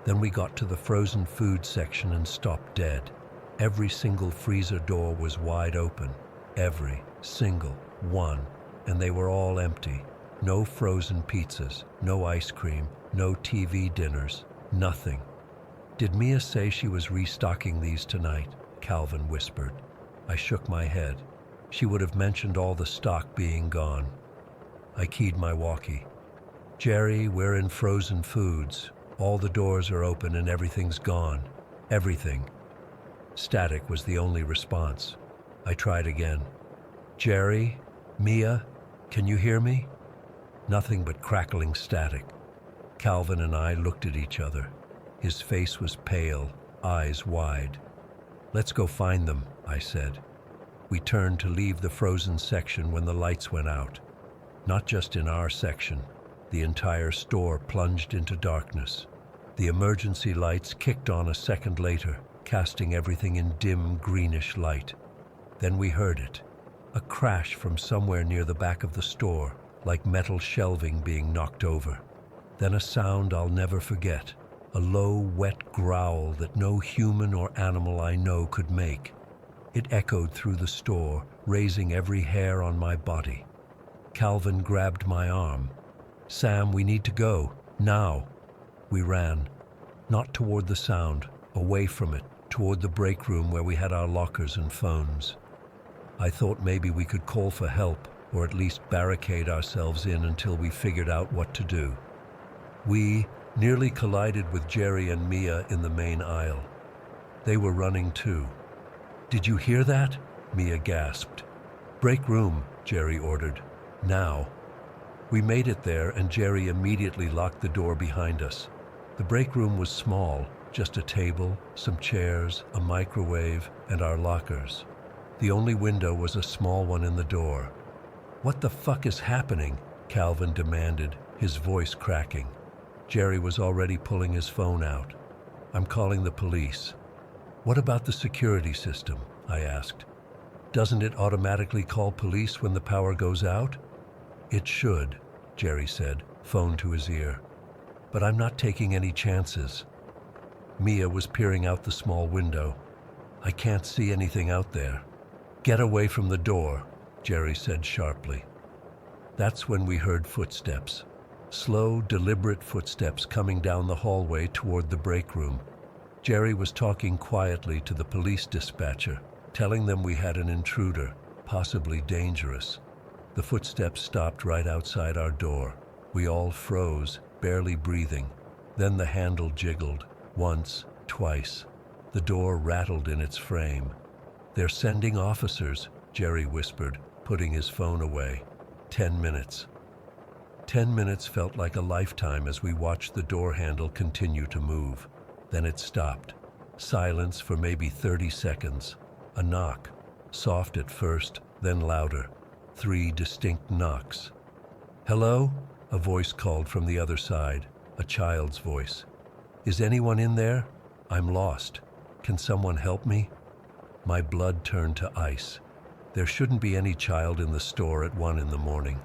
Then we got to the frozen food section and stopped dead. Every single freezer door was wide open. Every single one, and they were all empty. No frozen pizzas, no ice cream, no TV dinners, nothing. "Did Mia say she was restocking these tonight?" Calvin whispered. I shook my head. She would have mentioned all the stock being gone. I keyed my walkie. "Jerry, we're in frozen foods. All the doors are open and everything's gone. Everything." Static was the only response. I tried again. "Jerry? Mia? Can you hear me?" Nothing but crackling static. Calvin and I looked at each other. His face was pale, eyes wide. "Let's go find them," I said. We turned to leave the frozen section when the lights went out. Not just in our section. The entire store plunged into darkness. The emergency lights kicked on a second later, casting everything in dim greenish light. Then we heard it. A crash from somewhere near the back of the store, like metal shelving being knocked over. Then a sound I'll never forget. A low, wet growl that no human or animal I know could make. It echoed through the store, raising every hair on my body. Calvin grabbed my arm. "Sam, we need to go. Now." We ran. Not toward the sound, away from it, toward the break room where we had our lockers and phones. I thought maybe we could call for help, or at least barricade ourselves in until we figured out what to do. We nearly collided with Jerry and Mia in the main aisle. They were running too. "Did you hear that?" Mia gasped. "Break room," Jerry ordered. "Now." We made it there, and Jerry immediately locked the door behind us. The break room was small, just a table, some chairs, a microwave, and our lockers. The only window was a small one in the door. "What the fuck is happening?" Calvin demanded, his voice cracking. Jerry was already pulling his phone out. "I'm calling the police." "What about the security system?" I asked. "Doesn't it automatically call police when the power goes out?" "It should," Jerry said, phone to his ear. "But I'm not taking any chances." Mia was peering out the small window. "I can't see anything out there." "Get away from the door," Jerry said sharply. That's when we heard footsteps. Slow, deliberate footsteps coming down the hallway toward the break room. Jerry was talking quietly to the police dispatcher, telling them we had an intruder, possibly dangerous. The footsteps stopped right outside our door. We all froze, barely breathing. Then the handle jiggled, once, twice. The door rattled in its frame. "They're sending officers," Jerry whispered, putting his phone away. 10 minutes. 10 minutes felt like a lifetime as we watched the door handle continue to move. Then it stopped. Silence for maybe 30 seconds. A knock. Soft at first, then louder. 3 distinct knocks. "Hello?" A voice called from the other side, a child's voice. "Is anyone in there? I'm lost. Can someone help me?" My blood turned to ice. There shouldn't be any child in the store at 1 in the morning.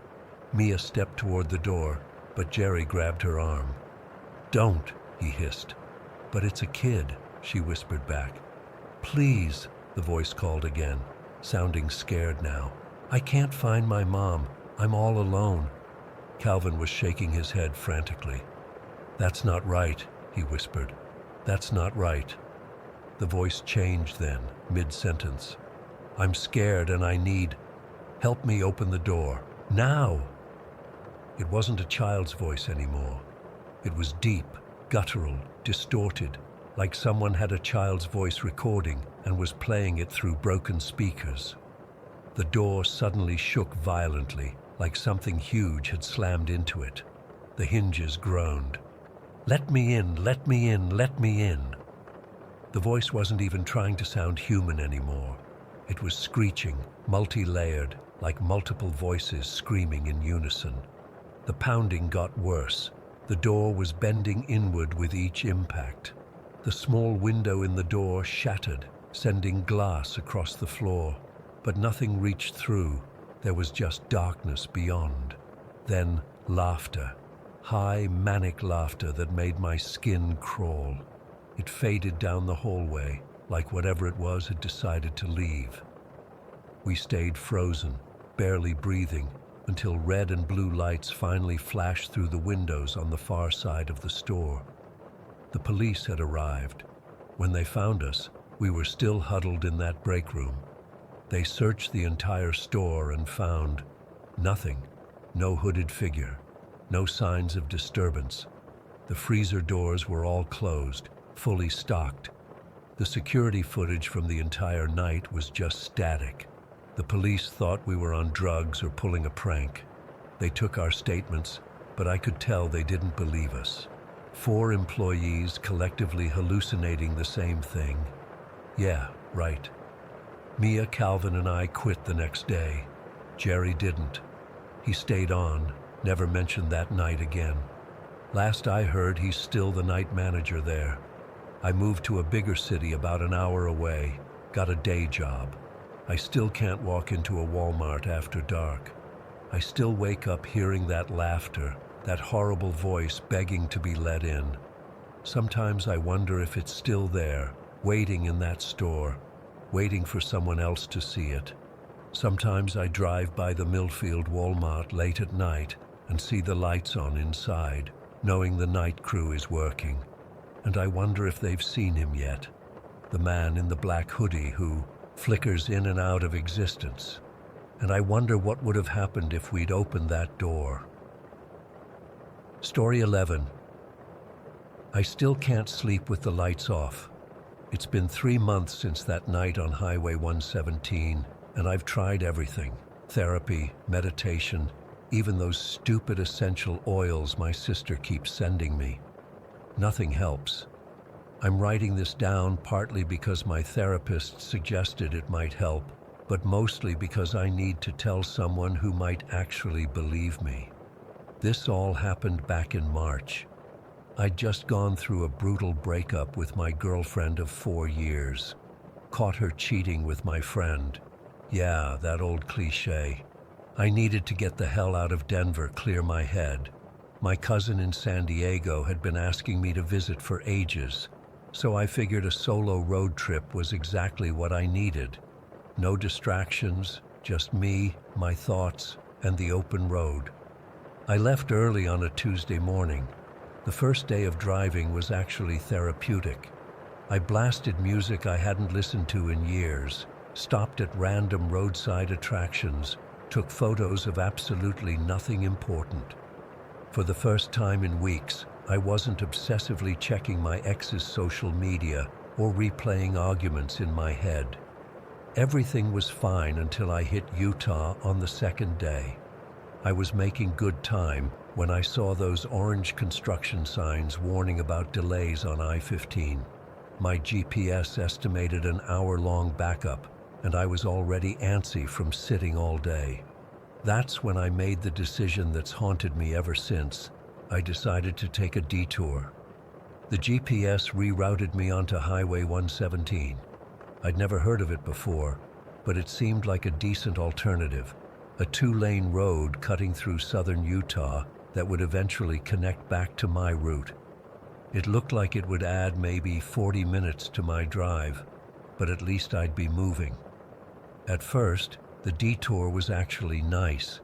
Mia stepped toward the door, but Jerry grabbed her arm. "Don't," he hissed. "But it's a kid," she whispered back. "Please," the voice called again, sounding scared now. "I can't find my mom. I'm all alone." Calvin was shaking his head frantically. "That's not right," he whispered. "That's not right." The voice changed then, mid-sentence. "I'm scared and I need... Help me open the door. Now!" It wasn't a child's voice anymore. It was deep, guttural, distorted, like someone had a child's voice recording and was playing it through broken speakers. The door suddenly shook violently, like something huge had slammed into it. The hinges groaned. "Let me in, let me in, let me in." The voice wasn't even trying to sound human anymore. It was screeching, multi-layered, like multiple voices screaming in unison. The pounding got worse. The door was bending inward with each impact. The small window in the door shattered, sending glass across the floor. But nothing reached through. There was just darkness beyond. Then laughter. High, manic laughter that made my skin crawl. It faded down the hallway, like whatever it was had decided to leave. We stayed frozen, barely breathing, until red and blue lights finally flashed through the windows on the far side of the store. The police had arrived. When they found us, we were still huddled in that break room. They searched the entire store and found nothing. No hooded figure, no signs of disturbance. The freezer doors were all closed, fully stocked. The security footage from the entire night was just static. The police thought we were on drugs or pulling a prank. They took our statements, but I could tell they didn't believe us. 4 employees collectively hallucinating the same thing. Yeah, right. Mia, Calvin, and I quit the next day. Jerry didn't. He stayed on, never mentioned that night again. Last I heard, he's still the night manager there. I moved to a bigger city about an hour away, got a day job. I still can't walk into a Walmart after dark. I still wake up hearing that laughter, that horrible voice begging to be let in. Sometimes I wonder if it's still there, waiting in that store, waiting for someone else to see it. Sometimes I drive by the Millfield Walmart late at night and see the lights on inside, knowing the night crew is working. And I wonder if they've seen him yet, the man in the black hoodie who flickers in and out of existence. And I wonder what would have happened if we'd opened that door. Story 11. I still can't sleep with the lights off. It's been 3 months since that night on Highway 117, and I've tried everything. Therapy, meditation, even those stupid essential oils my sister keeps sending me. Nothing helps. I'm writing this down partly because my therapist suggested it might help, but mostly because I need to tell someone who might actually believe me. This all happened back in March. I'd just gone through a brutal breakup with my girlfriend of 4 years. Caught her cheating with my friend. Yeah, that old cliche. I needed to get the hell out of Denver, clear my head. My cousin in San Diego had been asking me to visit for ages, so I figured a solo road trip was exactly what I needed. No distractions, just me, my thoughts, and the open road. I left early on a Tuesday morning. The first day of driving was actually therapeutic. I blasted music I hadn't listened to in years, stopped at random roadside attractions, took photos of absolutely nothing important. For the first time in weeks, I wasn't obsessively checking my ex's social media or replaying arguments in my head. Everything was fine until I hit Utah on the second day. I was making good time when I saw those orange construction signs warning about delays on I-15. My GPS estimated an hour-long backup, and I was already antsy from sitting all day. That's when I made the decision that's haunted me ever since. I decided to take a detour. The GPS rerouted me onto Highway 117. I'd never heard of it before, but it seemed like a decent alternative. A 2-lane road cutting through southern Utah that would eventually connect back to my route. It looked like it would add maybe 40 minutes to my drive, but at least I'd be moving. At first, the detour was actually nice.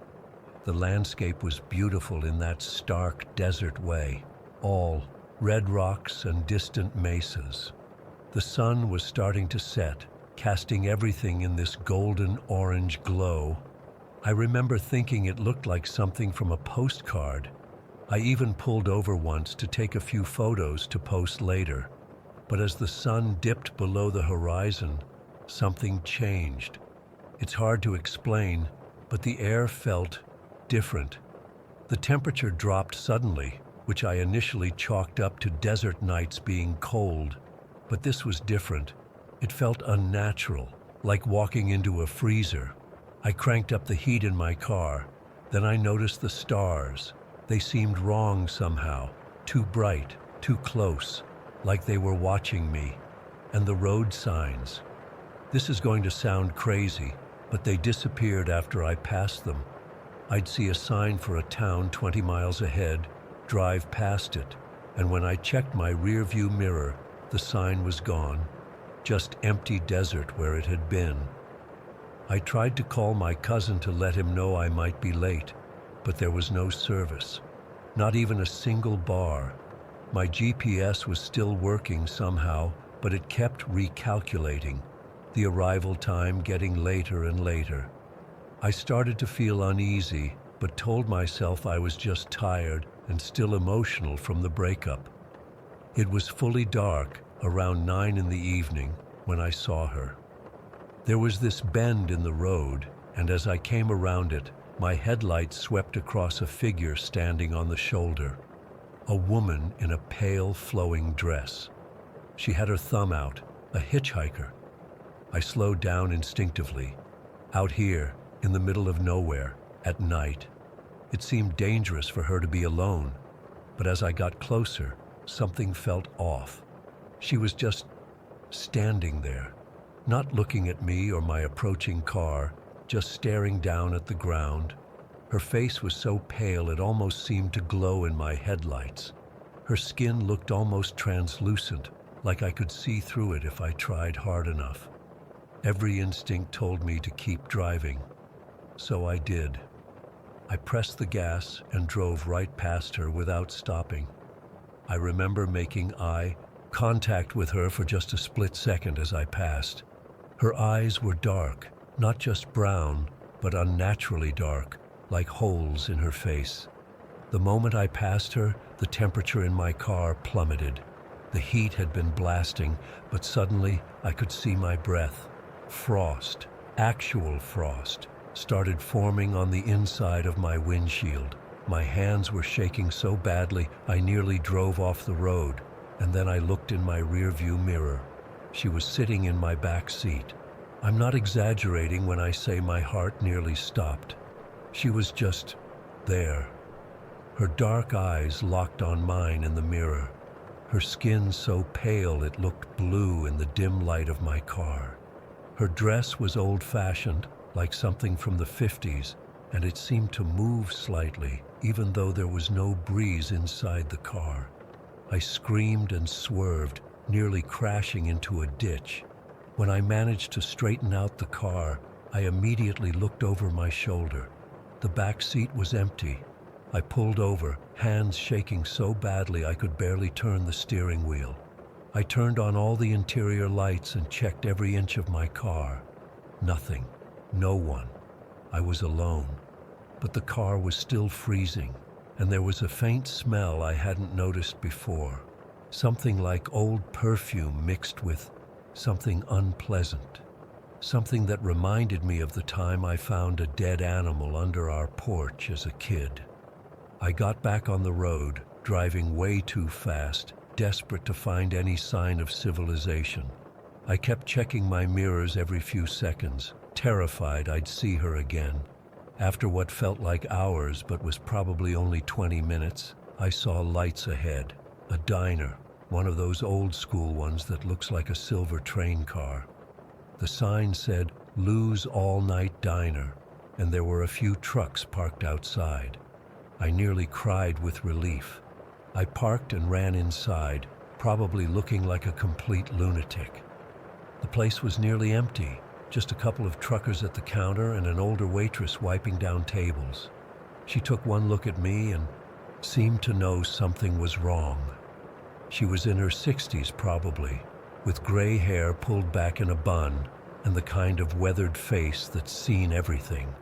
The landscape was beautiful in that stark desert way, all red rocks and distant mesas. The sun was starting to set, casting everything in this golden orange glow. I remember thinking it looked like something from a postcard. I even pulled over once to take a few photos to post later. But as the sun dipped below the horizon, something changed. It's hard to explain, but the air felt different. The temperature dropped suddenly, which I initially chalked up to desert nights being cold. But this was different. It felt unnatural, like walking into a freezer. I cranked up the heat in my car. Then I noticed the stars. They seemed wrong somehow, too bright, too close, like they were watching me. And the road signs. This is going to sound crazy, but they disappeared after I passed them. I'd see a sign for a town 20 miles ahead, drive past it, and when I checked my rearview mirror, the sign was gone. Just empty desert where it had been. I tried to call my cousin to let him know I might be late, but there was no service, not even a single bar. My GPS was still working somehow, but it kept recalculating, the arrival time getting later and later. I started to feel uneasy, but told myself I was just tired and still emotional from the breakup. It was fully dark, around 9 in the evening, when I saw her. There was this bend in the road, and as I came around it, my headlights swept across a figure standing on the shoulder. A woman in a pale, flowing dress. She had her thumb out, a hitchhiker. I slowed down instinctively. Out here, in the middle of nowhere, at night. It seemed dangerous for her to be alone, but as I got closer, something felt off. She was just standing there, not looking at me or my approaching car, just staring down at the ground. Her face was so pale it almost seemed to glow in my headlights. Her skin looked almost translucent, like I could see through it if I tried hard enough. Every instinct told me to keep driving, so I did. I pressed the gas and drove right past her without stopping. I remember making eye contact with her for just a split second as I passed. Her eyes were dark, not just brown, but unnaturally dark, like holes in her face. The moment I passed her, the temperature in my car plummeted. The heat had been blasting, but suddenly I could see my breath. Frost, actual frost, started forming on the inside of my windshield. My hands were shaking so badly I nearly drove off the road, and then I looked in my rearview mirror. She was sitting in my back seat. I'm not exaggerating when I say my heart nearly stopped. She was just there. Her dark eyes locked on mine in the mirror. Her skin so pale it looked blue in the dim light of my car. Her dress was old-fashioned, like something from the 50s, and it seemed to move slightly, even though there was no breeze inside the car. I screamed and swerved, nearly crashing into a ditch. When I managed to straighten out the car, I immediately looked over my shoulder. The back seat was empty. I pulled over, hands shaking so badly I could barely turn the steering wheel. I turned on all the interior lights and checked every inch of my car. Nothing. No one. I was alone. But the car was still freezing, and there was a faint smell I hadn't noticed before. Something like old perfume mixed with something unpleasant. Something that reminded me of the time I found a dead animal under our porch as a kid. I got back on the road, driving way too fast, desperate to find any sign of civilization. I kept checking my mirrors every few seconds, terrified I'd see her again. After what felt like hours but was probably only 20 minutes, I saw lights ahead. A diner, one of those old school ones that looks like a silver train car. The sign said, "Lou's All-Night Diner," and there were a few trucks parked outside. I nearly cried with relief. I parked and ran inside, probably looking like a complete lunatic. The place was nearly empty, just a couple of truckers at the counter and an older waitress wiping down tables. She took one look at me and seemed to know something was wrong. She was in her 60s probably, with gray hair pulled back in a bun and the kind of weathered face that's seen everything.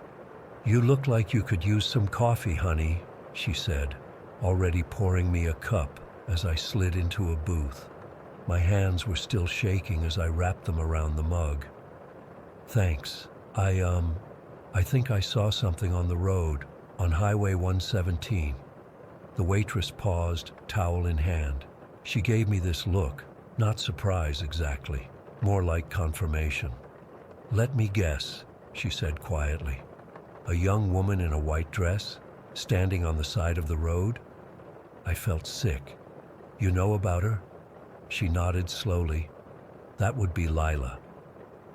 "You look like you could use some coffee, honey," she said, already pouring me a cup as I slid into a booth. My hands were still shaking as I wrapped them around the mug. "Thanks. I think I saw something on the road, on Highway 117. The waitress paused, towel in hand. She gave me this look, not surprise exactly, more like confirmation. "Let me guess," she said quietly. "A young woman in a white dress, standing on the side of the road?" I felt sick. "You know about her?" She nodded slowly. "That would be Lila."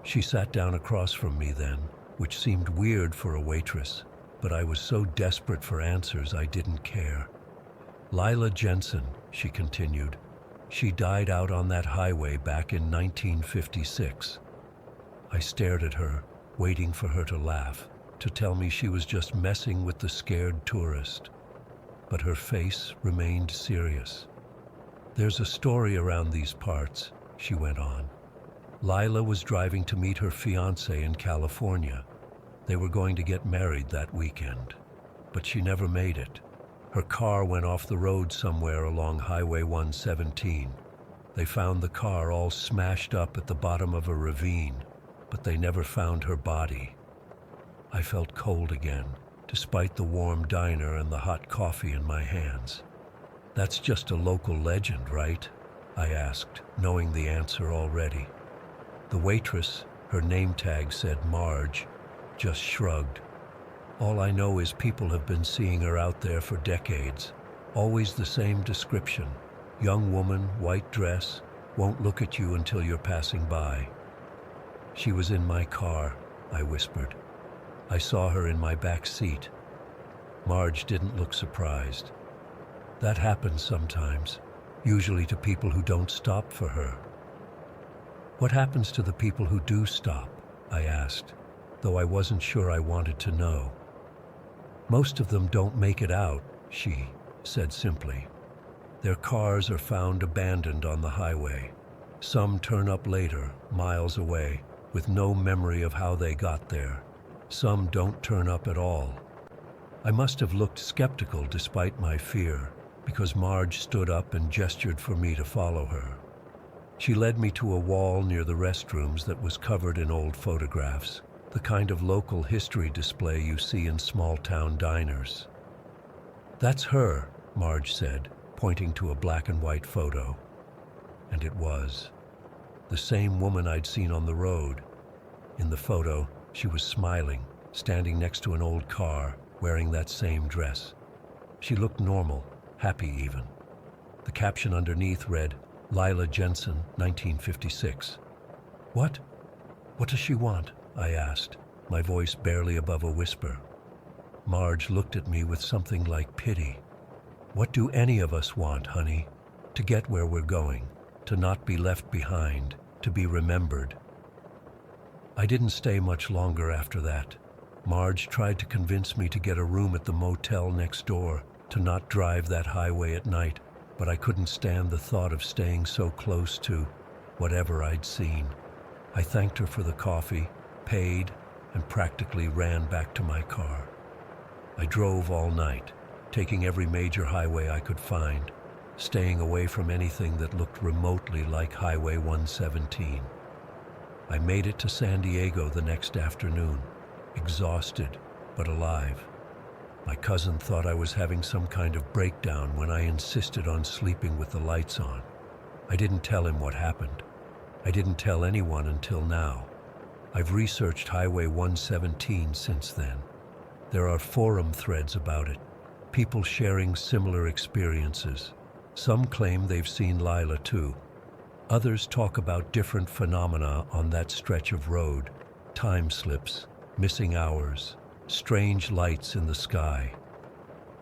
She sat down across from me then, which seemed weird for a waitress, but I was so desperate for answers I didn't care. "Lila Jensen," she continued. "She died out on that highway back in 1956. I stared at her, waiting for her to laugh, to tell me she was just messing with the scared tourist. But her face remained serious. "There's a story around these parts," she went on. "Lila was driving to meet her fiancé in California. They were going to get married that weekend, but she never made it. Her car went off the road somewhere along Highway 117. They found the car all smashed up at the bottom of a ravine, but they never found her body." I felt cold again, despite the warm diner and the hot coffee in my hands. "That's just a local legend, right?" I asked, knowing the answer already. The waitress, her name tag said Marge, just shrugged. "All I know is people have been seeing her out there for decades. Always the same description. Young woman, white dress, won't look at you until you're passing by." "She was in my car," I whispered. "I saw her in my back seat." Marge didn't look surprised. "That happens sometimes, usually to people who don't stop for her." "What happens to the people who do stop?" I asked, though I wasn't sure I wanted to know. "Most of them don't make it out," she said simply. "Their cars are found abandoned on the highway. Some turn up later, miles away, with no memory of how they got there. Some don't turn up at all." I must have looked skeptical despite my fear, because Marge stood up and gestured for me to follow her. She led me to a wall near the restrooms that was covered in old photographs, the kind of local history display you see in small-town diners. "That's her," Marge said, pointing to a black and white photo. And it was. The same woman I'd seen on the road. In the photo, she was smiling, standing next to an old car, wearing that same dress. She looked normal, happy even. The caption underneath read, "Lila Jensen, 1956. What does she want?" I asked, my voice barely above a whisper. Marge looked at me with something like pity. "What do any of us want, honey? To get where we're going, to not be left behind, to be remembered." I didn't stay much longer after that. Marge tried to convince me to get a room at the motel next door, to not drive that highway at night, but I couldn't stand the thought of staying so close to whatever I'd seen. I thanked her for the coffee, paid, and practically ran back to my car. I drove all night, taking every major highway I could find, staying away from anything that looked remotely like Highway 117. I made it to San Diego the next afternoon, exhausted but alive. My cousin thought I was having some kind of breakdown when I insisted on sleeping with the lights on. I didn't tell him what happened. I didn't tell anyone until now. I've researched Highway 117 since then. There are forum threads about it, people sharing similar experiences. Some claim they've seen Lila too. Others talk about different phenomena on that stretch of road, time slips, missing hours, strange lights in the sky.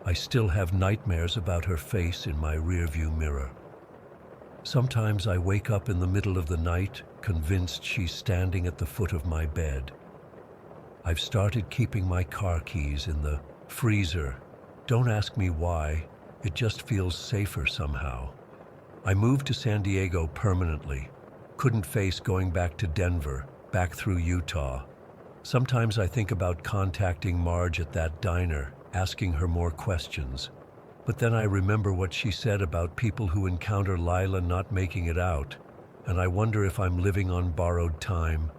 I still have nightmares about her face in my rearview mirror. Sometimes I wake up in the middle of the night, convinced she's standing at the foot of my bed. I've started keeping my car keys in the freezer. Don't ask me why, it just feels safer somehow. I moved to San Diego permanently. Couldn't face going back to Denver, back through Utah. Sometimes I think about contacting Marge at that diner, asking her more questions. But then I remember what she said about people who encounter Lila not making it out, and I wonder if I'm living on borrowed time.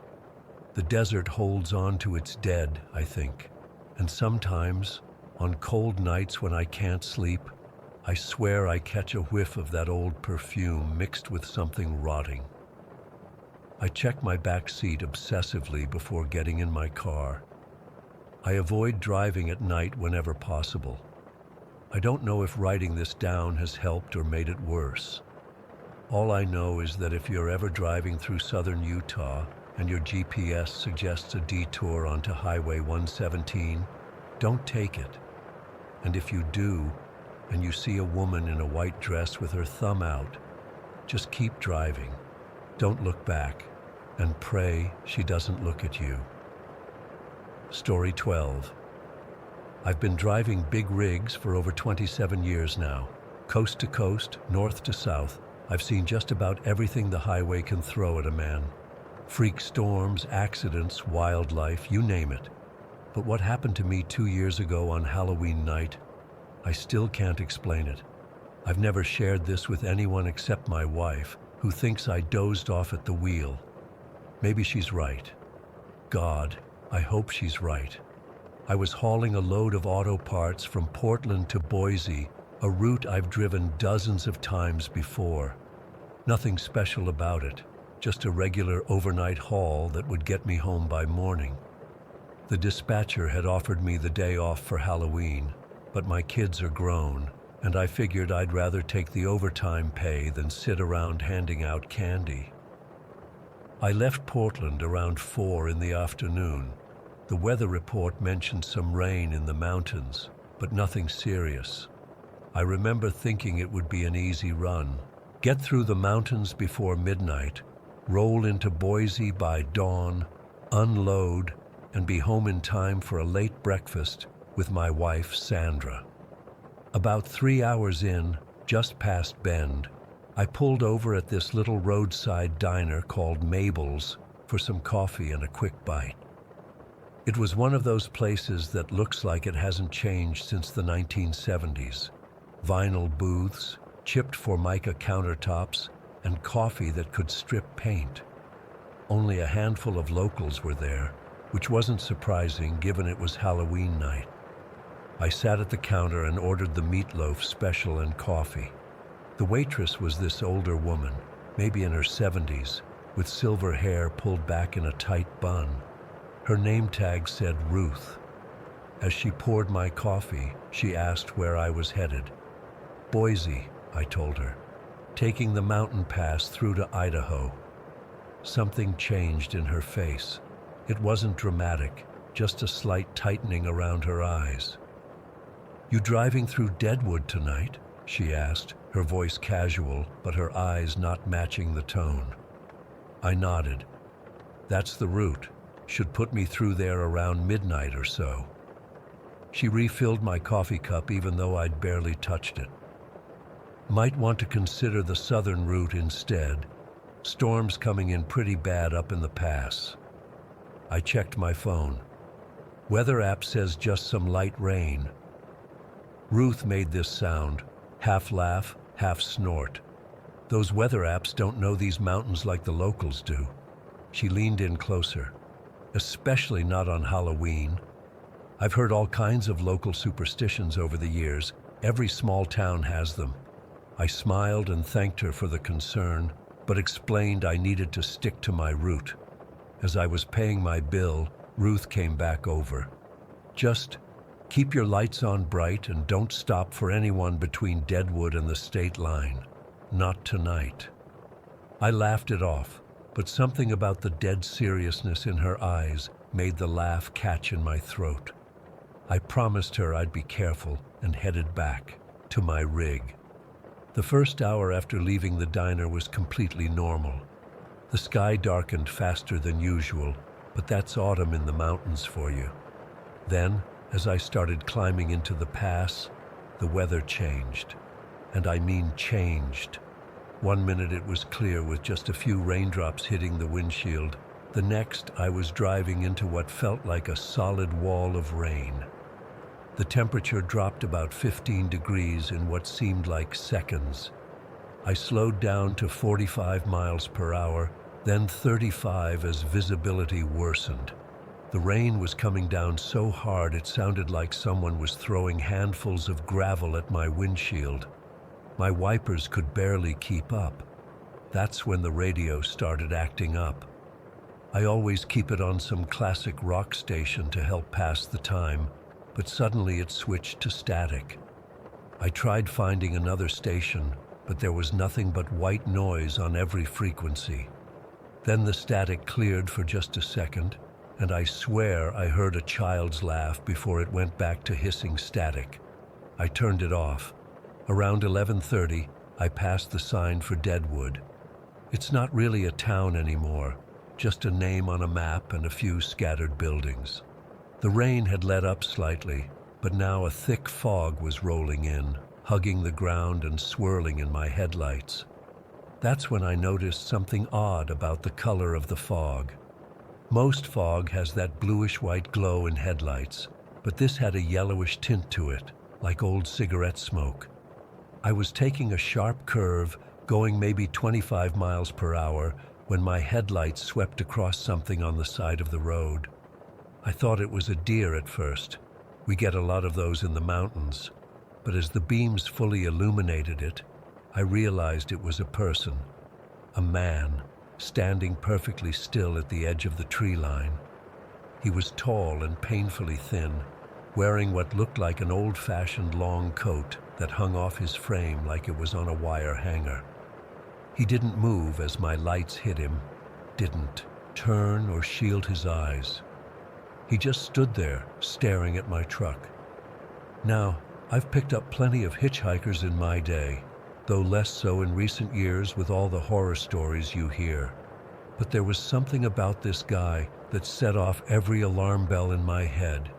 The desert holds on to its dead, I think. And sometimes, on cold nights when I can't sleep, I swear I catch a whiff of that old perfume mixed with something rotting. I check my back seat obsessively before getting in my car. I avoid driving at night whenever possible. I don't know if writing this down has helped or made it worse. All I know is that if you're ever driving through southern Utah and your GPS suggests a detour onto Highway 117, don't take it. And if you do, and you see a woman in a white dress with her thumb out, just keep driving. Don't look back, and pray she doesn't look at you. Story 12. I've been driving big rigs for over 27 years now. Coast to coast, north to south, I've seen just about everything the highway can throw at a man. Freak storms, accidents, wildlife, you name it. But what happened to me 2 years ago on Halloween night, I still can't explain it. I've never shared this with anyone except my wife, who thinks I dozed off at the wheel. Maybe she's right. God, I hope she's right. I was hauling a load of auto parts from Portland to Boise, a route I've driven dozens of times before. Nothing special about it, just a regular overnight haul that would get me home by morning. The dispatcher had offered me the day off for Halloween, but my kids are grown, and I figured I'd rather take the overtime pay than sit around handing out candy. I left Portland around 4 in the afternoon. The weather report mentioned some rain in the mountains, but nothing serious. I remember thinking it would be an easy run. Get through the mountains before midnight, roll into Boise by dawn, unload, and be home in time for a late breakfast with my wife, Sandra. About 3 hours in, just past Bend, I pulled over at this little roadside diner called Mabel's for some coffee and a quick bite. It was one of those places that looks like it hasn't changed since the 1970s. Vinyl booths, chipped Formica countertops, and coffee that could strip paint. Only a handful of locals were there, which wasn't surprising given it was Halloween night. I sat at the counter and ordered the meatloaf special and coffee. The waitress was this older woman, maybe in her 70s, with silver hair pulled back in a tight bun. Her name tag said Ruth. As she poured my coffee, she asked where I was headed. Boise, I told her, taking the mountain pass through to Idaho. Something changed in her face. It wasn't dramatic, just a slight tightening around her eyes. You driving through Deadwood tonight? She asked, her voice casual, but her eyes not matching the tone. I nodded. That's the route. Should put me through there around midnight or so. She refilled my coffee cup even though I'd barely touched it. Might want to consider the southern route instead. Storms coming in pretty bad up in the pass. I checked my phone. Weather app says just some light rain. Ruth made this sound, half laugh, half snort. Those weather apps don't know these mountains like the locals do. She leaned in closer. Especially not on Halloween. I've heard all kinds of local superstitions over the years. Every small town has them. I smiled and thanked her for the concern, but explained I needed to stick to my route. As I was paying my bill, Ruth came back over. Just keep your lights on bright and don't stop for anyone between Deadwood and the state line. Not tonight. I laughed it off, but something about the dead seriousness in her eyes made the laugh catch in my throat. I promised her I'd be careful and headed back to my rig. The first hour after leaving the diner was completely normal. The sky darkened faster than usual, but that's autumn in the mountains for you. Then, as I started climbing into the pass, the weather changed. And I mean changed. 1 minute it was clear with just a few raindrops hitting the windshield. The next, I was driving into what felt like a solid wall of rain. The temperature dropped about 15 degrees in what seemed like seconds. I slowed down to 45 miles per hour, then 35 as visibility worsened. The rain was coming down so hard it sounded like someone was throwing handfuls of gravel at my windshield. My wipers could barely keep up. That's when the radio started acting up. I always keep it on some classic rock station to help pass the time, but suddenly it switched to static. I tried finding another station, but there was nothing but white noise on every frequency. Then the static cleared for just a second, and I swear I heard a child's laugh before it went back to hissing static. I turned it off. Around 11:30, I passed the sign for Deadwood. It's not really a town anymore, just a name on a map and a few scattered buildings. The rain had let up slightly, but now a thick fog was rolling in, hugging the ground and swirling in my headlights. That's when I noticed something odd about the color of the fog. Most fog has that bluish-white glow in headlights, but this had a yellowish tint to it, like old cigarette smoke. I was taking a sharp curve, going maybe 25 miles per hour, when my headlights swept across something on the side of the road. I thought it was a deer at first. We get a lot of those in the mountains. But as the beams fully illuminated it, I realized it was a person, a man, standing perfectly still at the edge of the tree line. He was tall and painfully thin, wearing what looked like an old-fashioned long coat that hung off his frame like it was on a wire hanger. He didn't move as my lights hit him, didn't turn or shield his eyes. He just stood there, staring at my truck. Now, I've picked up plenty of hitchhikers in my day, though less so in recent years with all the horror stories you hear. But there was something about this guy that set off every alarm bell in my head.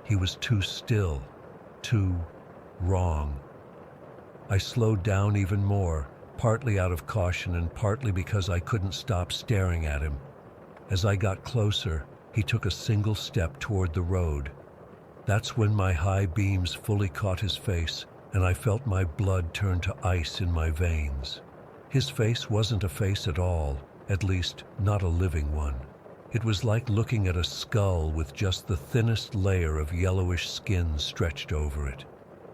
He was too still, too wrong. I slowed down even more, partly out of caution and partly because I couldn't stop staring at him. As I got closer, he took a single step toward the road. That's when my high beams fully caught his face, and I felt my blood turn to ice in my veins. His face wasn't a face at all, at least not a living one. It was like looking at a skull with just the thinnest layer of yellowish skin stretched over it.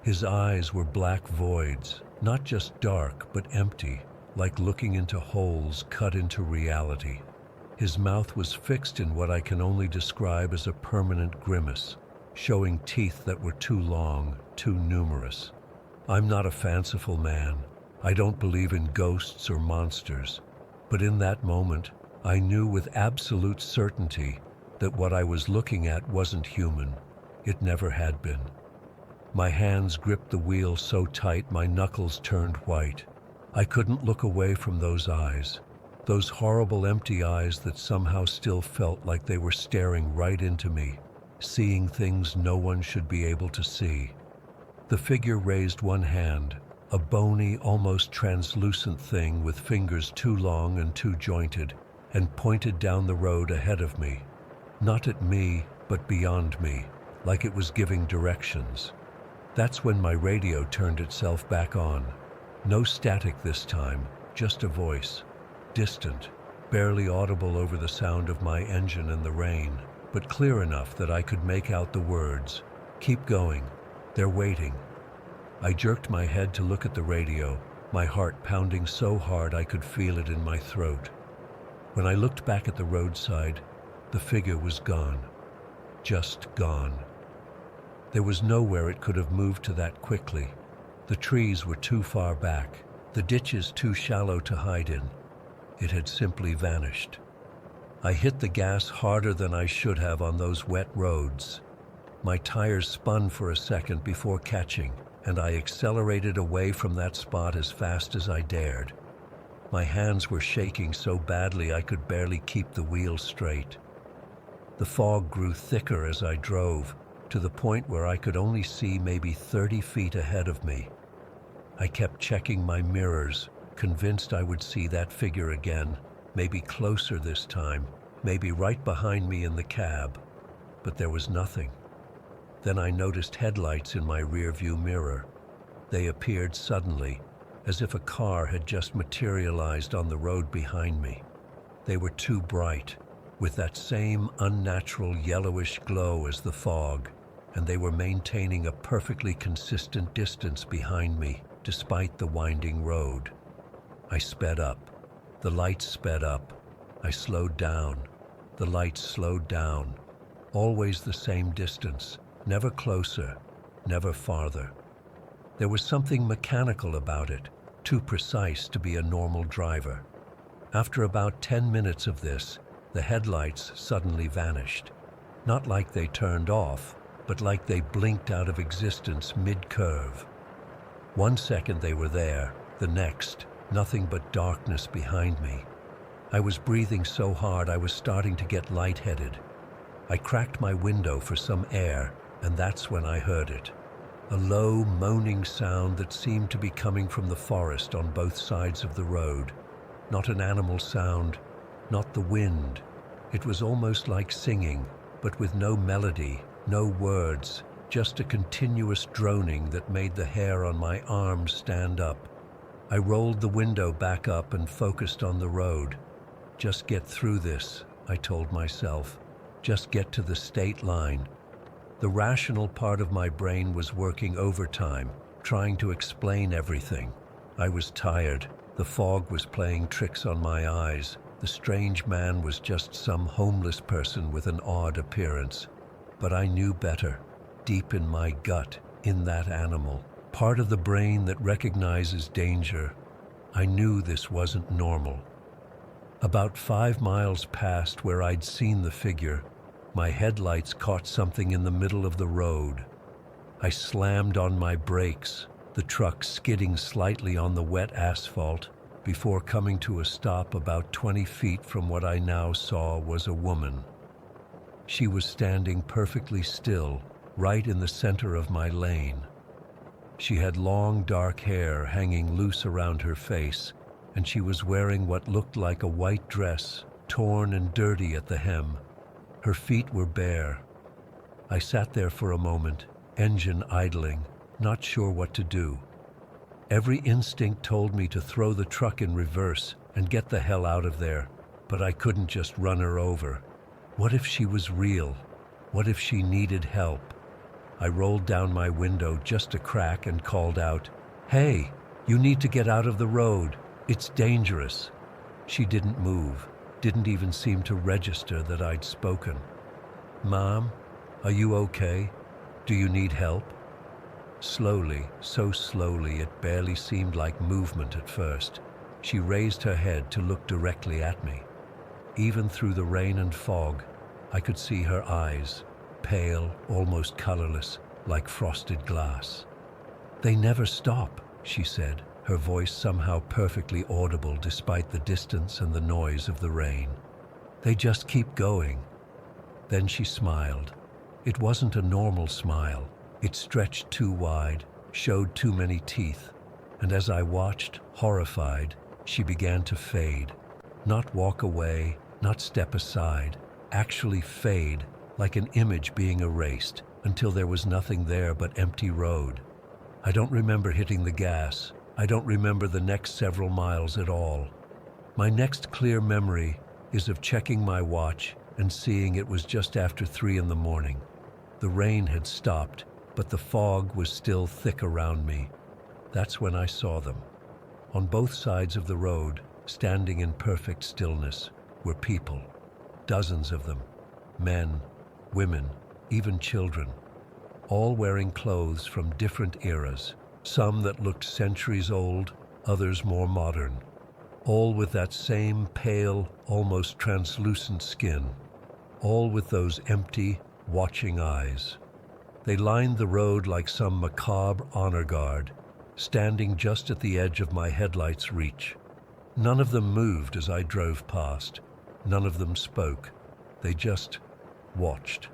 His eyes were black voids, not just dark but empty, like looking into holes cut into reality. His mouth was fixed in what I can only describe as a permanent grimace, showing teeth that were too long, too numerous. I'm not a fanciful man. I don't believe in ghosts or monsters. But in that moment, I knew with absolute certainty that what I was looking at wasn't human. It never had been. My hands gripped the wheel so tight my knuckles turned white. I couldn't look away from those eyes. Those horrible empty eyes that somehow still felt like they were staring right into me, seeing things no one should be able to see. The figure raised one hand, a bony, almost translucent thing with fingers too long and too jointed, and pointed down the road ahead of me. Not at me, but beyond me, like it was giving directions. That's when my radio turned itself back on. No static this time, just a voice. Distant, barely audible over the sound of my engine and the rain, but clear enough that I could make out the words. Keep going. They're waiting. I jerked my head to look at the radio, my heart pounding so hard I could feel it in my throat. When I looked back at the roadside, the figure was gone. Just gone. There was nowhere it could have moved to that quickly. The trees were too far back, the ditches too shallow to hide in. It had simply vanished. I hit the gas harder than I should have on those wet roads. My tires spun for a second before catching, and I accelerated away from that spot as fast as I dared. My hands were shaking so badly I could barely keep the wheel straight. The fog grew thicker as I drove, to the point where I could only see maybe 30 feet ahead of me. I kept checking my mirrors, convinced I would see that figure again, maybe closer this time, maybe right behind me in the cab. But there was nothing. Then I noticed headlights in my rearview mirror. They appeared suddenly, as if a car had just materialized on the road behind me. They were too bright, with that same unnatural yellowish glow as the fog, and they were maintaining a perfectly consistent distance behind me, despite the winding road. I sped up. The lights sped up. I slowed down. The lights slowed down. Always the same distance, never closer, never farther. There was something mechanical about it, too precise to be a normal driver. After about 10 minutes of this, the headlights suddenly vanished. Not like they turned off, but like they blinked out of existence mid-curve. 1 second they were there, the next, nothing but darkness behind me. I was breathing so hard I was starting to get lightheaded. I cracked my window for some air, and that's when I heard it. A low, moaning sound that seemed to be coming from the forest on both sides of the road. Not an animal sound, not the wind. It was almost like singing, but with no melody, no words, just a continuous droning that made the hair on my arms stand up. I rolled the window back up and focused on the road. Just get through this, I told myself. Just get to the state line. The rational part of my brain was working overtime, trying to explain everything. I was tired. The fog was playing tricks on my eyes. The strange man was just some homeless person with an odd appearance. But I knew better. Deep in my gut, in that animal, part of the brain that recognizes danger, I knew this wasn't normal. About 5 miles past where I'd seen the figure, my headlights caught something in the middle of the road. I slammed on my brakes, the truck skidding slightly on the wet asphalt before coming to a stop about 20 feet from what I now saw was a woman. She was standing perfectly still, right in the center of my lane. She had long dark hair hanging loose around her face, and she was wearing what looked like a white dress, torn and dirty at the hem. Her feet were bare. I sat there for a moment, engine idling, not sure what to do. Every instinct told me to throw the truck in reverse and get the hell out of there, but I couldn't just run her over. What if she was real? What if she needed help? I rolled down my window just a crack and called out, "Hey, you need to get out of the road. It's dangerous." She didn't move, didn't even seem to register that I'd spoken. "Mom, are you okay? Do you need help?" Slowly, so slowly it barely seemed like movement at first, she raised her head to look directly at me. Even through the rain and fog, I could see her eyes, pale, almost colorless, like frosted glass. "They never stop," she said, her voice somehow perfectly audible despite the distance and the noise of the rain. "They just keep going." Then she smiled. It wasn't a normal smile. It stretched too wide, showed too many teeth, and as I watched, horrified, she began to fade. Not walk away, not step aside, actually fade, like an image being erased, until there was nothing there but empty road. I don't remember hitting the gas. I don't remember the next several miles at all. My next clear memory is of checking my watch and seeing it was just after 3 in the morning. The rain had stopped, but the fog was still thick around me. That's when I saw them. On both sides of the road, standing in perfect stillness, were people. Dozens of them. Men, women, even children. All wearing clothes from different eras. Some that looked centuries old, others more modern. All with that same pale, almost translucent skin. All with those empty, watching eyes. They lined the road like some macabre honor guard, standing just at the edge of my headlights' reach. None of them moved as I drove past. None of them spoke. They just watched.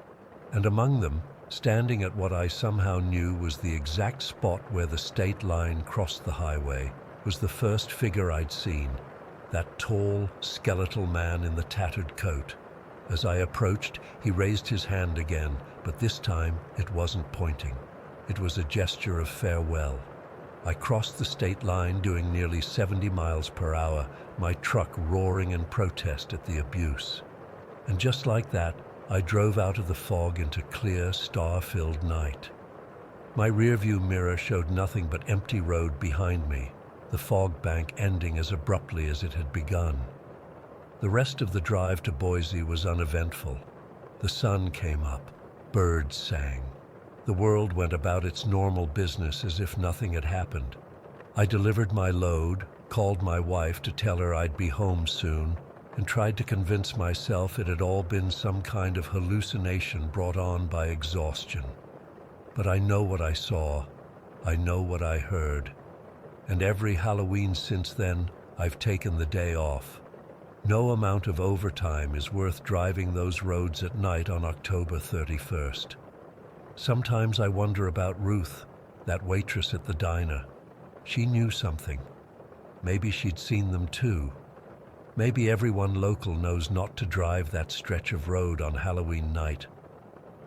And among them, standing at what I somehow knew was the exact spot where the state line crossed the highway, was the first figure I'd seen, that tall, skeletal man in the tattered coat. As I approached, he raised his hand again, but this time it wasn't pointing. It was a gesture of farewell. I crossed the state line doing nearly 70 miles per hour, my truck roaring in protest at the abuse. And just like that, I drove out of the fog into clear, star-filled night. My rearview mirror showed nothing but empty road behind me, the fog bank ending as abruptly as it had begun. The rest of the drive to Boise was uneventful. The sun came up, birds sang. The world went about its normal business as if nothing had happened. I delivered my load, called my wife to tell her I'd be home soon, and tried to convince myself it had all been some kind of hallucination brought on by exhaustion. But I know what I saw, I know what I heard, and every Halloween since then, I've taken the day off. No amount of overtime is worth driving those roads at night on October 31st. Sometimes I wonder about Ruth, that waitress at the diner. She knew something. Maybe she'd seen them too. Maybe everyone local knows not to drive that stretch of road on Halloween night.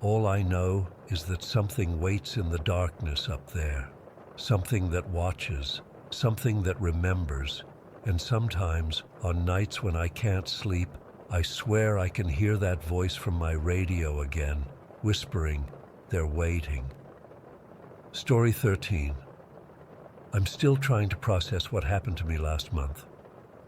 All I know is that something waits in the darkness up there. Something that watches, something that remembers. And sometimes, on nights when I can't sleep, I swear I can hear that voice from my radio again, whispering, "They're waiting." Story 13. I'm still trying to process what happened to me last month.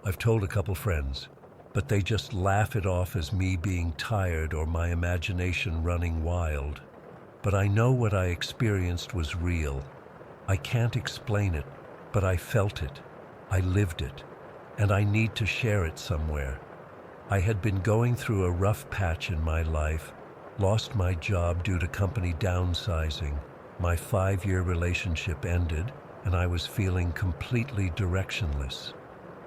I've told a couple friends, but they just laugh it off as me being tired or my imagination running wild. But I know what I experienced was real. I can't explain it, but I felt it. I lived it, and I need to share it somewhere. I had been going through a rough patch in my life, lost my job due to company downsizing, my 5-year relationship ended, and I was feeling completely directionless.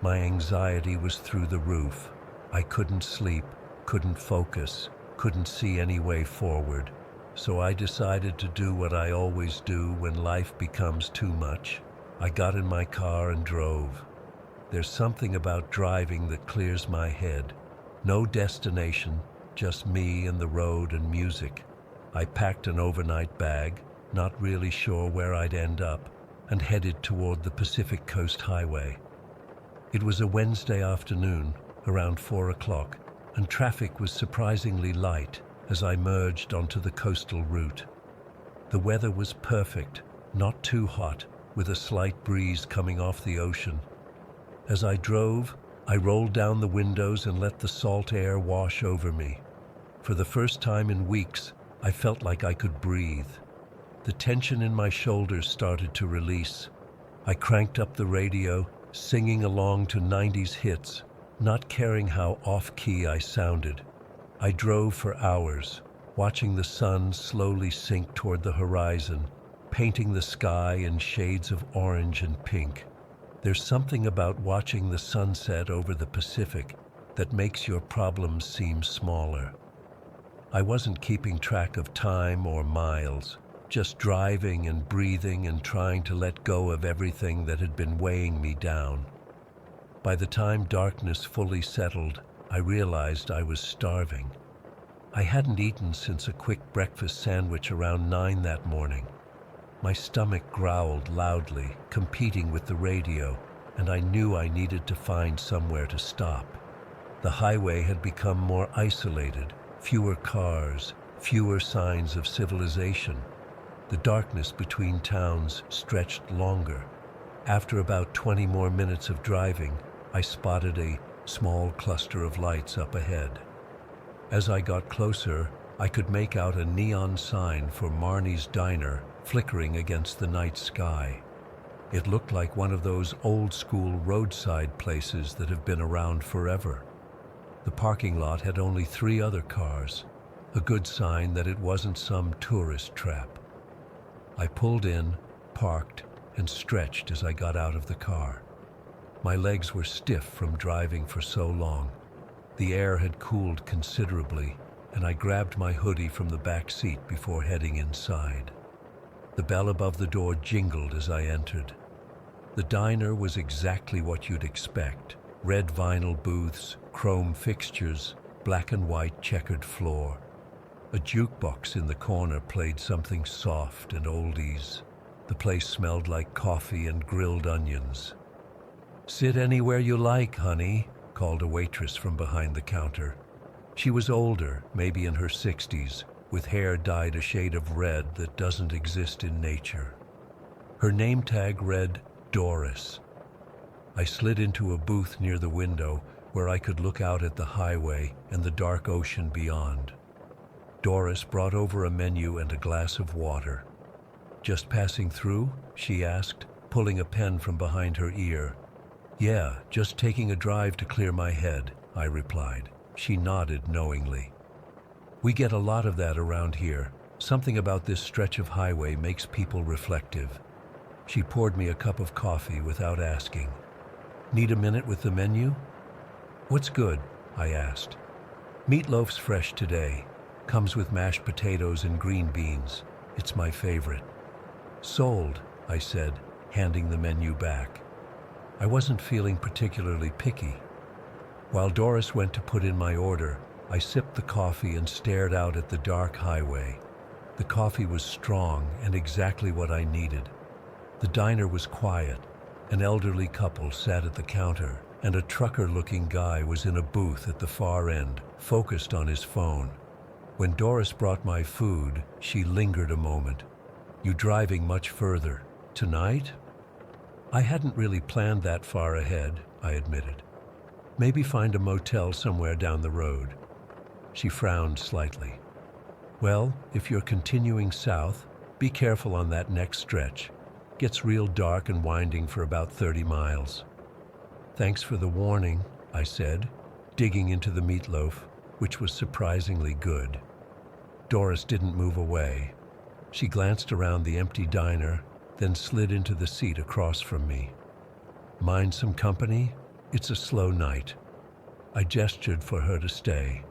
My anxiety was through the roof. I couldn't sleep, couldn't focus, couldn't see any way forward. So I decided to do what I always do when life becomes too much. I got in my car and drove. There's something about driving that clears my head. No destination, just me and the road and music. I packed an overnight bag, not really sure where I'd end up, and headed toward the Pacific Coast Highway. It was a Wednesday afternoon, around 4 o'clock, and traffic was surprisingly light as I merged onto the coastal route. The weather was perfect, not too hot, with a slight breeze coming off the ocean. As I drove, I rolled down the windows and let the salt air wash over me. For the first time in weeks, I felt like I could breathe. The tension in my shoulders started to release. I cranked up the radio, singing along to 90s hits, not caring how off-key I sounded. I drove for hours, watching the sun slowly sink toward the horizon, painting the sky in shades of orange and pink. There's something about watching the sunset over the Pacific that makes your problems seem smaller. I wasn't keeping track of time or miles, just driving and breathing and trying to let go of everything that had been weighing me down. By the time darkness fully settled, I realized I was starving. I hadn't eaten since a quick breakfast sandwich around 9 that morning. My stomach growled loudly, competing with the radio, and I knew I needed to find somewhere to stop. The highway had become more isolated, fewer cars, fewer signs of civilization. The darkness between towns stretched longer. After about 20 more minutes of driving, I spotted a small cluster of lights up ahead. As I got closer, I could make out a neon sign for Marnie's Diner flickering against the night sky. It looked like one of those old-school roadside places that have been around forever. The parking lot had only 3 other cars, a good sign that it wasn't some tourist trap. I pulled in, parked, and stretched as I got out of the car. My legs were stiff from driving for so long. The air had cooled considerably, and I grabbed my hoodie from the back seat before heading inside. The bell above the door jingled as I entered. The diner was exactly what you'd expect. Red vinyl booths, chrome fixtures, black and white checkered floor. A jukebox in the corner played something soft and oldies. The place smelled like coffee and grilled onions. "Sit anywhere you like, honey," called a waitress from behind the counter. She was older, maybe in her 60s, with hair dyed a shade of red that doesn't exist in nature. Her name tag read Doris. I slid into a booth near the window where I could look out at the highway and the dark ocean beyond. Doris brought over a menu and a glass of water. "Just passing through?" she asked, pulling a pen from behind her ear. "Yeah, just taking a drive to clear my head," I replied. She nodded knowingly. "We get a lot of that around here. Something about this stretch of highway makes people reflective." She poured me a cup of coffee without asking. "Need a minute with the menu?" "What's good?" I asked. "Meatloaf's fresh today. Comes with mashed potatoes and green beans. It's my favorite." "Sold," I said, handing the menu back. I wasn't feeling particularly picky. While Doris went to put in my order, I sipped the coffee and stared out at the dark highway. The coffee was strong and exactly what I needed. The diner was quiet. An elderly couple sat at the counter, and a trucker-looking guy was in a booth at the far end, focused on his phone. When Doris brought my food, she lingered a moment. "You driving much further? Tonight?" I hadn't really planned that far ahead, I admitted. "Maybe find a motel somewhere down the road." She frowned slightly. "Well, if you're continuing south, be careful on that next stretch. Gets real dark and winding for about 30 miles. "Thanks for the warning," I said, digging into the meatloaf, which was surprisingly good. Doris didn't move away. She glanced around the empty diner, then slid into the seat across from me. "Mind some company? It's a slow night." I gestured for her to stay.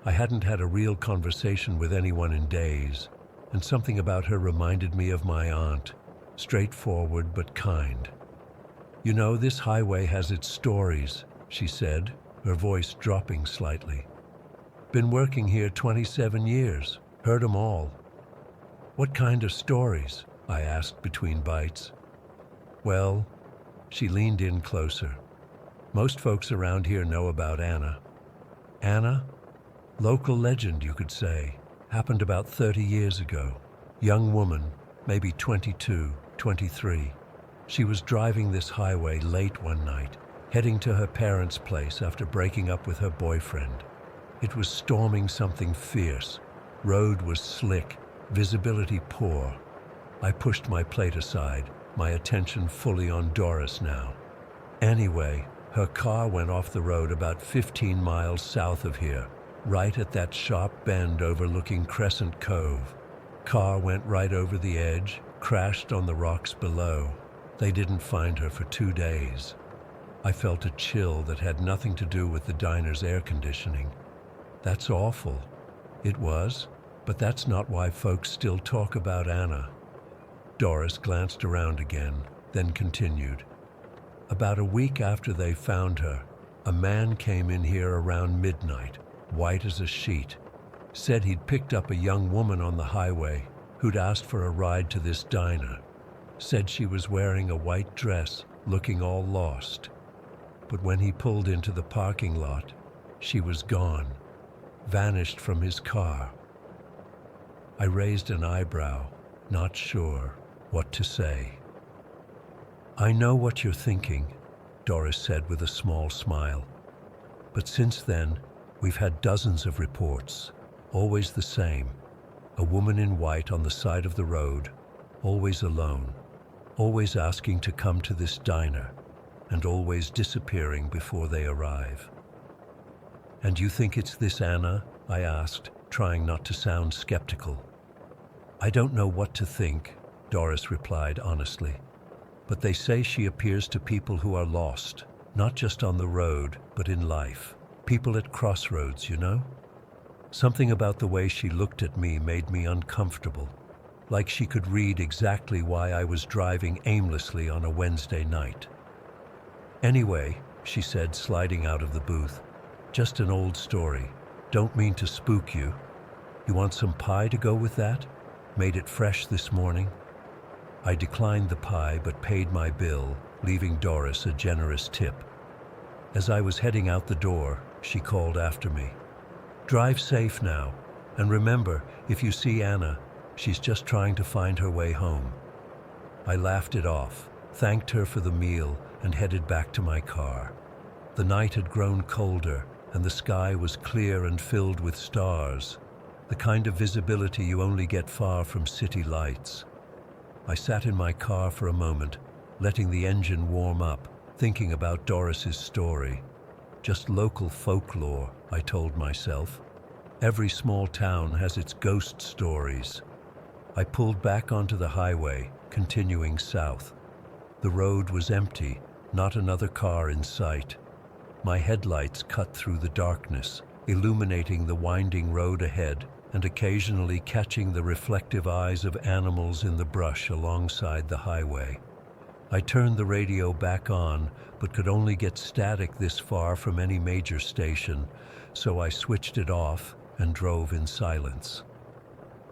I hadn't had a real conversation with anyone in days, and something about her reminded me of my aunt, straightforward but kind. "You know, this highway has its stories," she said, her voice dropping slightly. "Been working here 27 years, heard 'em all." "What kind of stories?" I asked between bites. "Well," she leaned in closer. "Most folks around here know about Anna." "Anna?" "Local legend, you could say. Happened about 30 years ago. Young woman, maybe 22, 23. She was driving this highway late one night, heading to her parents' place after breaking up with her boyfriend. It was storming something fierce. Road was slick, visibility poor. I pushed my plate aside, my attention fully on Doris now. Anyway, her car went off the road about 15 miles south of here, right at that sharp bend overlooking Crescent Cove. Car went right over the edge, crashed on the rocks below. They didn't find her for 2 days. I felt a chill that had nothing to do with the diner's air conditioning. That's awful. It was, but that's not why folks still talk about Anna. Doris glanced around again, then continued. About a week after they found her, a man came in here around midnight, white as a sheet. Said he'd picked up a young woman on the highway who'd asked for a ride to this diner. Said she was wearing a white dress, looking all lost. But when he pulled into the parking lot, she was gone, vanished from his car. I raised an eyebrow, not sure what to say. "I know what you're thinking," Doris said with a small smile. "But since then, we've had dozens of reports, always the same. A woman in white on the side of the road, always alone, always asking to come to this diner, and always disappearing before they arrive." "And you think it's this Anna?" I asked, trying not to sound skeptical. "I don't know what to think," Doris replied honestly. "But they say she appears to people who are lost, not just on the road, but in life. People at crossroads, you know? Something about the way she looked at me made me uncomfortable, like she could read exactly why I was driving aimlessly on a Wednesday night." "Anyway," she said, sliding out of the booth, "just an old story. Don't mean to spook you. You want some pie to go with that? Made it fresh this morning." I declined the pie but paid my bill, leaving Doris a generous tip. As I was heading out the door, she called after me. "Drive safe now, and remember, if you see Anna, she's just trying to find her way home." I laughed it off, thanked her for the meal, and headed back to my car. The night had grown colder, and the sky was clear and filled with stars, the kind of visibility you only get far from city lights. I sat in my car for a moment, letting the engine warm up, thinking about Doris's story. Just local folklore, I told myself. Every small town has its ghost stories. I pulled back onto the highway, continuing south. The road was empty, not another car in sight. My headlights cut through the darkness, illuminating the winding road ahead and occasionally catching the reflective eyes of animals in the brush alongside the highway. I turned the radio back on, but could only get static this far from any major station, so I switched it off and drove in silence.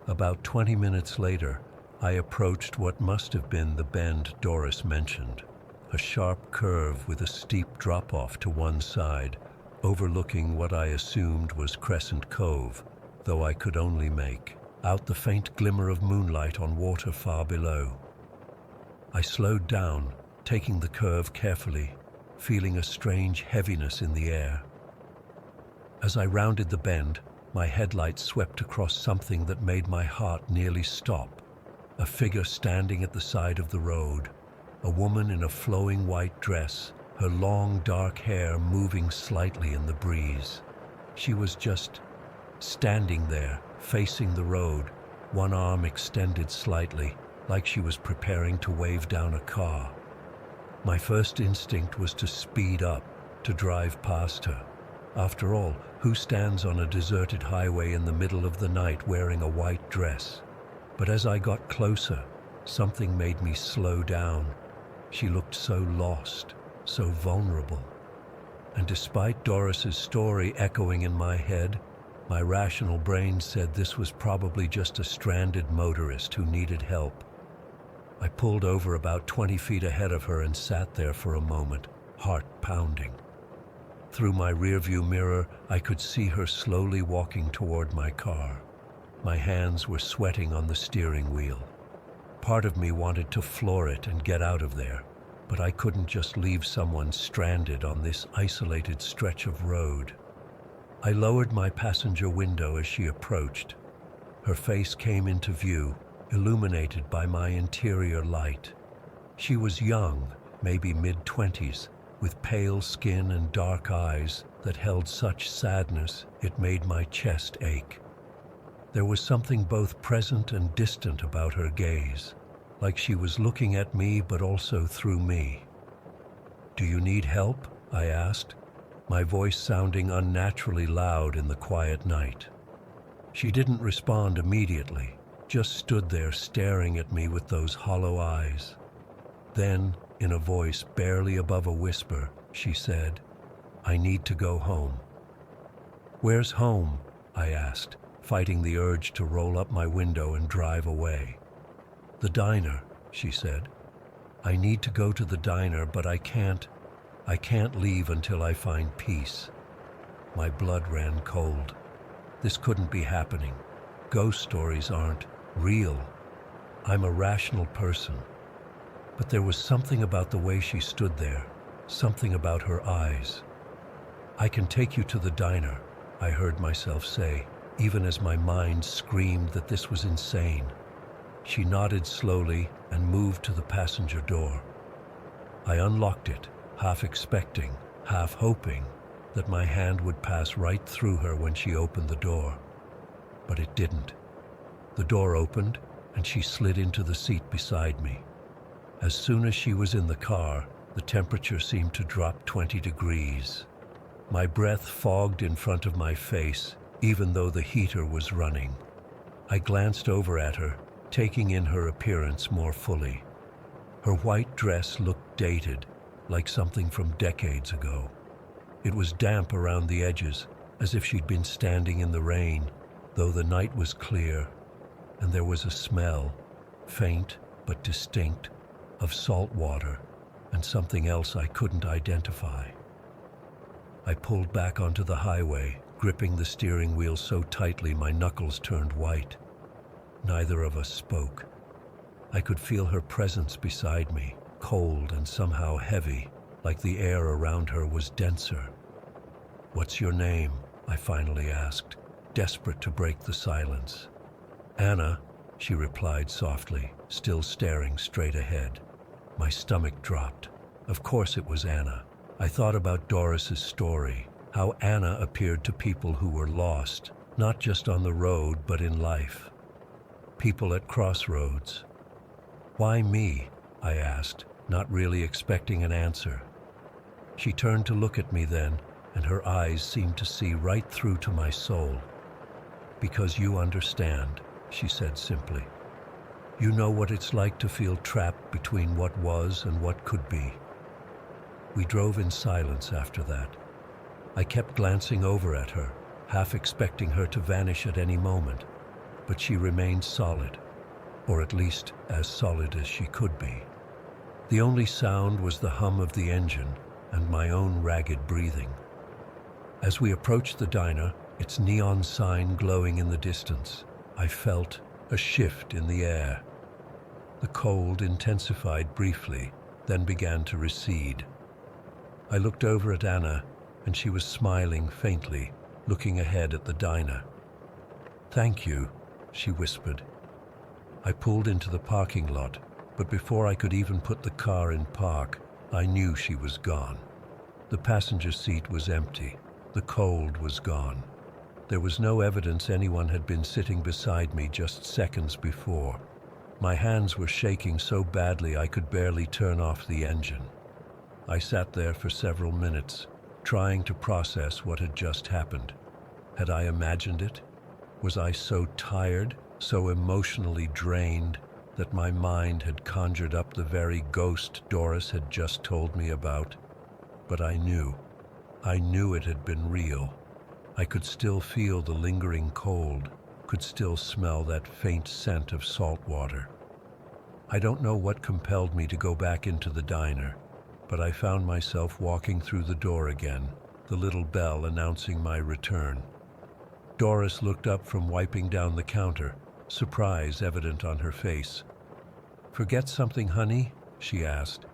About 20 minutes later, I approached what must have been the bend Doris mentioned, a sharp curve with a steep drop-off to one side, overlooking what I assumed was Crescent Cove, though I could only make out the faint glimmer of moonlight on water far below. I slowed down, taking the curve carefully, feeling a strange heaviness in the air. As I rounded the bend, my headlights swept across something that made my heart nearly stop. A figure standing at the side of the road, a woman in a flowing white dress, her long dark hair moving slightly in the breeze. She was just standing there, facing the road, one arm extended slightly, like she was preparing to wave down a car. My first instinct was to speed up, to drive past her. After all, who stands on a deserted highway in the middle of the night wearing a white dress? But as I got closer, something made me slow down. She looked so lost, so vulnerable. And despite Doris's story echoing in my head, my rational brain said this was probably just a stranded motorist who needed help. I pulled over about 20 feet ahead of her and sat there for a moment, heart pounding. Through my rearview mirror, I could see her slowly walking toward my car. My hands were sweating on the steering wheel. Part of me wanted to floor it and get out of there, but I couldn't just leave someone stranded on this isolated stretch of road. I lowered my passenger window as she approached. Her face came into view, illuminated by my interior light. She was young, maybe mid-20s, with pale skin and dark eyes that held such sadness it made my chest ache. There was something both present and distant about her gaze, like she was looking at me but also through me. "Do you need help?" I asked, my voice sounding unnaturally loud in the quiet night. She didn't respond immediately, just stood there staring at me with those hollow eyes. Then, in a voice barely above a whisper, she said, "I need to go home." "Where's home?" I asked, fighting the urge to roll up my window and drive away. "The diner," she said. "I need to go to the diner, but I can't leave until I find peace." My blood ran cold. This couldn't be happening. Ghost stories aren't real. I'm a rational person. But there was something about the way she stood there, something about her eyes. "I can take you to the diner," I heard myself say, even as my mind screamed that this was insane. She nodded slowly and moved to the passenger door. I unlocked it, half expecting, half hoping that my hand would pass right through her when she opened the door. But it didn't. The door opened, and she slid into the seat beside me. As soon as she was in the car, the temperature seemed to drop 20 degrees. My breath fogged in front of my face, even though the heater was running. I glanced over at her, taking in her appearance more fully. Her white dress looked dated, like something from decades ago. It was damp around the edges, as if she'd been standing in the rain, though the night was clear, and there was a smell, faint but distinct, of salt water and something else I couldn't identify. I pulled back onto the highway, gripping the steering wheel so tightly my knuckles turned white. Neither of us spoke. I could feel her presence beside me, cold and somehow heavy, like the air around her was denser. "What's your name?" I finally asked, desperate to break the silence. "Anna," she replied softly, still staring straight ahead. My stomach dropped. Of course it was Anna. I thought about Doris's story, how Anna appeared to people who were lost, not just on the road but in life. People at crossroads. "Why me?" I asked, not really expecting an answer. She turned to look at me then, and her eyes seemed to see right through to my soul. "Because you understand," she said simply. "You know what it's like to feel trapped between what was and what could be." We drove in silence after that. I kept glancing over at her, half expecting her to vanish at any moment, but she remained solid, or at least as solid as she could be. The only sound was the hum of the engine and my own ragged breathing. As we approached the diner, its neon sign glowing in the distance, I felt a shift in the air. The cold intensified briefly, then began to recede. I looked over at Anna, and she was smiling faintly, looking ahead at the diner. "Thank you," she whispered. I pulled into the parking lot, but before I could even put the car in park, I knew she was gone. The passenger seat was empty. The cold was gone. There was no evidence anyone had been sitting beside me just seconds before. My hands were shaking so badly I could barely turn off the engine. I sat there for several minutes, trying to process what had just happened. Had I imagined it? Was I so tired, so emotionally drained, that my mind had conjured up the very ghost Doris had just told me about? But I knew it had been real. I could still feel the lingering cold, could still smell that faint scent of salt water. I don't know what compelled me to go back into the diner, but I found myself walking through the door again, the little bell announcing my return. Doris looked up from wiping down the counter, surprise evident on her face. "Forget something, honey?" she asked.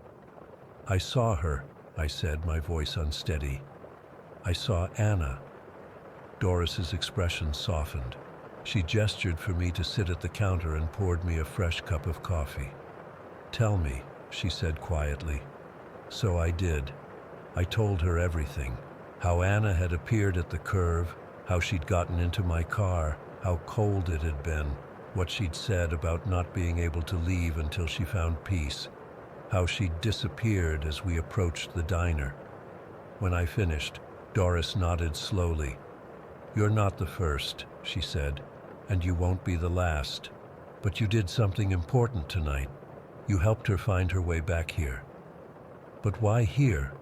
"I saw her," I said, my voice unsteady. "I saw Anna." Doris's expression softened. She gestured for me to sit at the counter and poured me a fresh cup of coffee. "Tell me," she said quietly. So I did. I told her everything. How Anna had appeared at the curve, how she'd gotten into my car, how cold it had been, what she'd said about not being able to leave until she found peace, how she'd disappeared as we approached the diner. When I finished, Doris nodded slowly. "You're not the first," she said, "and you won't be the last. But you did something important tonight. You helped her find her way back here." "But why here?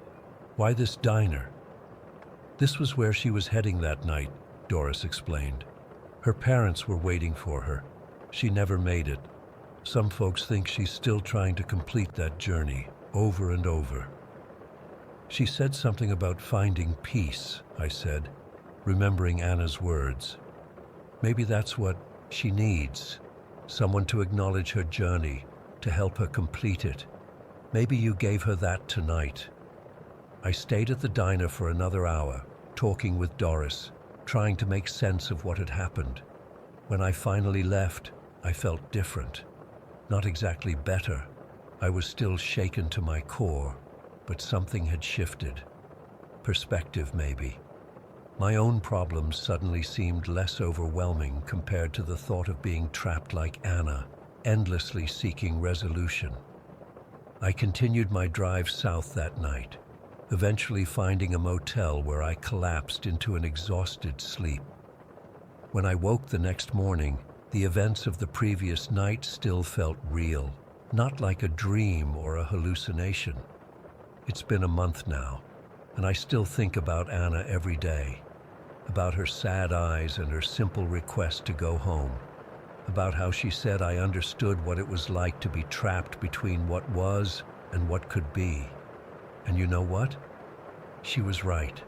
Why this diner?" "This was where she was heading that night," Doris explained. "Her parents were waiting for her. She never made it. Some folks think she's still trying to complete that journey, over and over." "She said something about finding peace," I said, remembering Anna's words. "Maybe that's what she needs. Someone to acknowledge her journey, to help her complete it. Maybe you gave her that tonight." I stayed at the diner for another hour, talking with Doris, trying to make sense of what had happened. When I finally left, I felt different. Not exactly better. I was still shaken to my core, but something had shifted. Perspective, maybe. My own problems suddenly seemed less overwhelming compared to the thought of being trapped like Anna, endlessly seeking resolution. I continued my drive south that night, eventually finding a motel where I collapsed into an exhausted sleep. When I woke the next morning, the events of the previous night still felt real, not like a dream or a hallucination. It's been a month now, and I still think about Anna every day, about her sad eyes and her simple request to go home, about how she said I understood what it was like to be trapped between what was and what could be. And you know what? She was right.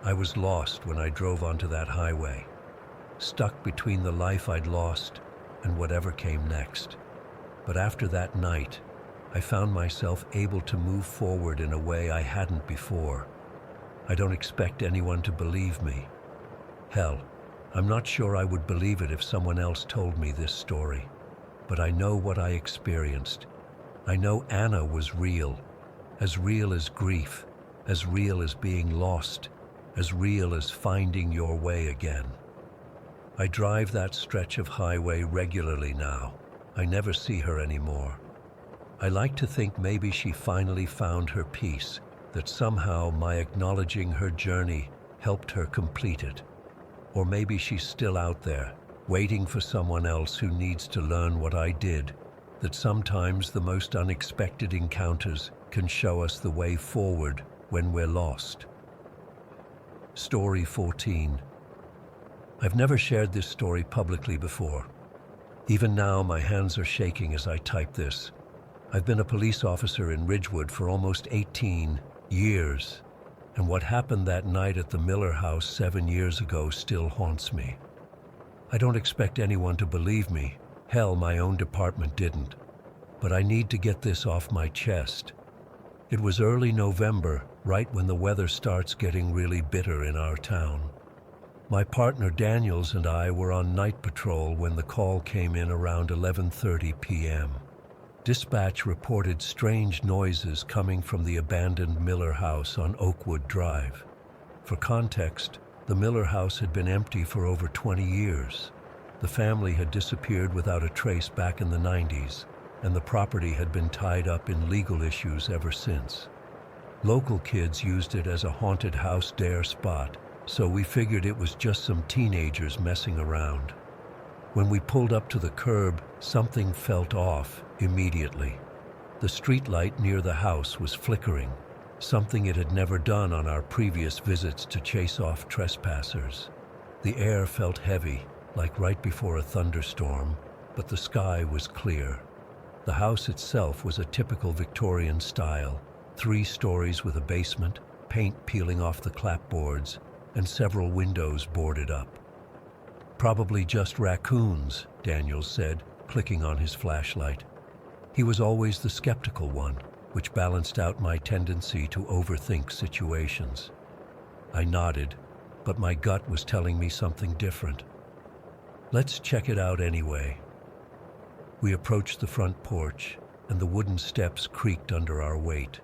I was lost when I drove onto that highway, stuck between the life I'd lost and whatever came next. But after that night, I found myself able to move forward in a way I hadn't before. I don't expect anyone to believe me. Hell, I'm not sure I would believe it if someone else told me this story. But I know what I experienced. I know Anna was real as grief, as real as being lost, as real as finding your way again. I drive that stretch of highway regularly now. I never see her anymore. I like to think maybe she finally found her peace, that somehow my acknowledging her journey helped her complete it. Or maybe she's still out there, waiting for someone else who needs to learn what I did, that sometimes the most unexpected encounters can show us the way forward when we're lost. Story 14. I've never shared this story publicly before. Even now, my hands are shaking as I type this. I've been a police officer in Ridgewood for almost 18 years, and what happened that night at the Miller house 7 years ago still haunts me. I don't expect anyone to believe me. Hell, my own department didn't. But I need to get this off my chest. It was early November, right when the weather starts getting really bitter in our town. My partner Daniels and I were on night patrol when the call came in around 11:30 p.m. Dispatch reported strange noises coming from the abandoned Miller house on Oakwood Drive. For context, the Miller house had been empty for over 20 years. The family had disappeared without a trace back in the 90s, and the property had been tied up in legal issues ever since. Local kids used it as a haunted house dare spot, so we figured it was just some teenagers messing around. When we pulled up to the curb, something felt off immediately. The streetlight near the house was flickering, something it had never done on our previous visits to chase off trespassers. The air felt heavy, like right before a thunderstorm, but the sky was clear. The house itself was a typical Victorian style, 3 stories with a basement, paint peeling off the clapboards, and several windows boarded up. Probably just raccoons, Daniels said, clicking on his flashlight. He was always the skeptical one, which balanced out my tendency to overthink situations. I nodded, but my gut was telling me something different. Let's check it out anyway. We approached the front porch, and the wooden steps creaked under our weight.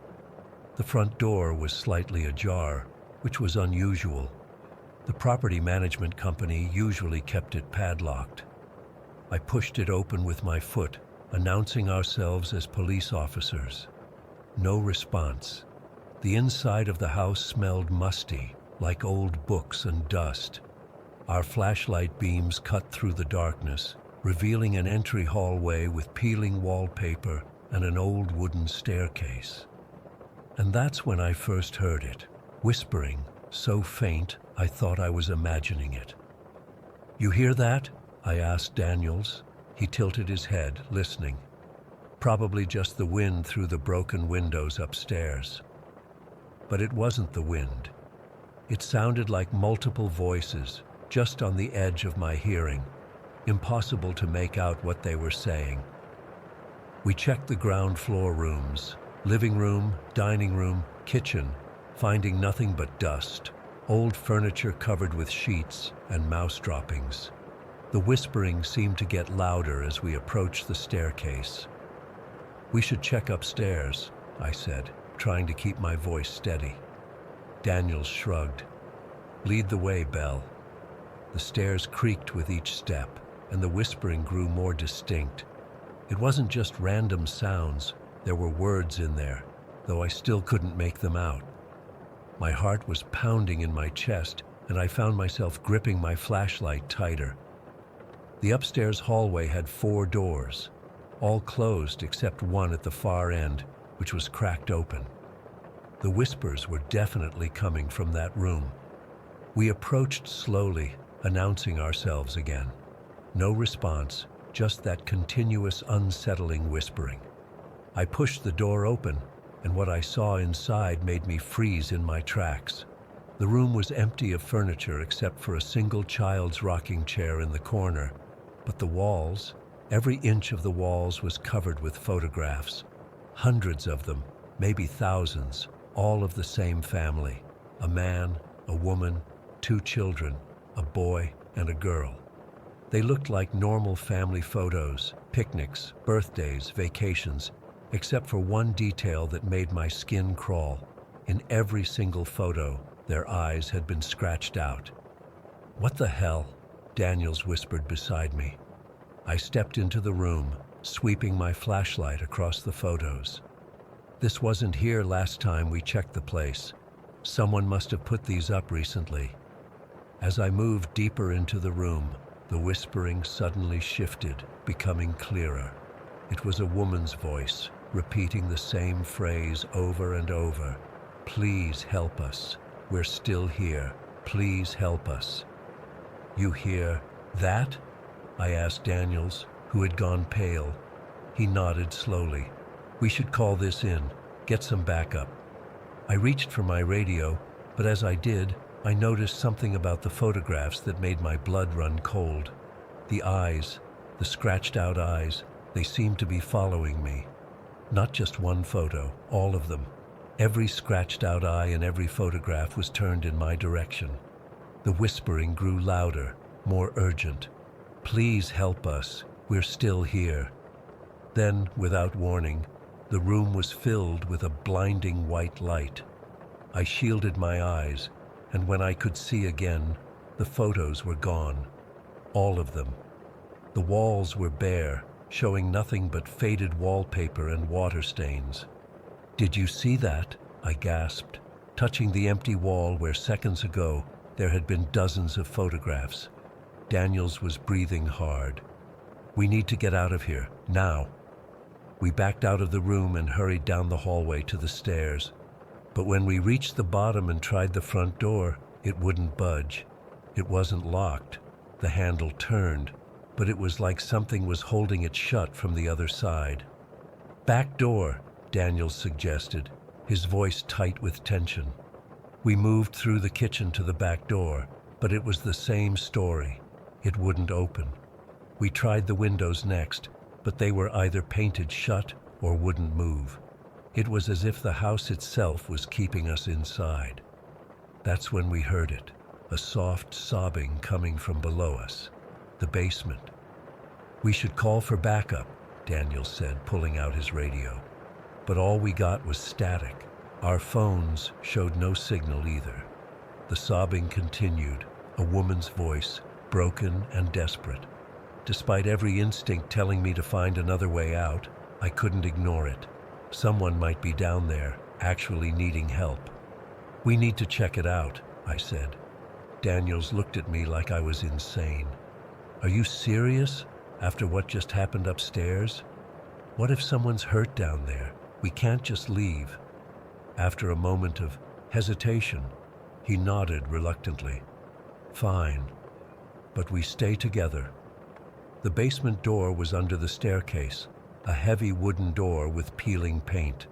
The front door was slightly ajar, which was unusual. The property management company usually kept it padlocked. I pushed it open with my foot, announcing ourselves as police officers. No response. The inside of the house smelled musty, like old books and dust. Our flashlight beams cut through the darkness, revealing an entry hallway with peeling wallpaper and an old wooden staircase. And that's when I first heard it, whispering, so faint I thought I was imagining it. "You hear that?" I asked Daniels. He tilted his head, listening. Probably just the wind through the broken windows upstairs. But it wasn't the wind. It sounded like multiple voices, just on the edge of my hearing. Impossible to make out what they were saying. We checked the ground floor rooms, living room, dining room, kitchen, finding nothing but dust, old furniture covered with sheets, and mouse droppings. The whispering seemed to get louder as we approached the staircase. "We should check upstairs," I said, trying to keep my voice steady. Daniels shrugged. "Lead the way, Belle." The stairs creaked with each step, and the whispering grew more distinct. It wasn't just random sounds, there were words in there, though I still couldn't make them out. My heart was pounding in my chest, and I found myself gripping my flashlight tighter. The upstairs hallway had 4 doors, all closed except one at the far end, which was cracked open. The whispers were definitely coming from that room. We approached slowly, announcing ourselves again. No response, just that continuous unsettling whispering. I pushed the door open, and what I saw inside made me freeze in my tracks. The room was empty of furniture except for a single child's rocking chair in the corner, but the walls, every inch of the walls was covered with photographs. Hundreds of them, maybe thousands, all of the same family. A man, a woman, 2 children, a boy and a girl. They looked like normal family photos, picnics, birthdays, vacations, except for one detail that made my skin crawl. In every single photo, their eyes had been scratched out. "What the hell?" Daniels whispered beside me. I stepped into the room, sweeping my flashlight across the photos. This wasn't here last time we checked the place. Someone must have put these up recently. As I moved deeper into the room, the whispering suddenly shifted, becoming clearer. It was a woman's voice, repeating the same phrase over and over. "Please help us. We're still here. Please help us." "You hear that?" I asked Daniels, who had gone pale. He nodded slowly. "We should call this in, get some backup." I reached for my radio, but as I did, I noticed something about the photographs that made my blood run cold. The eyes, the scratched out eyes, they seemed to be following me. Not just one photo, all of them. Every scratched out eye in every photograph was turned in my direction. The whispering grew louder, more urgent. "Please help us. We're still here." Then, without warning, the room was filled with a blinding white light. I shielded my eyes, and when I could see again, the photos were gone. All of them. The walls were bare, showing nothing but faded wallpaper and water stains. "Did you see that?" I gasped, touching the empty wall where seconds ago there had been dozens of photographs. Daniels was breathing hard. "We need to get out of here, now." We backed out of the room and hurried down the hallway to the stairs. But when we reached the bottom and tried the front door, it wouldn't budge. It wasn't locked. The handle turned, but it was like something was holding it shut from the other side. "Back door," Daniels suggested, his voice tight with tension. We moved through the kitchen to the back door, but it was the same story. It wouldn't open. We tried the windows next, but they were either painted shut or wouldn't move. It was as if the house itself was keeping us inside. That's when we heard it, a soft sobbing coming from below us, the basement. "We should call for backup," Daniel said, pulling out his radio. But all we got was static. Our phones showed no signal either. The sobbing continued, a woman's voice, broken and desperate. Despite every instinct telling me to find another way out, I couldn't ignore it. Someone might be down there, actually needing help. "We need to check it out," I said. Daniels looked at me like I was insane. "Are you serious? After what just happened upstairs? What if someone's hurt down there? We can't just leave." After a moment of hesitation, he nodded reluctantly. "Fine, but we stay together." The basement door was under the staircase, a heavy wooden door with peeling paint.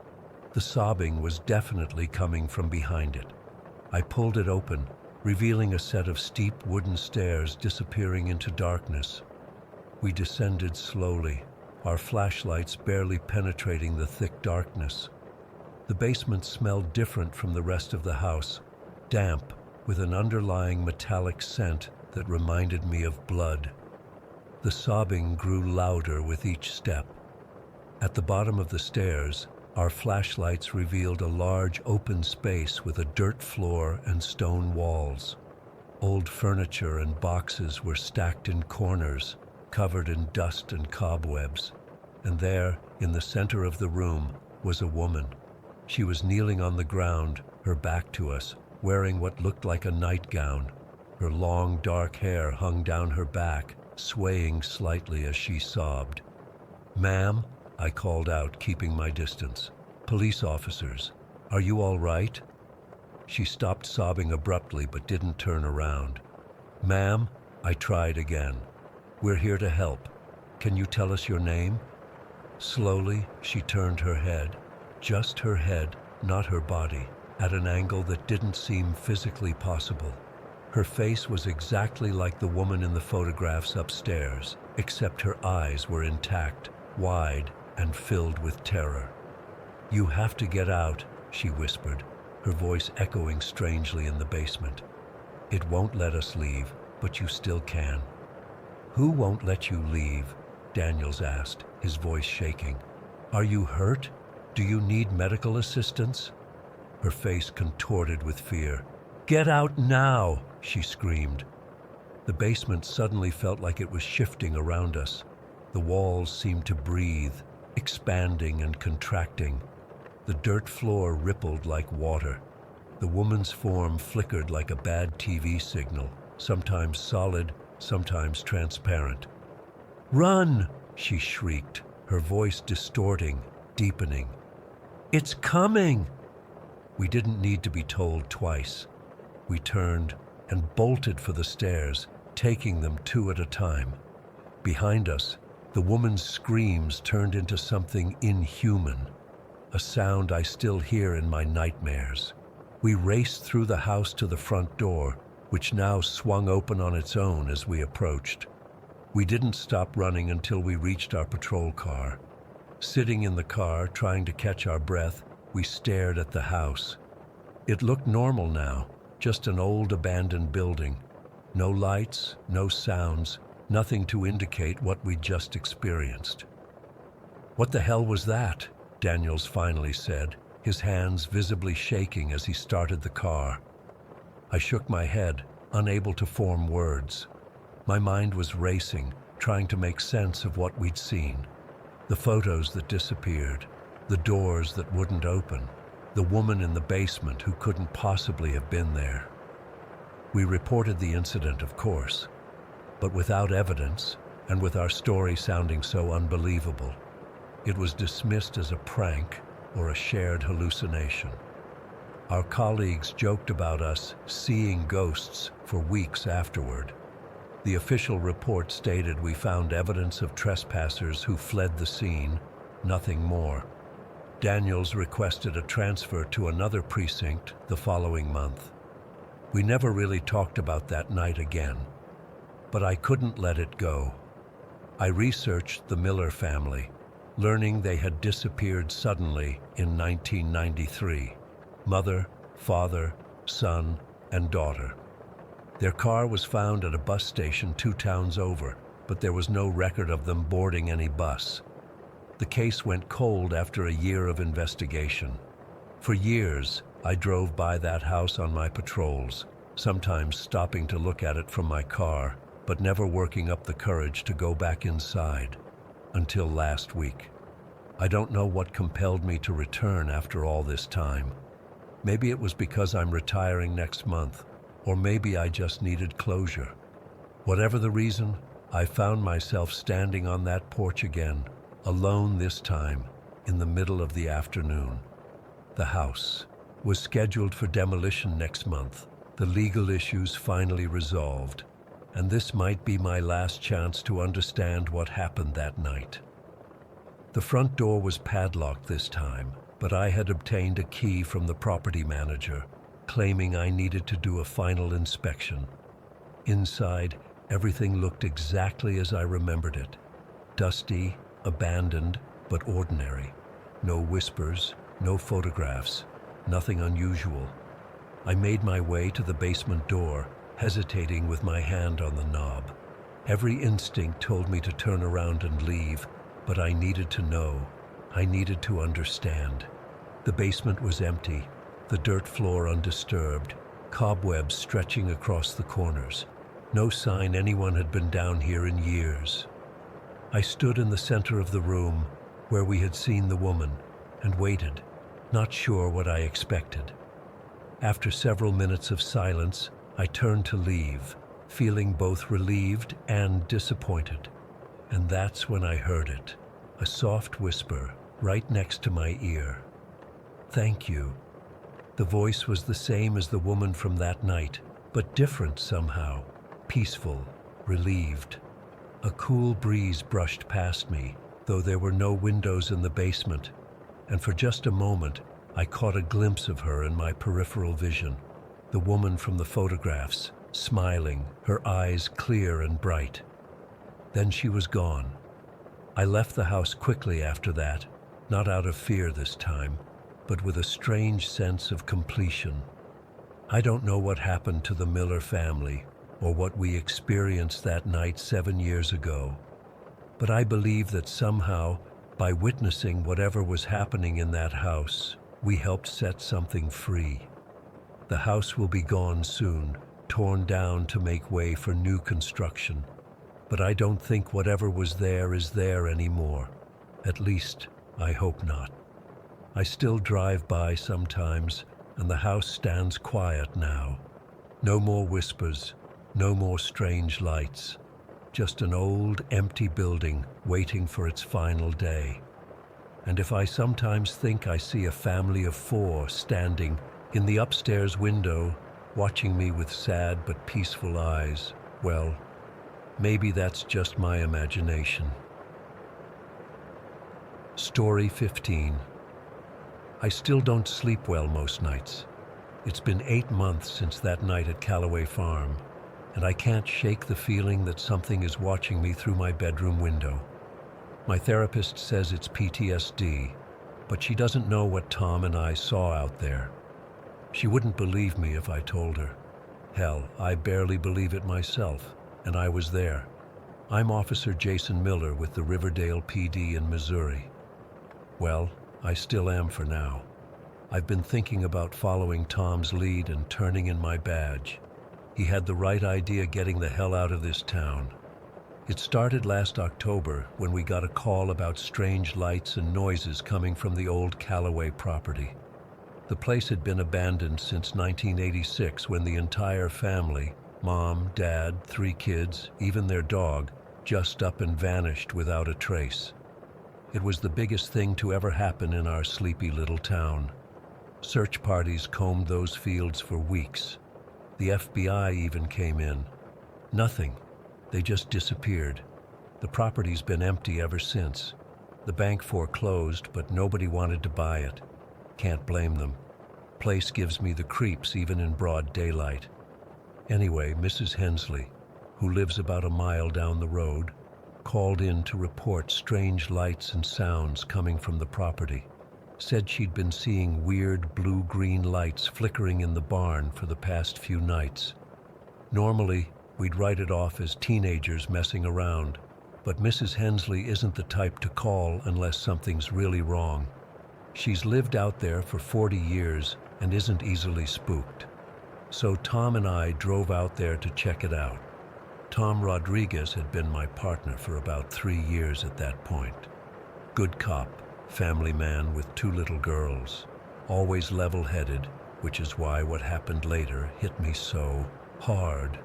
The sobbing was definitely coming from behind it. I pulled it open, revealing a set of steep wooden stairs disappearing into darkness. We descended slowly, our flashlights barely penetrating the thick darkness. The basement smelled different from the rest of the house, damp, with an underlying metallic scent that reminded me of blood. The sobbing grew louder with each step. At the bottom of the stairs, our flashlights revealed a large open space with a dirt floor and stone walls. Old furniture and boxes were stacked in corners, covered in dust and cobwebs. And there, in the center of the room, was a woman. She was kneeling on the ground, her back to us, wearing what looked like a nightgown. Her long, dark hair hung down her back, swaying slightly as she sobbed. "Ma'am," I called out, keeping my distance. "Police officers, are you all right?" She stopped sobbing abruptly but didn't turn around. "Ma'am," I tried again. "We're here to help. Can you tell us your name?" Slowly, she turned her head, just her head, not her body, at an angle that didn't seem physically possible. Her face was exactly like the woman in the photographs upstairs, except her eyes were intact, wide, and filled with terror. "You have to get out," she whispered, her voice echoing strangely in the basement. "It won't let us leave, but you still can." "Who won't let you leave?" Daniels asked, his voice shaking. "Are you hurt? Do you need medical assistance?" Her face contorted with fear. "Get out now!" she screamed. The basement suddenly felt like it was shifting around us. The walls seemed to breathe, expanding and contracting. The dirt floor rippled like water. The woman's form flickered like a bad TV signal, sometimes solid, sometimes transparent. "Run!" she shrieked, her voice distorting, deepening. "It's coming!" We didn't need to be told twice. We turned and bolted for the stairs, taking them two at a time. Behind us, the woman's screams turned into something inhuman, a sound I still hear in my nightmares. We raced through the house to the front door, which now swung open on its own as we approached. We didn't stop running until we reached our patrol car. Sitting in the car, trying to catch our breath, we stared at the house. It looked normal now, just an old abandoned building. No lights, no sounds, nothing to indicate what we'd just experienced. "What the hell was that?" Daniels finally said, his hands visibly shaking as he started the car. I shook my head, unable to form words. My mind was racing, trying to make sense of what we'd seen. The photos that disappeared, the doors that wouldn't open, the woman in the basement who couldn't possibly have been there. We reported the incident, of course, but without evidence, and with our story sounding so unbelievable, it was dismissed as a prank or a shared hallucination. Our colleagues joked about us seeing ghosts for weeks afterward. The official report stated we found evidence of trespassers who fled the scene, nothing more. Daniels requested a transfer to another precinct the following month. We never really talked about that night again, but I couldn't let it go. I researched the Miller family, learning they had disappeared suddenly in 1993. Mother, father, son, and daughter. Their car was found at a bus station 2 towns over, but there was no record of them boarding any bus. The case went cold after a year of investigation. For years, I drove by that house on my patrols, sometimes stopping to look at it from my car, but never working up the courage to go back inside, until last week. I don't know what compelled me to return after all this time. Maybe it was because I'm retiring next month, or maybe I just needed closure. Whatever the reason, I found myself standing on that porch again, alone this time, in the middle of the afternoon. The house was scheduled for demolition next month, the legal issues finally resolved, and this might be my last chance to understand what happened that night. The front door was padlocked this time, but I had obtained a key from the property manager, claiming I needed to do a final inspection. Inside, everything looked exactly as I remembered it. Dusty, abandoned, but ordinary. No whispers, no photographs, nothing unusual. I made my way to the basement door, hesitating with my hand on the knob. Every instinct told me to turn around and leave, but I needed to know. I needed to understand. The basement was empty, the dirt floor undisturbed, cobwebs stretching across the corners. No sign anyone had been down here in years. I stood in the center of the room, where we had seen the woman, and waited, not sure what I expected. After several minutes of silence, I turned to leave, feeling both relieved and disappointed. And that's when I heard it, a soft whisper right next to my ear. "Thank you." The voice was the same as the woman from that night, but different somehow, peaceful, relieved. A cool breeze brushed past me, though there were no windows in the basement, and for just a moment, I caught a glimpse of her in my peripheral vision, the woman from the photographs, smiling, her eyes clear and bright. Then she was gone. I left the house quickly after that, not out of fear this time, but with a strange sense of completion. I don't know what happened to the Miller family or what we experienced that night 7 years ago, but I believe that somehow, by witnessing whatever was happening in that house, we helped set something free. The house will be gone soon, torn down to make way for new construction, but I don't think whatever was there is there anymore. At least, I hope not. I still drive by sometimes, and the house stands quiet now. No more whispers, no more strange lights. Just an old, empty building waiting for its final day. And if I sometimes think I see a family of 4 standing in the upstairs window, watching me with sad but peaceful eyes, well, maybe that's just my imagination. Story 15. I still don't sleep well most nights. It's been 8 months since that night at Callaway Farm, and I can't shake the feeling that something is watching me through my bedroom window. My therapist says it's PTSD, but she doesn't know what Tom and I saw out there. She wouldn't believe me if I told her. Hell, I barely believe it myself, and I was there. I'm Officer Jason Miller with the Riverdale PD in Missouri. Well, I still am for now. I've been thinking about following Tom's lead and turning in my badge. He had the right idea getting the hell out of this town. It started last October when we got a call about strange lights and noises coming from the old Callaway property. The place had been abandoned since 1986 when the entire family, mom, dad, 3 kids, even their dog, just up and vanished without a trace. It was the biggest thing to ever happen in our sleepy little town. Search parties combed those fields for weeks. The FBI even came in. Nothing. They just disappeared. The property's been empty ever since. The bank foreclosed, but nobody wanted to buy it. Can't blame them. Place gives me the creeps even in broad daylight. Anyway, Mrs. Hensley, who lives about a mile down the road, called in to report strange lights and sounds coming from the property. Said she'd been seeing weird blue-green lights flickering in the barn for the past few nights. Normally, we'd write it off as teenagers messing around, but Mrs. Hensley isn't the type to call unless something's really wrong. She's lived out there for 40 years and isn't easily spooked. So Tom and I drove out there to check it out. Tom Rodriguez had been my partner for about 3 years at that point. Good cop, family man with 2 little girls, always level-headed, which is why what happened later hit me so hard.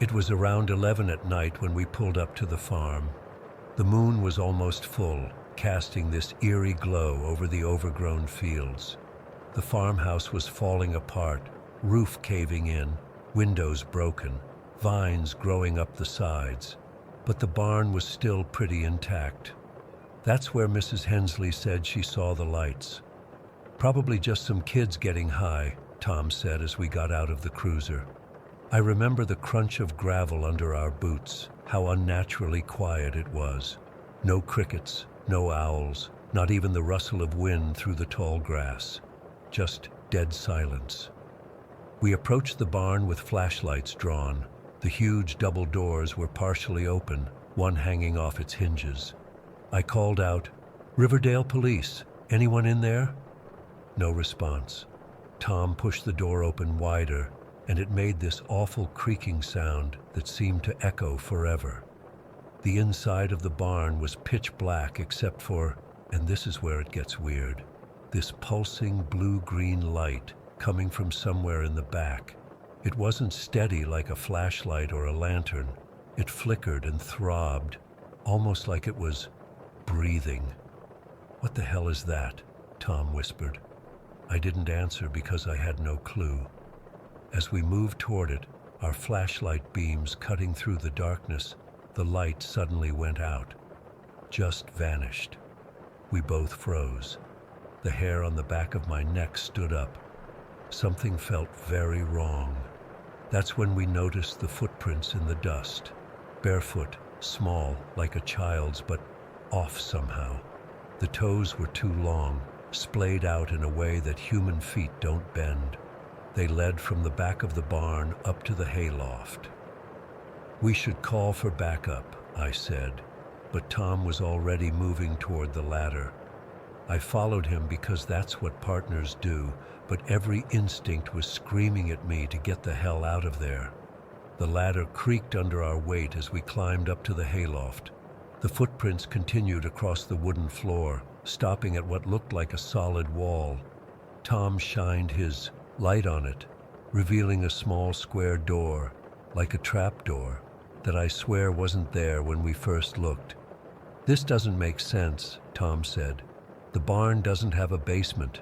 It was around 11 at night when we pulled up to the farm. The moon was almost full, casting this eerie glow over the overgrown fields. The farmhouse was falling apart, roof caving in, windows broken, vines growing up the sides, but the barn was still pretty intact. That's where Mrs. Hensley said she saw the lights. Probably just some kids getting high, Tom said as we got out of the cruiser. I remember the crunch of gravel under our boots, how unnaturally quiet it was. No crickets, no owls, not even the rustle of wind through the tall grass. Just dead silence. We approached the barn with flashlights drawn. The huge double doors were partially open, one hanging off its hinges. I called out, "Riverdale Police, anyone in there?" No response. Tom pushed the door open wider, and it made this awful creaking sound that seemed to echo forever. The inside of the barn was pitch black except for, and this is where it gets weird, this pulsing blue-green light coming from somewhere in the back. It wasn't steady like a flashlight or a lantern. It flickered and throbbed, almost like it was breathing. "What the hell is that?" Tom whispered. I didn't answer because I had no clue. As we moved toward it, our flashlight beams cutting through the darkness, the light suddenly went out. Just vanished. We both froze. The hair on the back of my neck stood up. Something felt very wrong. That's when we noticed the footprints in the dust. Barefoot, small, like a child's, but off somehow. The toes were too long, splayed out in a way that human feet don't bend. They led from the back of the barn up to the hayloft. "We should call for backup," I said, but Tom was already moving toward the ladder. I followed him because that's what partners do, but every instinct was screaming at me to get the hell out of there. The ladder creaked under our weight as we climbed up to the hayloft. The footprints continued across the wooden floor, stopping at what looked like a solid wall. Tom shined his light on it, revealing a small square door, like a trapdoor, that I swear wasn't there when we first looked. "This doesn't make sense," Tom said. "The barn doesn't have a basement."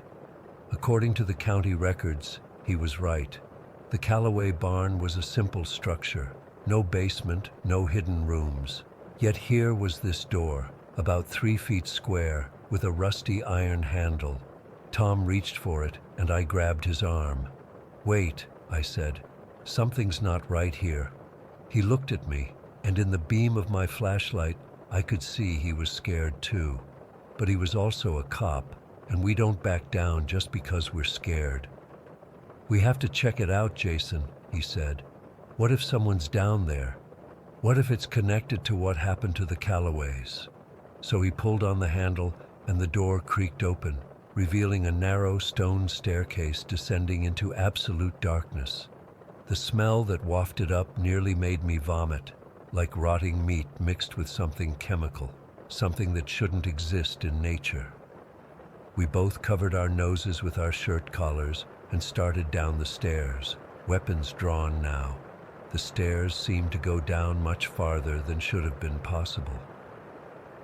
According to the county records, he was right. The Callaway barn was a simple structure, no basement, no hidden rooms. Yet here was this door, about 3 feet square, with a rusty iron handle. Tom reached for it, and I grabbed his arm. "Wait," I said. "Something's not right here." He looked at me, and in the beam of my flashlight, I could see he was scared too. But he was also a cop, and we don't back down just because we're scared. "We have to check it out, Jason," he said. "What if someone's down there? What if it's connected to what happened to the Callaways?" So he pulled on the handle, and the door creaked open, revealing a narrow stone staircase descending into absolute darkness. The smell that wafted up nearly made me vomit, like rotting meat mixed with something chemical, something that shouldn't exist in nature. We both covered our noses with our shirt collars and started down the stairs, weapons drawn now. The stairs seemed to go down much farther than should have been possible.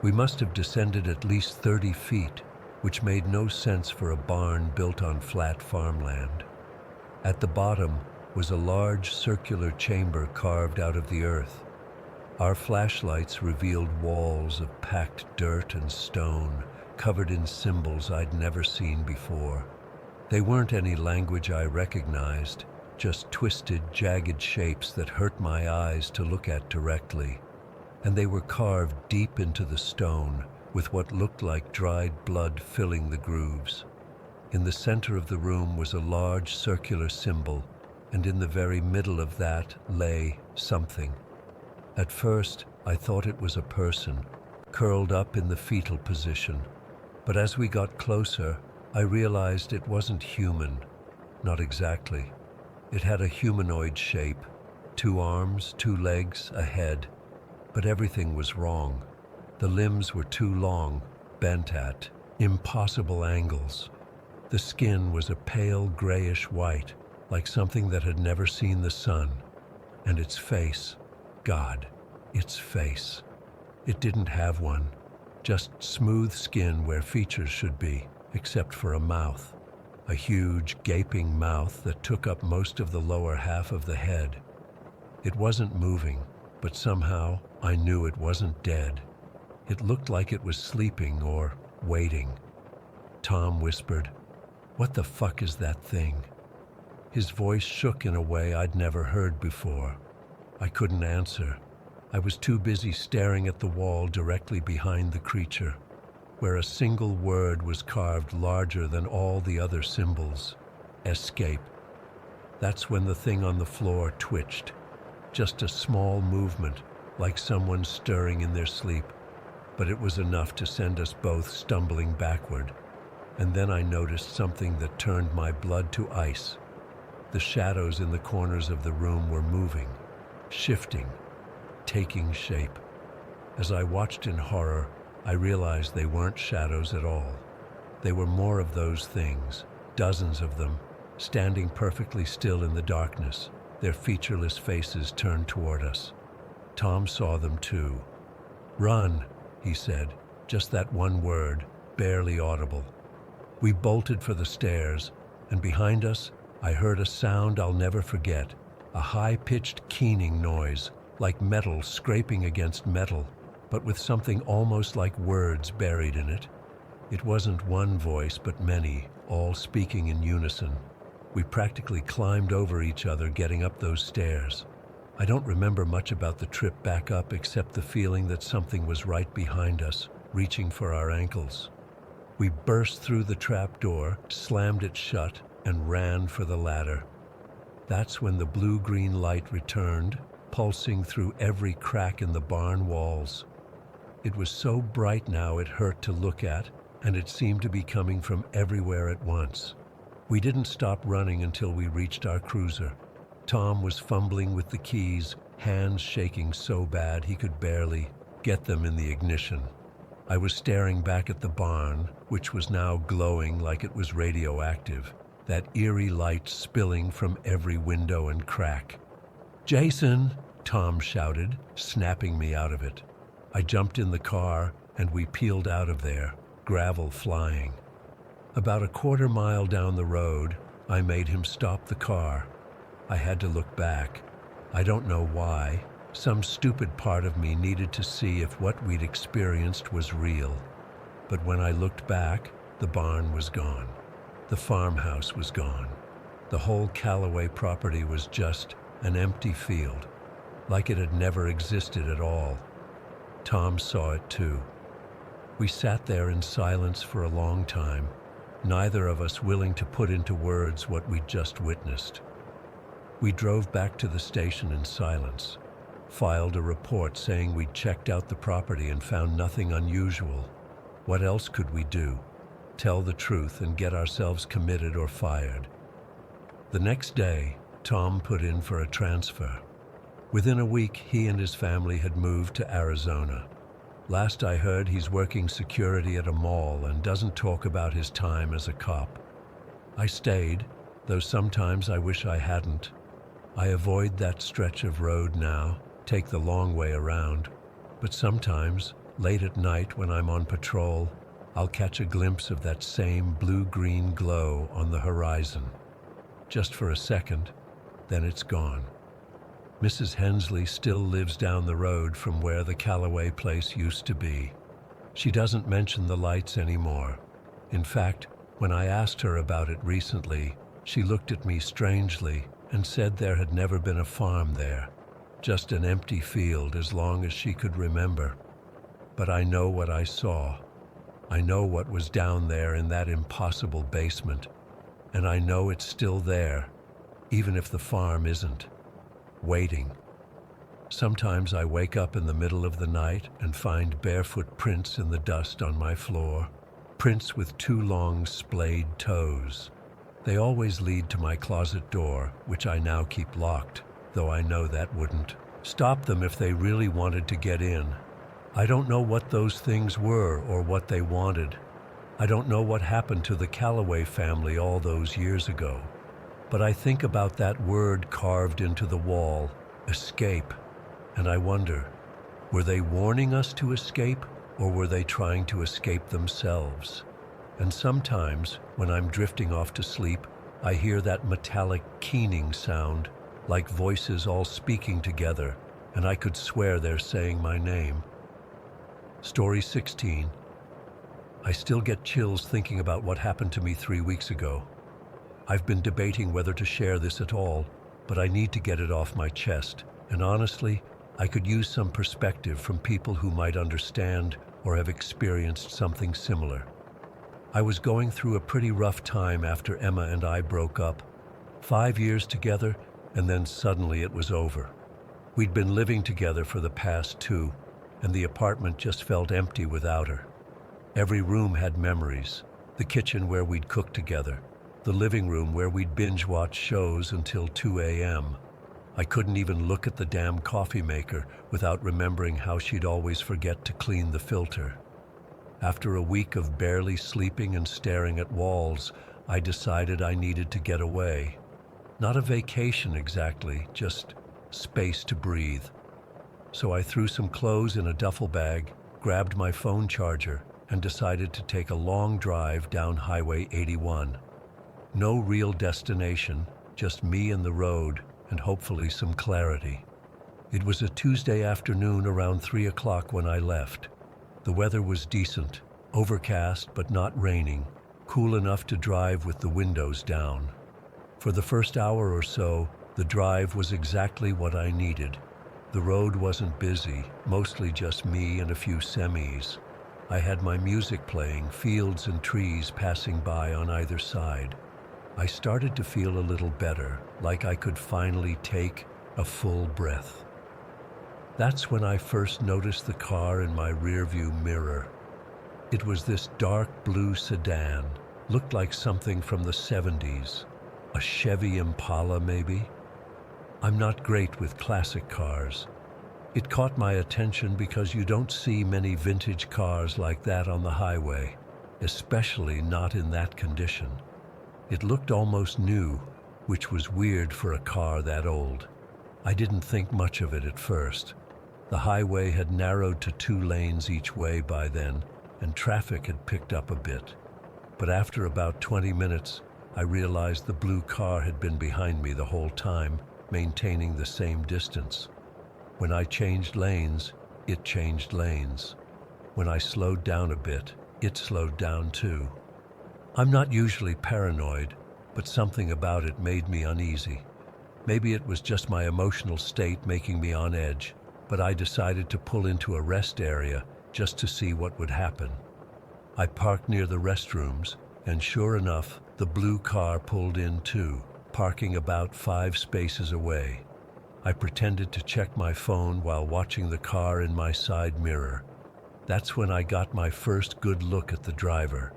We must have descended at least 30 feet, which made no sense for a barn built on flat farmland. At the bottom was a large circular chamber carved out of the earth. Our flashlights revealed walls of packed dirt and stone, covered in symbols I'd never seen before. They weren't any language I recognized, just twisted, jagged shapes that hurt my eyes to look at directly. And they were carved deep into the stone, with what looked like dried blood filling the grooves. In the center of the room was a large circular symbol, and in the very middle of that lay something. At first, I thought it was a person, curled up in the fetal position. But as we got closer, I realized it wasn't human. Not exactly. It had a humanoid shape, 2 arms, 2 legs, a head. But everything was wrong. The limbs were too long, bent at impossible angles. The skin was a pale grayish white, like something that had never seen the sun. And its face, God, its face. It didn't have one, just smooth skin where features should be, except for a mouth. A huge, gaping mouth that took up most of the lower half of the head. It wasn't moving, but somehow I knew it wasn't dead. It looked like it was sleeping or waiting. Tom whispered, "What the fuck is that thing?" His voice shook in a way I'd never heard before. I couldn't answer. I was too busy staring at the wall directly behind the creature, where a single word was carved larger than all the other symbols: escape. That's when the thing on the floor twitched. Just a small movement, like someone stirring in their sleep. But it was enough to send us both stumbling backward. And then I noticed something that turned my blood to ice. The shadows in the corners of the room were moving, shifting, taking shape. As I watched in horror, I realized they weren't shadows at all. They were more of those things, dozens of them, standing perfectly still in the darkness, their featureless faces turned toward us. Tom saw them too. "Run," he said, just that one word, barely audible. We bolted for the stairs, and behind us, I heard a sound I'll never forget, a high-pitched keening noise, like metal scraping against metal, but with something almost like words buried in it. It wasn't one voice, but many, all speaking in unison. We practically climbed over each other getting up those stairs. I don't remember much about the trip back up except the feeling that something was right behind us, reaching for our ankles. We burst through the trap door, slammed it shut, and ran for the ladder. That's when the blue-green light returned, pulsing through every crack in the barn walls. It was so bright now it hurt to look at, and it seemed to be coming from everywhere at once. We didn't stop running until we reached our cruiser. Tom was fumbling with the keys, hands shaking so bad he could barely get them in the ignition. I was staring back at the barn, which was now glowing like it was radioactive, that eerie light spilling from every window and crack. "Jason!" Tom shouted, snapping me out of it. I jumped in the car, and we peeled out of there, gravel flying. About a quarter mile down the road, I made him stop the car. I had to look back. I don't know why. Some stupid part of me needed to see if what we'd experienced was real. But when I looked back, the barn was gone. The farmhouse was gone. The whole Callaway property was just an empty field, like it had never existed at all. Tom saw it too. We sat there in silence for a long time, neither of us willing to put into words what we'd just witnessed. We drove back to the station in silence, filed a report saying we'd checked out the property and found nothing unusual. What else could we do? Tell the truth and get ourselves committed or fired? The next day, Tom put in for a transfer. Within a week, he and his family had moved to Arizona. Last I heard, he's working security at a mall and doesn't talk about his time as a cop. I stayed, though sometimes I wish I hadn't. I avoid that stretch of road now, take the long way around. But sometimes, late at night when I'm on patrol, I'll catch a glimpse of that same blue-green glow on the horizon. Just for a second, then it's gone. Mrs. Hensley still lives down the road from where the Callaway place used to be. She doesn't mention the lights anymore. In fact, when I asked her about it recently, she looked at me strangely and said there had never been a farm there, just an empty field as long as she could remember. But I know what I saw. I know what was down there in that impossible basement, and I know it's still there, even if the farm isn't, waiting. Sometimes I wake up in the middle of the night and find barefoot prints in the dust on my floor, prints with two long splayed toes. They always lead to my closet door, which I now keep locked, though I know that wouldn't stop them if they really wanted to get in. I don't know what those things were or what they wanted. I don't know what happened to the Callaway family all those years ago. But I think about that word carved into the wall, escape, and I wonder, were they warning us to escape, or were they trying to escape themselves? And sometimes, when I'm drifting off to sleep, I hear that metallic keening sound, like voices all speaking together, and I could swear they're saying my name. Story 16. I still get chills thinking about what happened to me 3 weeks ago. I've been debating whether to share this at all, but I need to get it off my chest, and honestly, I could use some perspective from people who might understand or have experienced something similar. I was going through a pretty rough time after Emma and I broke up. 5 years together, and then suddenly it was over. We'd been living together for the past 2, and the apartment just felt empty without her. Every room had memories. The kitchen where we'd cook together. The living room where we'd binge-watch shows until 2 a.m. I couldn't even look at the damn coffee maker without remembering how she'd always forget to clean the filter. After a week of barely sleeping and staring at walls, I decided I needed to get away. Not a vacation exactly, just space to breathe. So I threw some clothes in a duffel bag, grabbed my phone charger, and decided to take a long drive down Highway 81. No real destination, just me and the road, and hopefully some clarity. It was a Tuesday afternoon around 3 o'clock when I left. The weather was decent, overcast but not raining, cool enough to drive with the windows down. For the first hour or so, the drive was exactly what I needed. The road wasn't busy, mostly just me and a few semis. I had my music playing, fields and trees passing by on either side. I started to feel a little better, like I could finally take a full breath. That's when I first noticed the car in my rearview mirror. It was this dark blue sedan, looked like something from the 70s. A Chevy Impala, maybe? I'm not great with classic cars. It caught my attention because you don't see many vintage cars like that on the highway, especially not in that condition. It looked almost new, which was weird for a car that old. I didn't think much of it at first. The highway had narrowed to 2 lanes each way by then, and traffic had picked up a bit. But after about 20 minutes, I realized the blue car had been behind me the whole time, maintaining the same distance. When I changed lanes, it changed lanes. When I slowed down a bit, it slowed down too. I'm not usually paranoid, but something about it made me uneasy. Maybe it was just my emotional state making me on edge, but I decided to pull into a rest area just to see what would happen. I parked near the restrooms, and sure enough, the blue car pulled in too, parking about 5 spaces away. I pretended to check my phone while watching the car in my side mirror. That's when I got my first good look at the driver.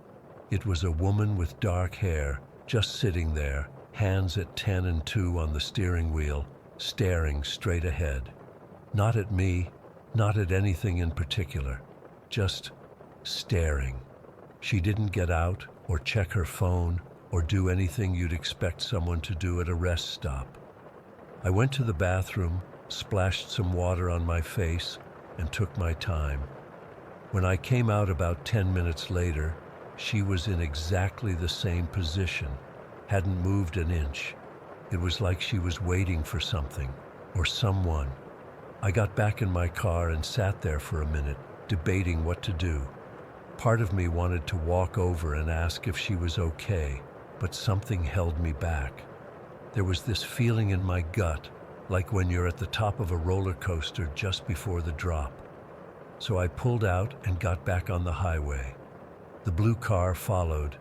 It was a woman with dark hair, just sitting there, hands at 10 and 2 on the steering wheel, staring straight ahead. Not at me, not at anything in particular, just staring. She didn't get out or check her phone or do anything you'd expect someone to do at a rest stop. I went to the bathroom, splashed some water on my face, and took my time. When I came out about 10 minutes later, she was in exactly the same position, hadn't moved an inch. It was like she was waiting for something or someone. I got back in my car and sat there for a minute, debating what to do. Part of me wanted to walk over and ask if she was okay, but something held me back. There was this feeling in my gut, like when you're at the top of a roller coaster just before the drop. So I pulled out and got back on the highway. The blue car followed.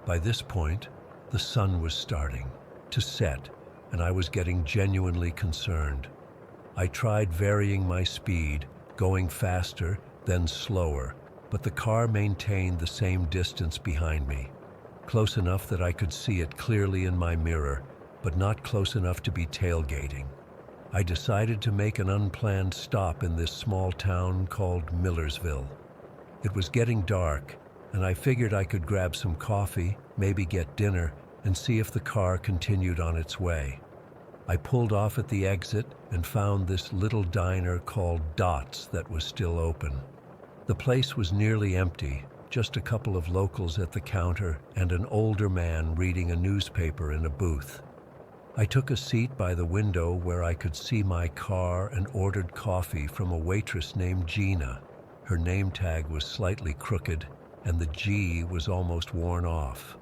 By this point, the sun was starting to set, and I was getting genuinely concerned. I tried varying my speed, going faster, then slower, but the car maintained the same distance behind me, close enough that I could see it clearly in my mirror, but not close enough to be tailgating. I decided to make an unplanned stop in this small town called Millersville. It was getting dark, and I figured I could grab some coffee, maybe get dinner, and see if the car continued on its way. I pulled off at the exit and found this little diner called Dots that was still open. The place was nearly empty, just a couple of locals at the counter and an older man reading a newspaper in a booth. I took a seat by the window where I could see my car and ordered coffee from a waitress named Gina. Her name tag was slightly crooked, and the G was almost worn off.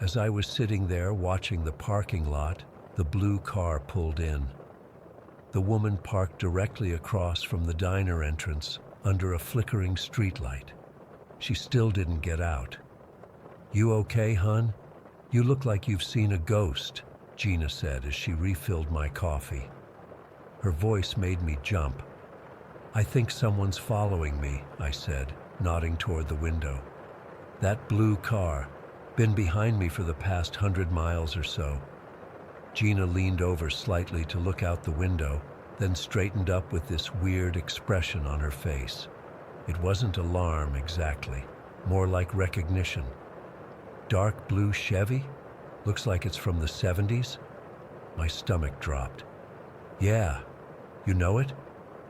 As I was sitting there watching the parking lot, the blue car pulled in. The woman parked directly across from the diner entrance under a flickering streetlight. She still didn't get out. "You okay, hun? You look like you've seen a ghost," Gina said as she refilled my coffee. Her voice made me jump. "I think someone's following me," I said, nodding toward the window. "That blue car, been behind me for the past 100 miles or so." Gina leaned over slightly to look out the window, then straightened up with this weird expression on her face. It wasn't alarm exactly, more like recognition. "Dark blue Chevy? Looks like it's from the 70s? My stomach dropped. "Yeah, you know it?"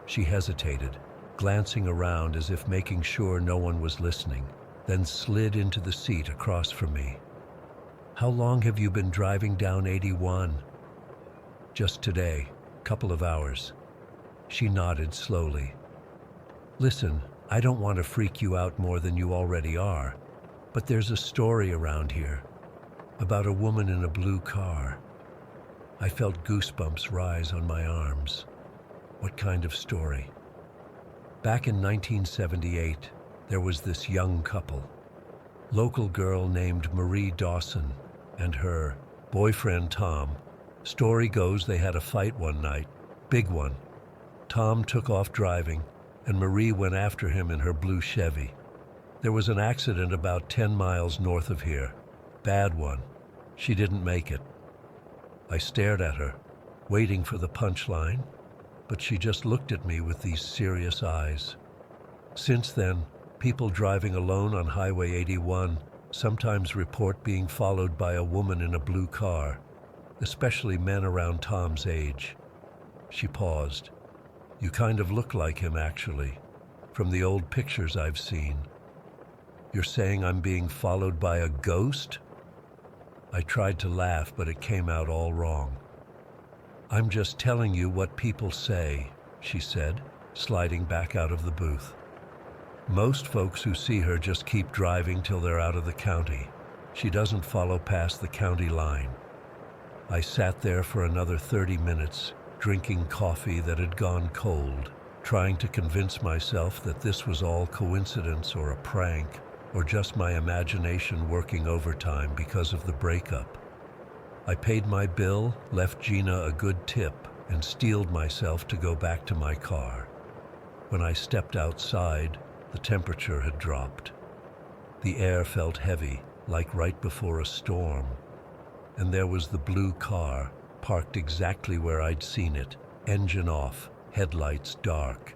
She hesitated, glancing around as if making sure no one was listening, then slid into the seat across from me. "How long have you been driving down 81? "Just today, couple of hours." She nodded slowly. "Listen, I don't want to freak you out more than you already are, but there's a story around here about a woman in a blue car." I felt goosebumps rise on my arms. What kind of story? Back in 1978, there was this young couple. Local girl named Marie Dawson and her boyfriend Tom. Story goes they had a fight one night, big one. Tom took off driving, and Marie went after him in her blue Chevy. There was an accident about 10 miles north of here. Bad one. She didn't make it. I stared at her, waiting for the punchline, but she just looked at me with these serious eyes. Since then, people driving alone on Highway 81 sometimes report being followed by a woman in a blue car, especially men around Tom's age. She paused. You kind of look like him, actually, from the old pictures I've seen. You're saying I'm being followed by a ghost? I tried to laugh, but it came out all wrong. I'm just telling you what people say, she said, sliding back out of the booth. Most folks who see her just keep driving till they're out of the county. She doesn't follow past the county line. I sat there for another 30 minutes, drinking coffee that had gone cold, trying to convince myself that this was all coincidence or a prank, or just my imagination working overtime because of the breakup. I paid my bill, left Gina a good tip, and steeled myself to go back to my car. When I stepped outside, the temperature had dropped. The air felt heavy, like right before a storm. And there was the blue car, parked exactly where I'd seen it, engine off, headlights dark.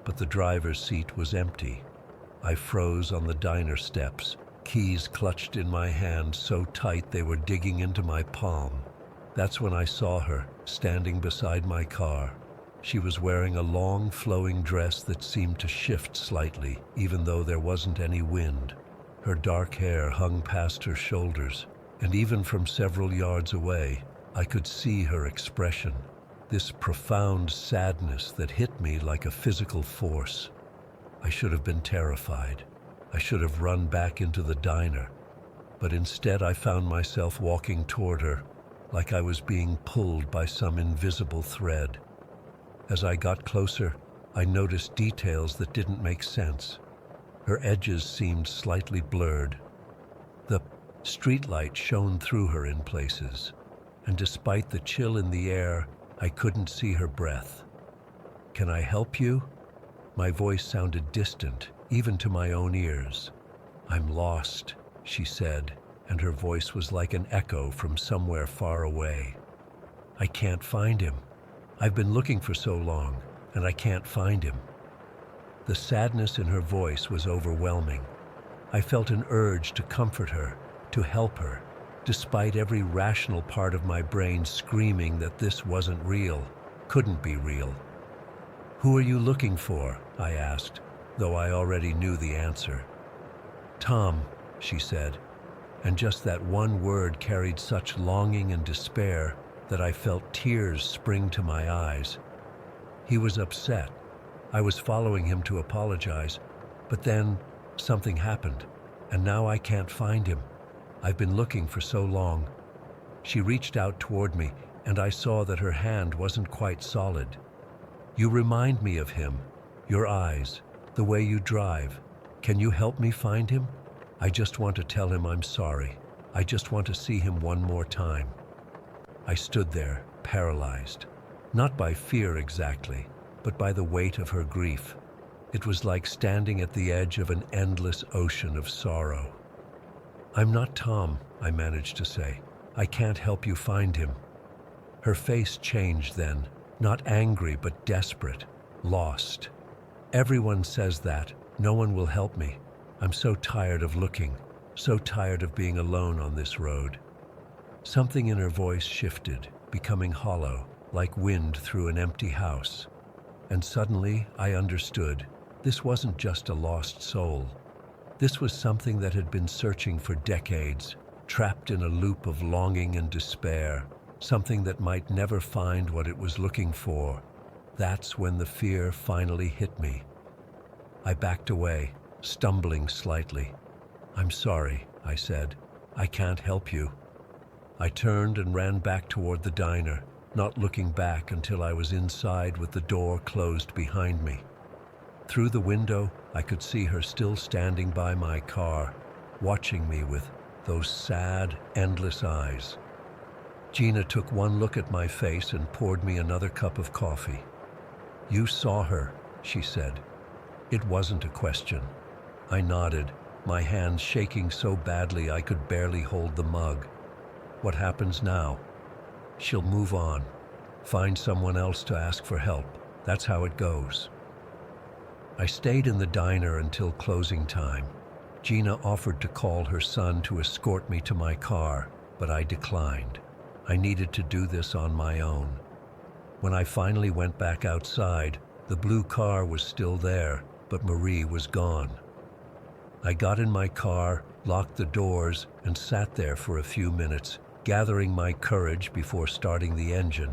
But the driver's seat was empty. I froze on the diner steps, keys clutched in my hand so tight they were digging into my palm. That's when I saw her, standing beside my car. She was wearing a long, flowing dress that seemed to shift slightly, even though there wasn't any wind. Her dark hair hung past her shoulders, and even from several yards away, I could see her expression, this profound sadness that hit me like a physical force. I should have been terrified. I should have run back into the diner, but instead I found myself walking toward her, like I was being pulled by some invisible thread. As I got closer, I noticed details that didn't make sense. Her edges seemed slightly blurred. The streetlight shone through her in places, and despite the chill in the air, I couldn't see her breath. "Can I help you?" My voice sounded distant, even to my own ears. "I'm lost," she said, and her voice was like an echo from somewhere far away. "I can't find him. I've been looking for so long, and I can't find him." The sadness in her voice was overwhelming. I felt an urge to comfort her, to help her, despite every rational part of my brain screaming that this wasn't real, couldn't be real. "Who are you looking for?" I asked, though I already knew the answer. "Tom," she said, and just that one word carried such longing and despair that I felt tears spring to my eyes. He was upset. I was following him to apologize, but then something happened, and now I can't find him. I've been looking for so long. She reached out toward me, and I saw that her hand wasn't quite solid. "You remind me of him. Your eyes, the way you drive. Can you help me find him? I just want to tell him I'm sorry. I just want to see him one more time." I stood there, paralyzed, not by fear exactly, but by the weight of her grief. It was like standing at the edge of an endless ocean of sorrow. "I'm not Tom," I managed to say. "I can't help you find him." Her face changed then, not angry but desperate, lost. "Everyone says that. No one will help me. I'm so tired of looking, so tired of being alone on this road." Something in her voice shifted, becoming hollow, like wind through an empty house. And suddenly I understood. This wasn't just a lost soul. This was something that had been searching for decades, trapped in a loop of longing and despair, something that might never find what it was looking for. That's when the fear finally hit me. I backed away, stumbling slightly. "I'm sorry," I said. "I can't help you." I turned and ran back toward the diner, not looking back until I was inside with the door closed behind me. Through the window, I could see her still standing by my car, watching me with those sad, endless eyes. Gina took one look at my face and poured me another cup of coffee. "You saw her," she said. It wasn't a question. I nodded, my hands shaking so badly I could barely hold the mug. "What happens now?" "She'll move on. find someone else to ask for help. That's how it goes. I stayed in the diner until closing time. Gina offered to call her son to escort me to my car, but I declined. I needed to do this on my own. When I finally went back outside, the blue car was still there, but Marie was gone. I got in my car, locked the doors, and sat there for a few minutes, gathering my courage before starting the engine.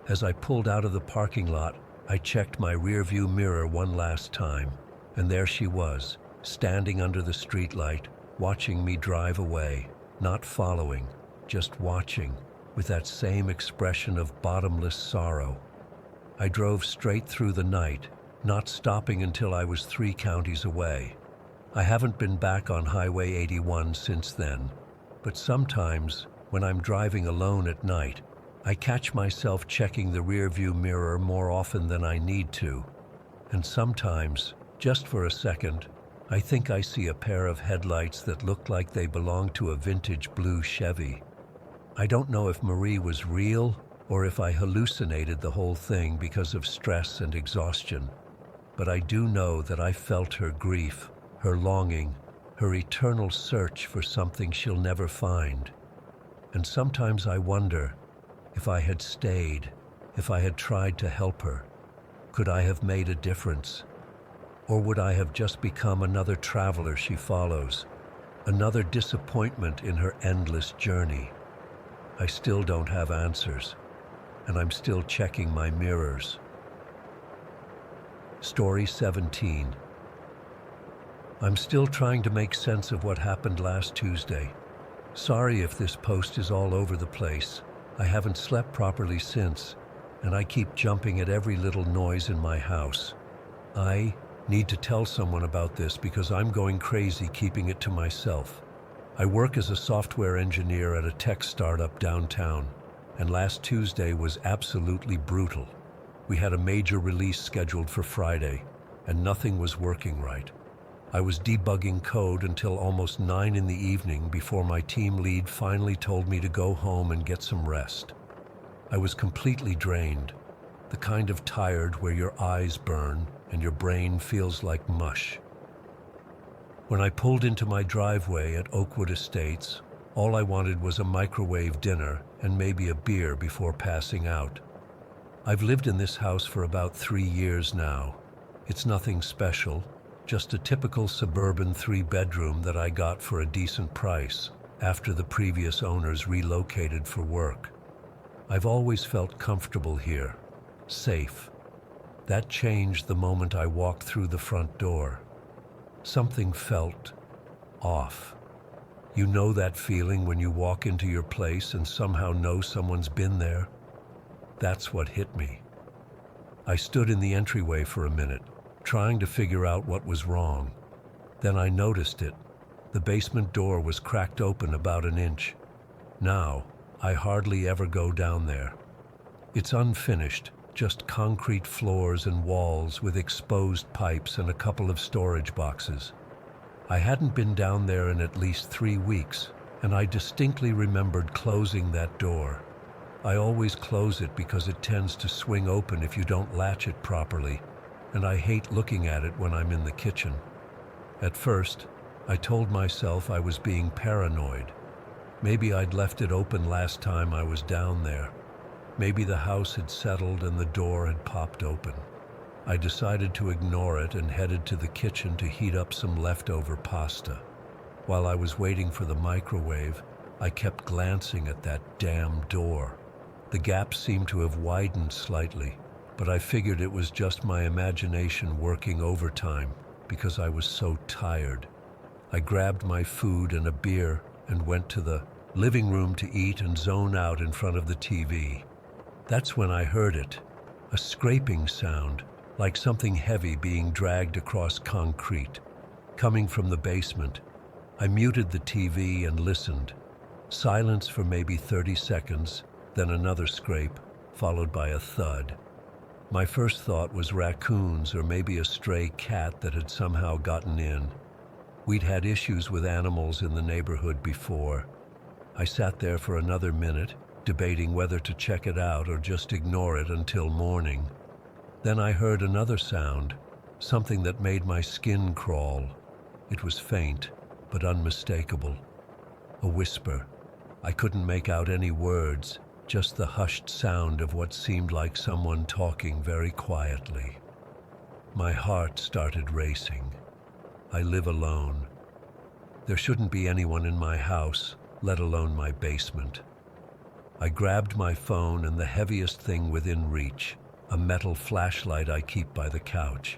As I pulled out of the parking lot, I checked my rearview mirror one last time, and there she was, standing under the streetlight, watching me drive away, not following, just watching, with that same expression of bottomless sorrow. I drove straight through the night, not stopping until I was 3 counties away. I haven't been back on Highway 81 since then, but sometimes, when I'm driving alone at night, I catch myself checking the rearview mirror more often than I need to. And sometimes, just for a second, I think I see a pair of headlights that look like they belong to a vintage blue Chevy. I don't know if Marie was real or if I hallucinated the whole thing because of stress and exhaustion, but I do know that I felt her grief, her longing, her eternal search for something she'll never find. And sometimes I wonder, if I had stayed, if I had tried to help her, could I have made a difference? Or would I have just become another traveler she follows, another disappointment in her endless journey? I still don't have answers, and I'm still checking my mirrors. Story 17. I'm still trying to make sense of what happened last Tuesday. Sorry if this post is all over the place. I haven't slept properly since, and I keep jumping at every little noise in my house. I need to tell someone about this because I'm going crazy keeping it to myself. I work as a software engineer at a tech startup downtown, and last Tuesday was absolutely brutal. We had a major release scheduled for Friday, and nothing was working right. I was debugging code until almost 9 in the evening before my team lead finally told me to go home and get some rest. I was completely drained, the kind of tired where your eyes burn and your brain feels like mush. When I pulled into my driveway at Oakwood Estates, all I wanted was a microwave dinner and maybe a beer before passing out. I've lived in this house for about 3 years now. It's nothing special, just a typical suburban 3-bedroom that I got for a decent price after the previous owners relocated for work. I've always felt comfortable here, safe. That changed the moment I walked through the front door. Something felt off. You know that feeling when you walk into your place and somehow know someone's been there? That's what hit me. I stood in the entryway for a minute, trying to figure out what was wrong. Then I noticed it. The basement door was cracked open about an inch. Now, I hardly ever go down there. It's unfinished, just concrete floors and walls with exposed pipes and a couple of storage boxes. I hadn't been down there in at least 3 weeks, and I distinctly remembered closing that door. I always close it because it tends to swing open if you don't latch it properly, and I hate looking at it when I'm in the kitchen. At first, I told myself I was being paranoid. Maybe I'd left it open last time I was down there. Maybe the house had settled and the door had popped open. I decided to ignore it and headed to the kitchen to heat up some leftover pasta. While I was waiting for the microwave, I kept glancing at that damn door. The gap seemed to have widened slightly, but I figured it was just my imagination working overtime because I was so tired. I grabbed my food and a beer and went to the living room to eat and zone out in front of the TV. That's when I heard it, a scraping sound, like something heavy being dragged across concrete, coming from the basement. I muted the TV and listened. Silence for maybe 30 seconds, then another scrape, followed by a thud. My first thought was raccoons or maybe a stray cat that had somehow gotten in. We'd had issues with animals in the neighborhood before. I sat there for another minute, debating whether to check it out or just ignore it until morning. Then I heard another sound, something that made my skin crawl. It was faint, but unmistakable. A whisper. I couldn't make out any words, just the hushed sound of what seemed like someone talking very quietly. My heart started racing. I live alone. There shouldn't be anyone in my house, let alone my basement. I grabbed my phone and the heaviest thing within reach, a metal flashlight I keep by the couch.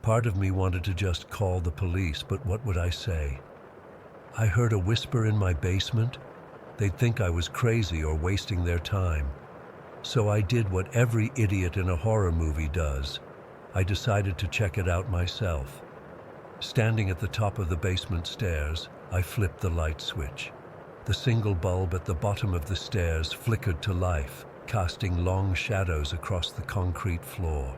Part of me wanted to just call the police, but what would I say? I heard a whisper in my basement. They'd think I was crazy or wasting their time. So I did what every idiot in a horror movie does. I decided to check it out myself. Standing at the top of the basement stairs, I flipped the light switch. The single bulb at the bottom of the stairs flickered to life, casting long shadows across the concrete floor.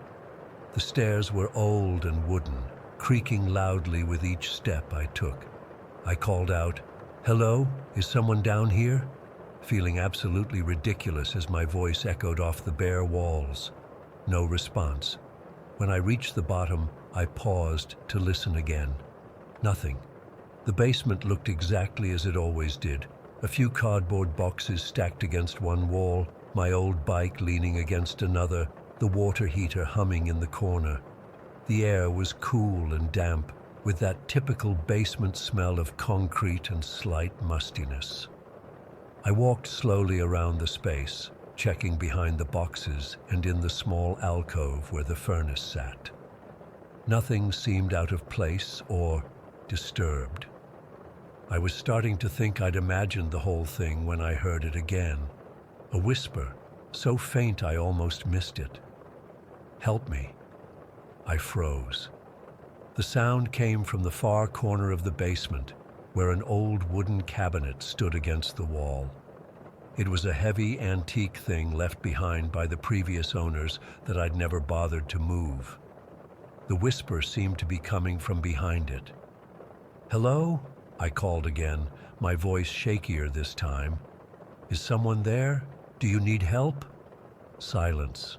The stairs were old and wooden, creaking loudly with each step I took. I called out, "Hello, is someone down here?" feeling absolutely ridiculous as my voice echoed off the bare walls. No response. When I reached the bottom, I paused to listen again. Nothing. The basement looked exactly as it always did. A few cardboard boxes stacked against one wall, my old bike leaning against another, the water heater humming in the corner. The air was cool and damp, with that typical basement smell of concrete and slight mustiness. I walked slowly around the space, checking behind the boxes and in the small alcove where the furnace sat. Nothing seemed out of place or disturbed. I was starting to think I'd imagined the whole thing when I heard it again. A whisper, so faint I almost missed it. "Help me." I froze. The sound came from the far corner of the basement, where an old wooden cabinet stood against the wall. It was a heavy antique thing left behind by the previous owners that I'd never bothered to move. The whisper seemed to be coming from behind it. "Hello?" I called again, my voice shakier this time. "Is someone there? Do you need help?" Silence.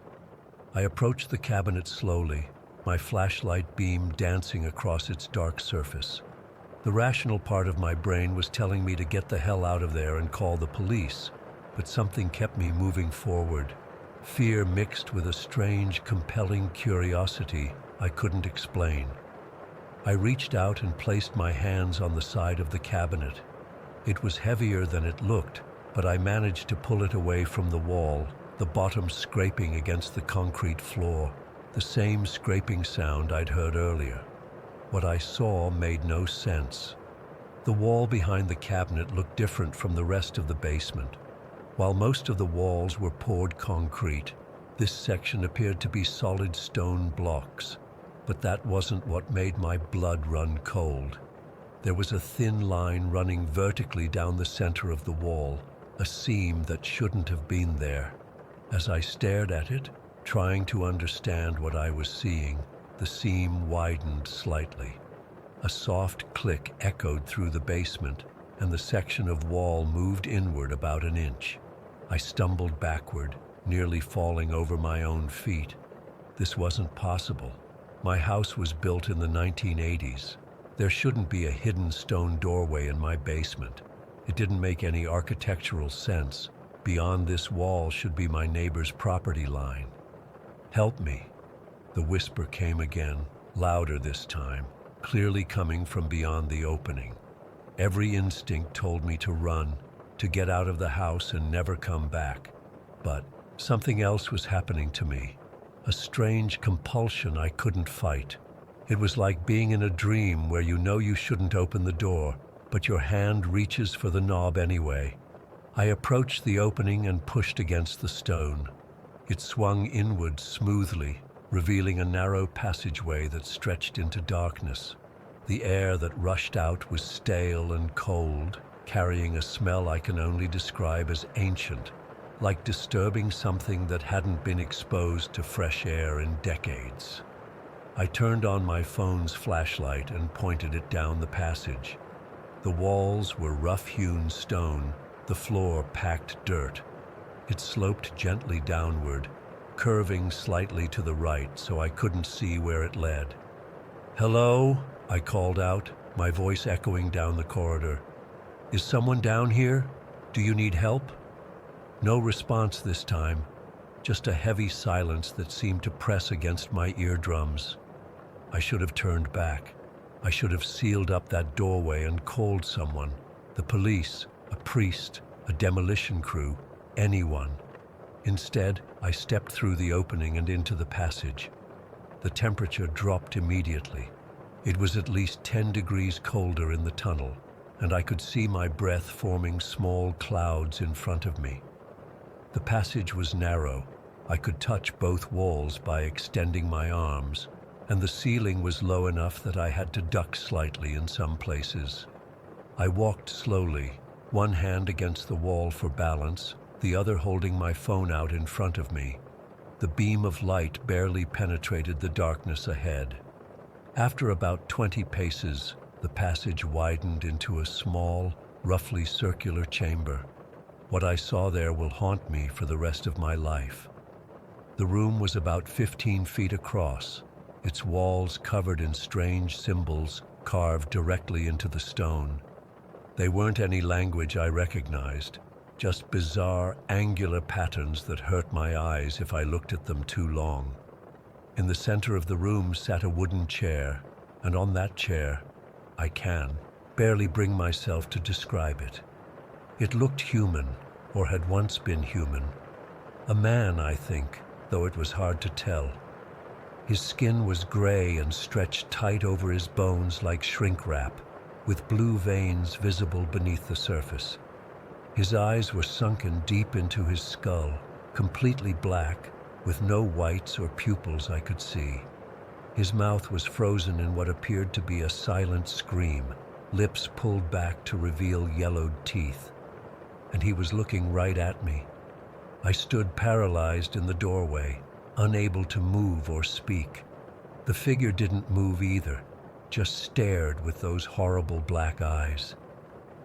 I approached the cabinet slowly, my flashlight beam dancing across its dark surface. The rational part of my brain was telling me to get the hell out of there and call the police, but something kept me moving forward. Fear mixed with a strange, compelling curiosity I couldn't explain. I reached out and placed my hands on the side of the cabinet. It was heavier than it looked, but I managed to pull it away from the wall, the bottom scraping against the concrete floor, the same scraping sound I'd heard earlier. What I saw made no sense. The wall behind the cabinet looked different from the rest of the basement. While most of the walls were poured concrete, this section appeared to be solid stone blocks. But that wasn't what made my blood run cold. There was a thin line running vertically down the center of the wall, a seam that shouldn't have been there. As I stared at it, trying to understand what I was seeing, the seam widened slightly. A soft click echoed through the basement, and the section of wall moved inward about an inch. I stumbled backward, nearly falling over my own feet. This wasn't possible. My house was built in the 1980s. There shouldn't be a hidden stone doorway in my basement. It didn't make any architectural sense. Beyond this wall should be my neighbor's property line. "Help me." The whisper came again, louder this time, clearly coming from beyond the opening. Every instinct told me to run, to get out of the house and never come back. But something else was happening to me. A strange compulsion I couldn't fight. It was like being in a dream where you know you shouldn't open the door, but your hand reaches for the knob anyway. I approached the opening and pushed against the stone. It swung inward smoothly, revealing a narrow passageway that stretched into darkness. The air that rushed out was stale and cold, carrying a smell I can only describe as ancient, like disturbing something that hadn't been exposed to fresh air in decades. I turned on my phone's flashlight and pointed it down the passage. The walls were rough-hewn stone, the floor packed dirt, It sloped gently downward, curving slightly to the right so I couldn't see where it led. "Hello?" I called out, my voice echoing down the corridor. "Is someone down here? Do you need help?" No response this time, just a heavy silence that seemed to press against my eardrums. I should have turned back. I should have sealed up that doorway and called someone. The police, a priest, a demolition crew, anyone. Instead, I stepped through the opening and into the passage. The temperature dropped immediately. It was at least 10 degrees colder in the tunnel, and I could see my breath forming small clouds in front of me. The passage was narrow. I could touch both walls by extending my arms, and the ceiling was low enough that I had to duck slightly in some places. I walked slowly, one hand against the wall for balance, the other holding my phone out in front of me. The beam of light barely penetrated the darkness ahead. After about 20 paces, the passage widened into a small, roughly circular chamber. What I saw there will haunt me for the rest of my life. The room was about 15 feet across, its walls covered in strange symbols carved directly into the stone. They weren't any language I recognized, just bizarre, angular patterns that hurt my eyes if I looked at them too long. In the center of the room sat a wooden chair, and on that chair, I can barely bring myself to describe it. It looked human, or had once been human. A man, I think, though it was hard to tell. His skin was gray and stretched tight over his bones like shrink wrap, with blue veins visible beneath the surface. His eyes were sunken deep into his skull, completely black, with no whites or pupils I could see. His mouth was frozen in what appeared to be a silent scream, lips pulled back to reveal yellowed teeth. And he was looking right at me. I stood paralyzed in the doorway, unable to move or speak. The figure didn't move either, just stared with those horrible black eyes.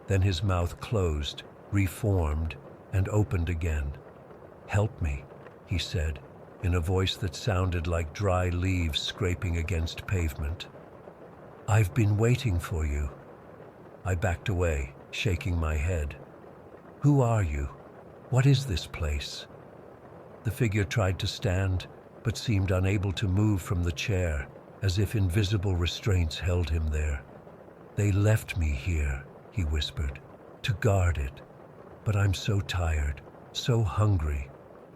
Then his mouth closed, reformed, and opened again. "Help me," he said, in a voice that sounded like dry leaves scraping against pavement. "I've been waiting for you." I backed away, shaking my head. "Who are you? What is this place?" The figure tried to stand, but seemed unable to move from the chair, as if invisible restraints held him there. "They left me here," he whispered, "to guard it. But I'm so tired, so hungry.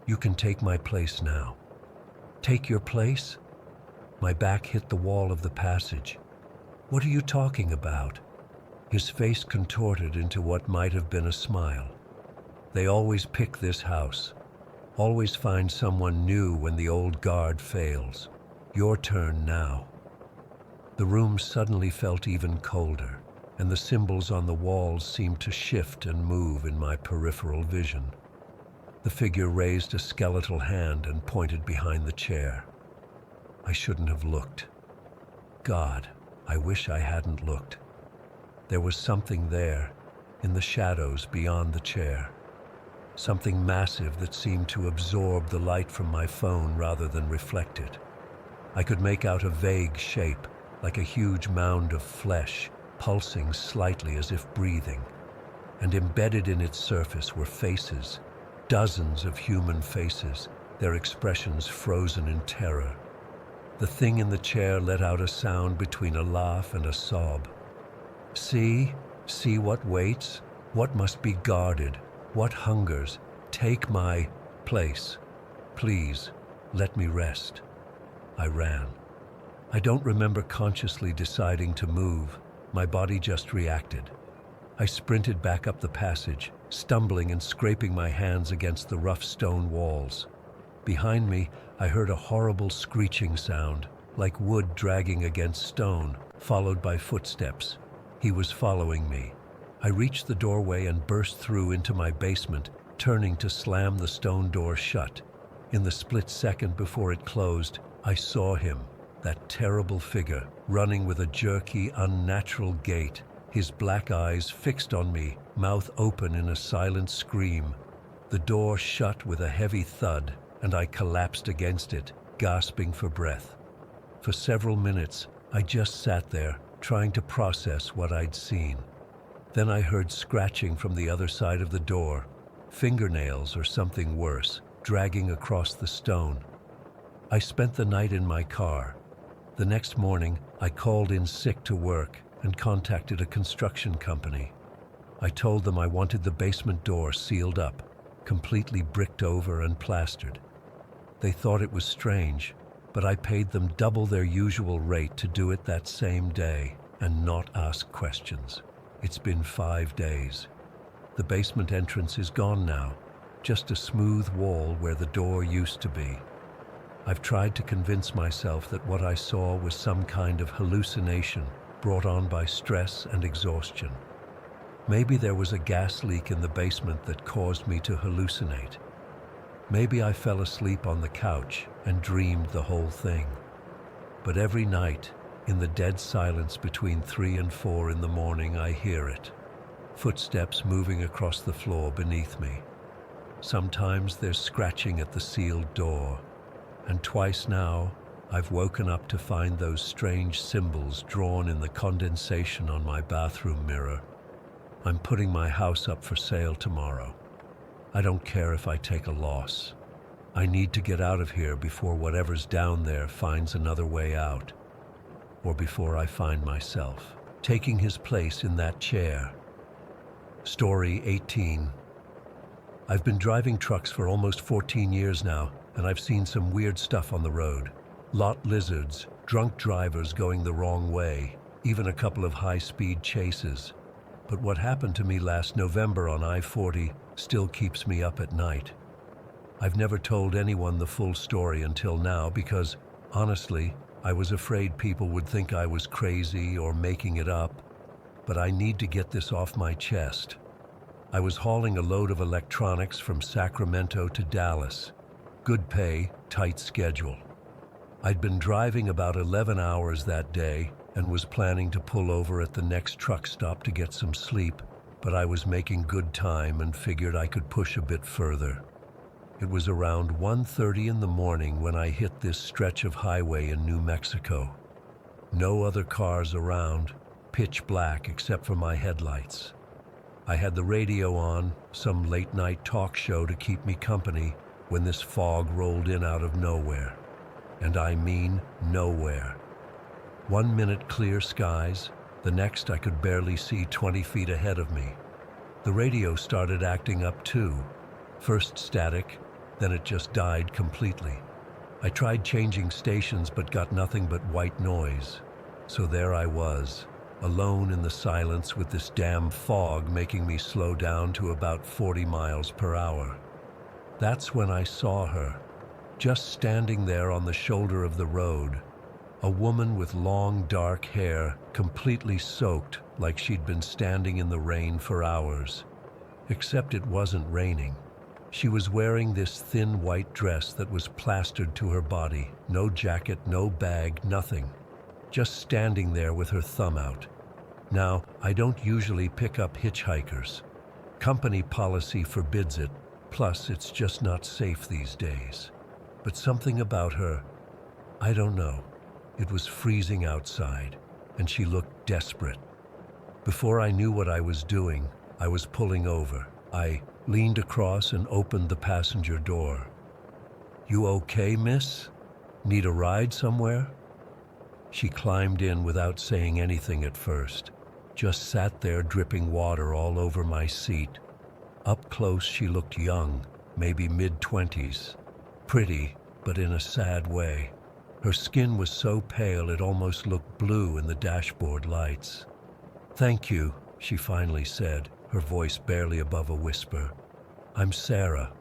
You can take my place now." "Take your place?" My back hit the wall of the passage. "What are you talking about?" His face contorted into what might have been a smile. "They always pick this house. Always find someone new when the old guard fails. Your turn now." The room suddenly felt even colder, and the symbols on the walls seemed to shift and move in my peripheral vision. The figure raised a skeletal hand and pointed behind the chair. I shouldn't have looked. God, I wish I hadn't looked. There was something there, in the shadows beyond the chair. Something massive that seemed to absorb the light from my phone rather than reflect it. I could make out a vague shape, like a huge mound of flesh, pulsing slightly as if breathing. And embedded in its surface were faces, dozens of human faces, their expressions frozen in terror. The thing in the chair let out a sound between a laugh and a sob. See what waits, what must be guarded, what hungers. Take my place. Please, let me rest." I ran. I don't remember consciously deciding to move. My body just reacted. I sprinted back up the passage, stumbling and scraping my hands against the rough stone walls. Behind me, I heard a horrible screeching sound, like wood dragging against stone, followed by footsteps. He was following me. I reached the doorway and burst through into my basement, turning to slam the stone door shut. In the split second before it closed, I saw him, that terrible figure, running with a jerky, unnatural gait, his black eyes fixed on me, mouth open in a silent scream. The door shut with a heavy thud, and I collapsed against it, gasping for breath. For several minutes, I just sat there, trying to process what I'd seen. Then I heard scratching from the other side of the door, fingernails or something worse, dragging across the stone. I spent the night in my car. The next morning, I called in sick to work and contacted a construction company. I told them I wanted the basement door sealed up, completely bricked over and plastered. They thought it was strange, but I paid them double their usual rate to do it that same day and not ask questions. It's been 5 days. The basement entrance is gone now, just a smooth wall where the door used to be. I've tried to convince myself that what I saw was some kind of hallucination brought on by stress and exhaustion. Maybe there was a gas leak in the basement that caused me to hallucinate. Maybe I fell asleep on the couch and dreamed the whole thing. But every night, in the dead silence between 3 and 4 in the morning, I hear it. Footsteps moving across the floor beneath me. Sometimes there's scratching at the sealed door, and twice now I've woken up to find those strange symbols drawn in the condensation on my bathroom mirror. I'm putting my house up for sale tomorrow. I don't care if I take a loss. I need to get out of here before whatever's down there finds another way out, or before I find myself taking his place in that chair. Story 18. I've been driving trucks for almost 14 years now, and I've seen some weird stuff on the road. Lot lizards, drunk drivers going the wrong way, even a couple of high-speed chases. But what happened to me last November on I-40 still keeps me up at night. I've never told anyone the full story until now because, honestly, I was afraid people would think I was crazy or making it up. But I need to get this off my chest. I was hauling a load of electronics from Sacramento to Dallas. Good pay, tight schedule. I'd been driving about 11 hours that day and was planning to pull over at the next truck stop to get some sleep, but I was making good time and figured I could push a bit further. It was around 1:30 in the morning when I hit this stretch of highway in New Mexico. No other cars around, pitch black except for my headlights. I had the radio on, some late-night talk show to keep me company, when this fog rolled in out of nowhere. And I mean nowhere. 1 minute clear skies, the next I could barely see 20 feet ahead of me. The radio started acting up too. First static, then it just died completely. I tried changing stations but got nothing but white noise. So there I was, alone in the silence with this damn fog making me slow down to about 40 miles per hour. That's when I saw her, just standing there on the shoulder of the road. A woman with long dark hair, completely soaked like she'd been standing in the rain for hours. Except it wasn't raining. She was wearing this thin white dress that was plastered to her body. No jacket, no bag, nothing. Just standing there with her thumb out. Now, I don't usually pick up hitchhikers. Company policy forbids it, plus it's just not safe these days. But something about her, I don't know. It was freezing outside, and she looked desperate. Before I knew what I was doing, I was pulling over. I leaned across and opened the passenger door. "You okay, miss? Need a ride somewhere?" She climbed in without saying anything at first, just sat there dripping water all over my seat. Up close she looked young, maybe mid-20s. Pretty, but in a sad way. Her skin was so pale it almost looked blue in the dashboard lights. "Thank you," she finally said, her voice barely above a whisper. "I'm Sarah."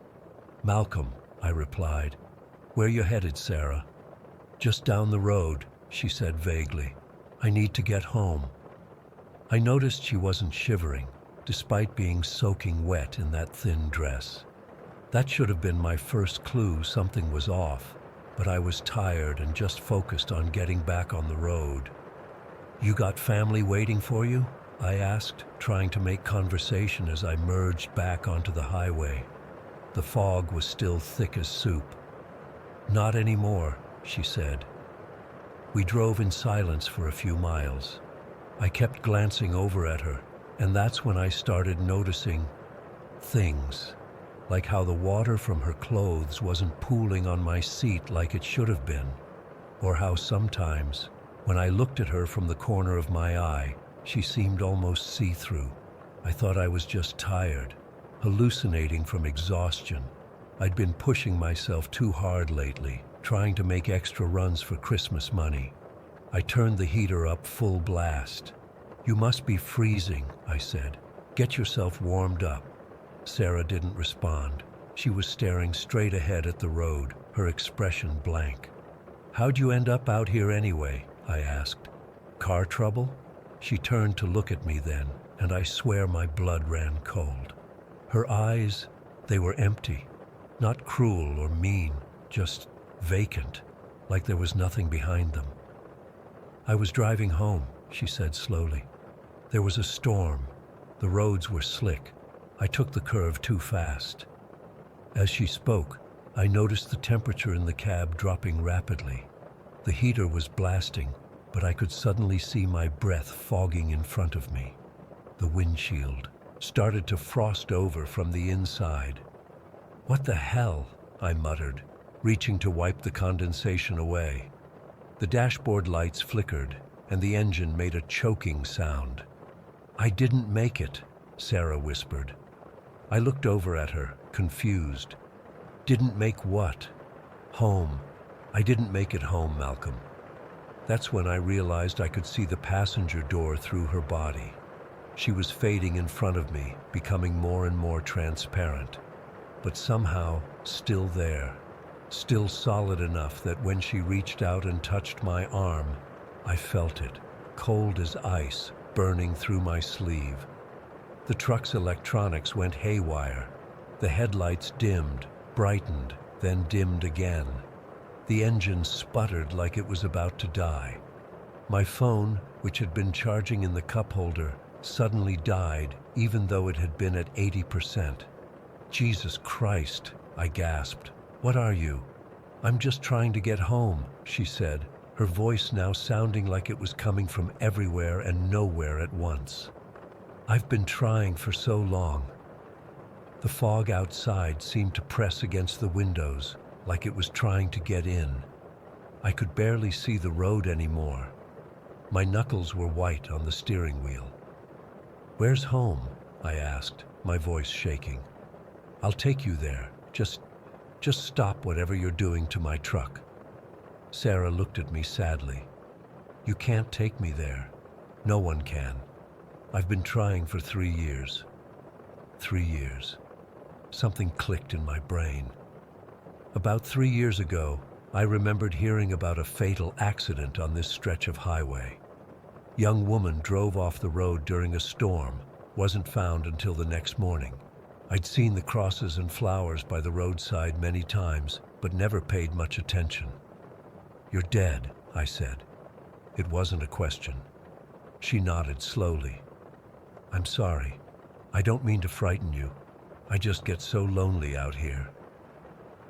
"Malcolm," I replied. "Where you headed, Sarah?" "Just down the road," she said vaguely. "I need to get home." I noticed she wasn't shivering, despite being soaking wet in that thin dress. That should have been my first clue something was off, but I was tired and just focused on getting back on the road. "You got family waiting for you?" I asked, trying to make conversation as I merged back onto the highway. The fog was still thick as soup. "Not anymore," she said. We drove in silence for a few miles. I kept glancing over at her, and that's when I started noticing things, like how the water from her clothes wasn't pooling on my seat like it should have been, or how sometimes, when I looked at her from the corner of my eye, she seemed almost see-through. I thought I was just tired, hallucinating from exhaustion. I'd been pushing myself too hard lately, trying to make extra runs for Christmas money. I turned the heater up full blast. "You must be freezing," I said. "Get yourself warmed up." Sarah didn't respond. She was staring straight ahead at the road, her expression blank. "How'd you end up out here anyway?" I asked. "Car trouble?" She turned to look at me then, and I swear my blood ran cold. Her eyes, they were empty, not cruel or mean, just vacant, like there was nothing behind them. "I was driving home," she said slowly. "There was a storm. The roads were slick. I took the curve too fast." As she spoke, I noticed the temperature in the cab dropping rapidly. The heater was blasting, but I could suddenly see my breath fogging in front of me. The windshield started to frost over from the inside. "What the hell?" I muttered, reaching to wipe the condensation away. The dashboard lights flickered, and the engine made a choking sound. "I didn't make it," Sarah whispered. I looked over at her, confused. "Didn't make what?" "Home. I didn't make it home, Malcolm." That's when I realized I could see the passenger door through her body. She was fading in front of me, becoming more and more transparent, but somehow still there, still solid enough that when she reached out and touched my arm, I felt it, cold as ice, burning through my sleeve. The truck's electronics went haywire. The headlights dimmed, brightened, then dimmed again. The engine sputtered like it was about to die. My phone, which had been charging in the cup holder, suddenly died, even though it had been at 80%. "Jesus Christ," I gasped. "What are you?" "I'm just trying to get home," she said, her voice now sounding like it was coming from everywhere and nowhere at once. "I've been trying for so long." The fog outside seemed to press against the windows, like it was trying to get in. I could barely see the road anymore. My knuckles were white on the steering wheel. "Where's home?" I asked, my voice shaking. "I'll take you there. Just stop whatever you're doing to my truck." Sarah looked at me sadly. "You can't take me there. No one can. I've been trying for 3 years. 3 years. Something clicked in my brain. About 3 years ago, I remembered hearing about a fatal accident on this stretch of highway. Young woman drove off the road during a storm, wasn't found until the next morning. I'd seen the crosses and flowers by the roadside many times, but never paid much attention. "You're dead," I said. It wasn't a question. She nodded slowly. "I'm sorry. I don't mean to frighten you. I just get so lonely out here."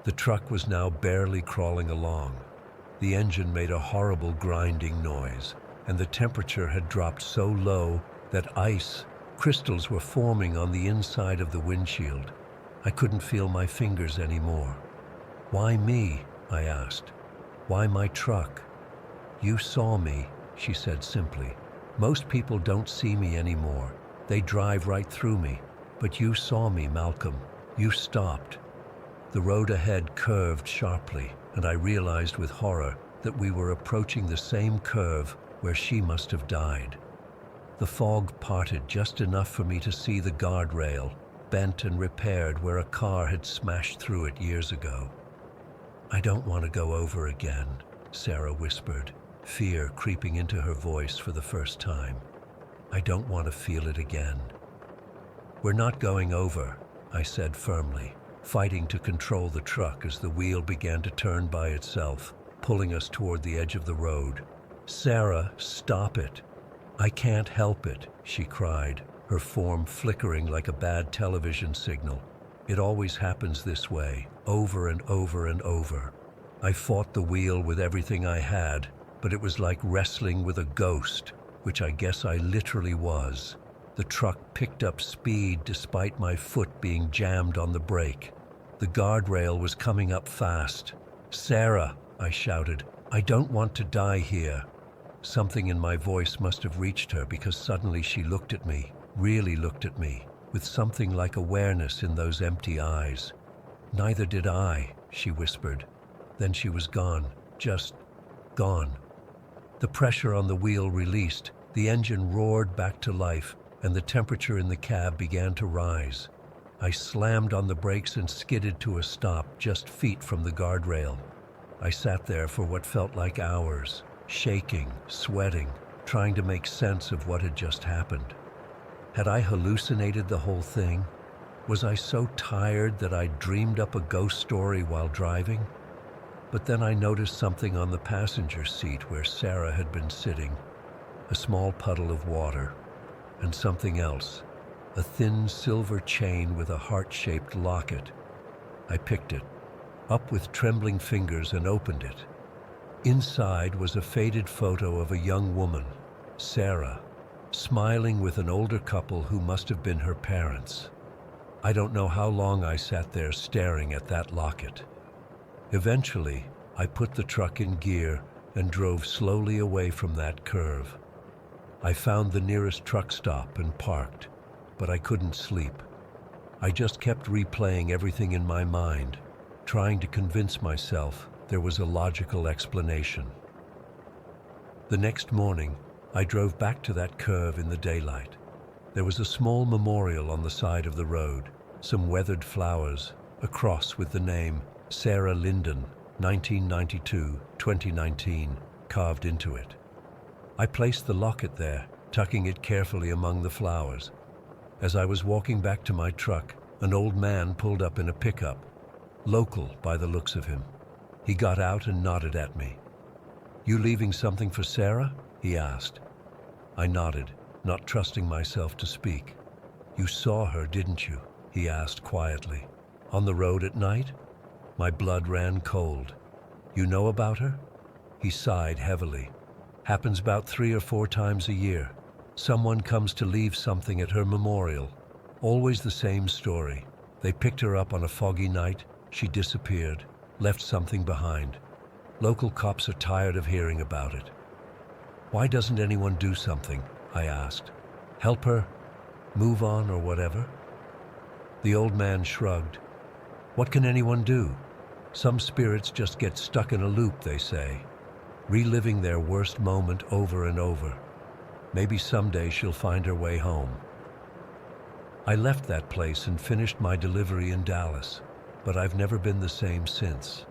The truck was now barely crawling along. The engine made a horrible grinding noise, and the temperature had dropped so low that ice crystals were forming on the inside of the windshield. I couldn't feel my fingers anymore. "Why me?" I asked. "Why my truck?" "You saw me," she said simply. "Most people don't see me anymore. They drive right through me. But you saw me, Malcolm. You stopped." The road ahead curved sharply, and I realized with horror that we were approaching the same curve where she must have died. The fog parted just enough for me to see the guardrail, bent and repaired where a car had smashed through it years ago. "I don't want to go over again," Sarah whispered, fear creeping into her voice for the first time. "I don't want to feel it again." "We're not going over," I said firmly, fighting to control the truck as the wheel began to turn by itself, pulling us toward the edge of the road. "Sarah, stop it." "I can't help it," she cried, her form flickering like a bad television signal. It always happens this way, over and over and over. I fought the wheel with everything I had, but it was like wrestling with a ghost, which I guess I literally was. The truck picked up speed despite my foot being jammed on the brake. The guardrail was coming up fast. "Sarah," I shouted, "I don't want to die here." Something in my voice must have reached her because suddenly she looked at me, really looked at me, with something like awareness in those empty eyes. "Neither did I," she whispered. Then she was gone, just gone. The pressure on the wheel released, the engine roared back to life, and the temperature in the cab began to rise. I slammed on the brakes and skidded to a stop just feet from the guardrail. I sat there for what felt like hours, shaking, sweating, trying to make sense of what had just happened. Had I hallucinated the whole thing? Was I so tired that I dreamed up a ghost story while driving? But then I noticed something on the passenger seat where Sarah had been sitting, a small puddle of water, and something else, a thin silver chain with a heart-shaped locket. I picked it up with trembling fingers and opened it. Inside was a faded photo of a young woman, Sarah, smiling with an older couple who must have been her parents. I don't know how long I sat there staring at that locket. Eventually, I put the truck in gear and drove slowly away from that curve. I found the nearest truck stop and parked, but I couldn't sleep. I just kept replaying everything in my mind, trying to convince myself there was a logical explanation. The next morning, I drove back to that curve in the daylight. There was a small memorial on the side of the road, some weathered flowers, a cross with the name Sarah Linden, 1992-2019, carved into it. I placed the locket there, tucking it carefully among the flowers. As I was walking back to my truck, an old man pulled up in a pickup, local by the looks of him. He got out and nodded at me. "You leaving something for Sarah?" he asked. I nodded, not trusting myself to speak. "You saw her, didn't you?" he asked quietly. "On the road at night?" My blood ran cold. "You know about her?" He sighed heavily. "Happens about 3 or 4 times a year. Someone comes to leave something at her memorial. Always the same story. They picked her up on a foggy night, she disappeared, left something behind. Local cops are tired of hearing about it." "Why doesn't anyone do something?" I asked. "Help her? Move on or whatever?" The old man shrugged. "What can anyone do? Some spirits just get stuck in a loop, they say, reliving their worst moment over and over. Maybe someday she'll find her way home." I left that place and finished my delivery in Dallas, but I've never been the same since.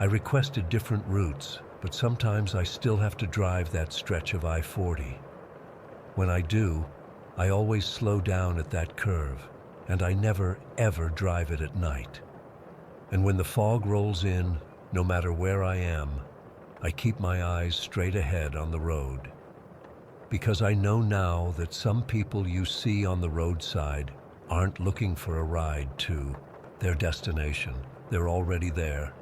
I requested different routes, but sometimes I still have to drive that stretch of I-40. When I do, I always slow down at that curve, and I never, ever drive it at night. And when the fog rolls in, no matter where I am, I keep my eyes straight ahead on the road. Because I know now that some people you see on the roadside aren't looking for a ride to their destination. They're already there,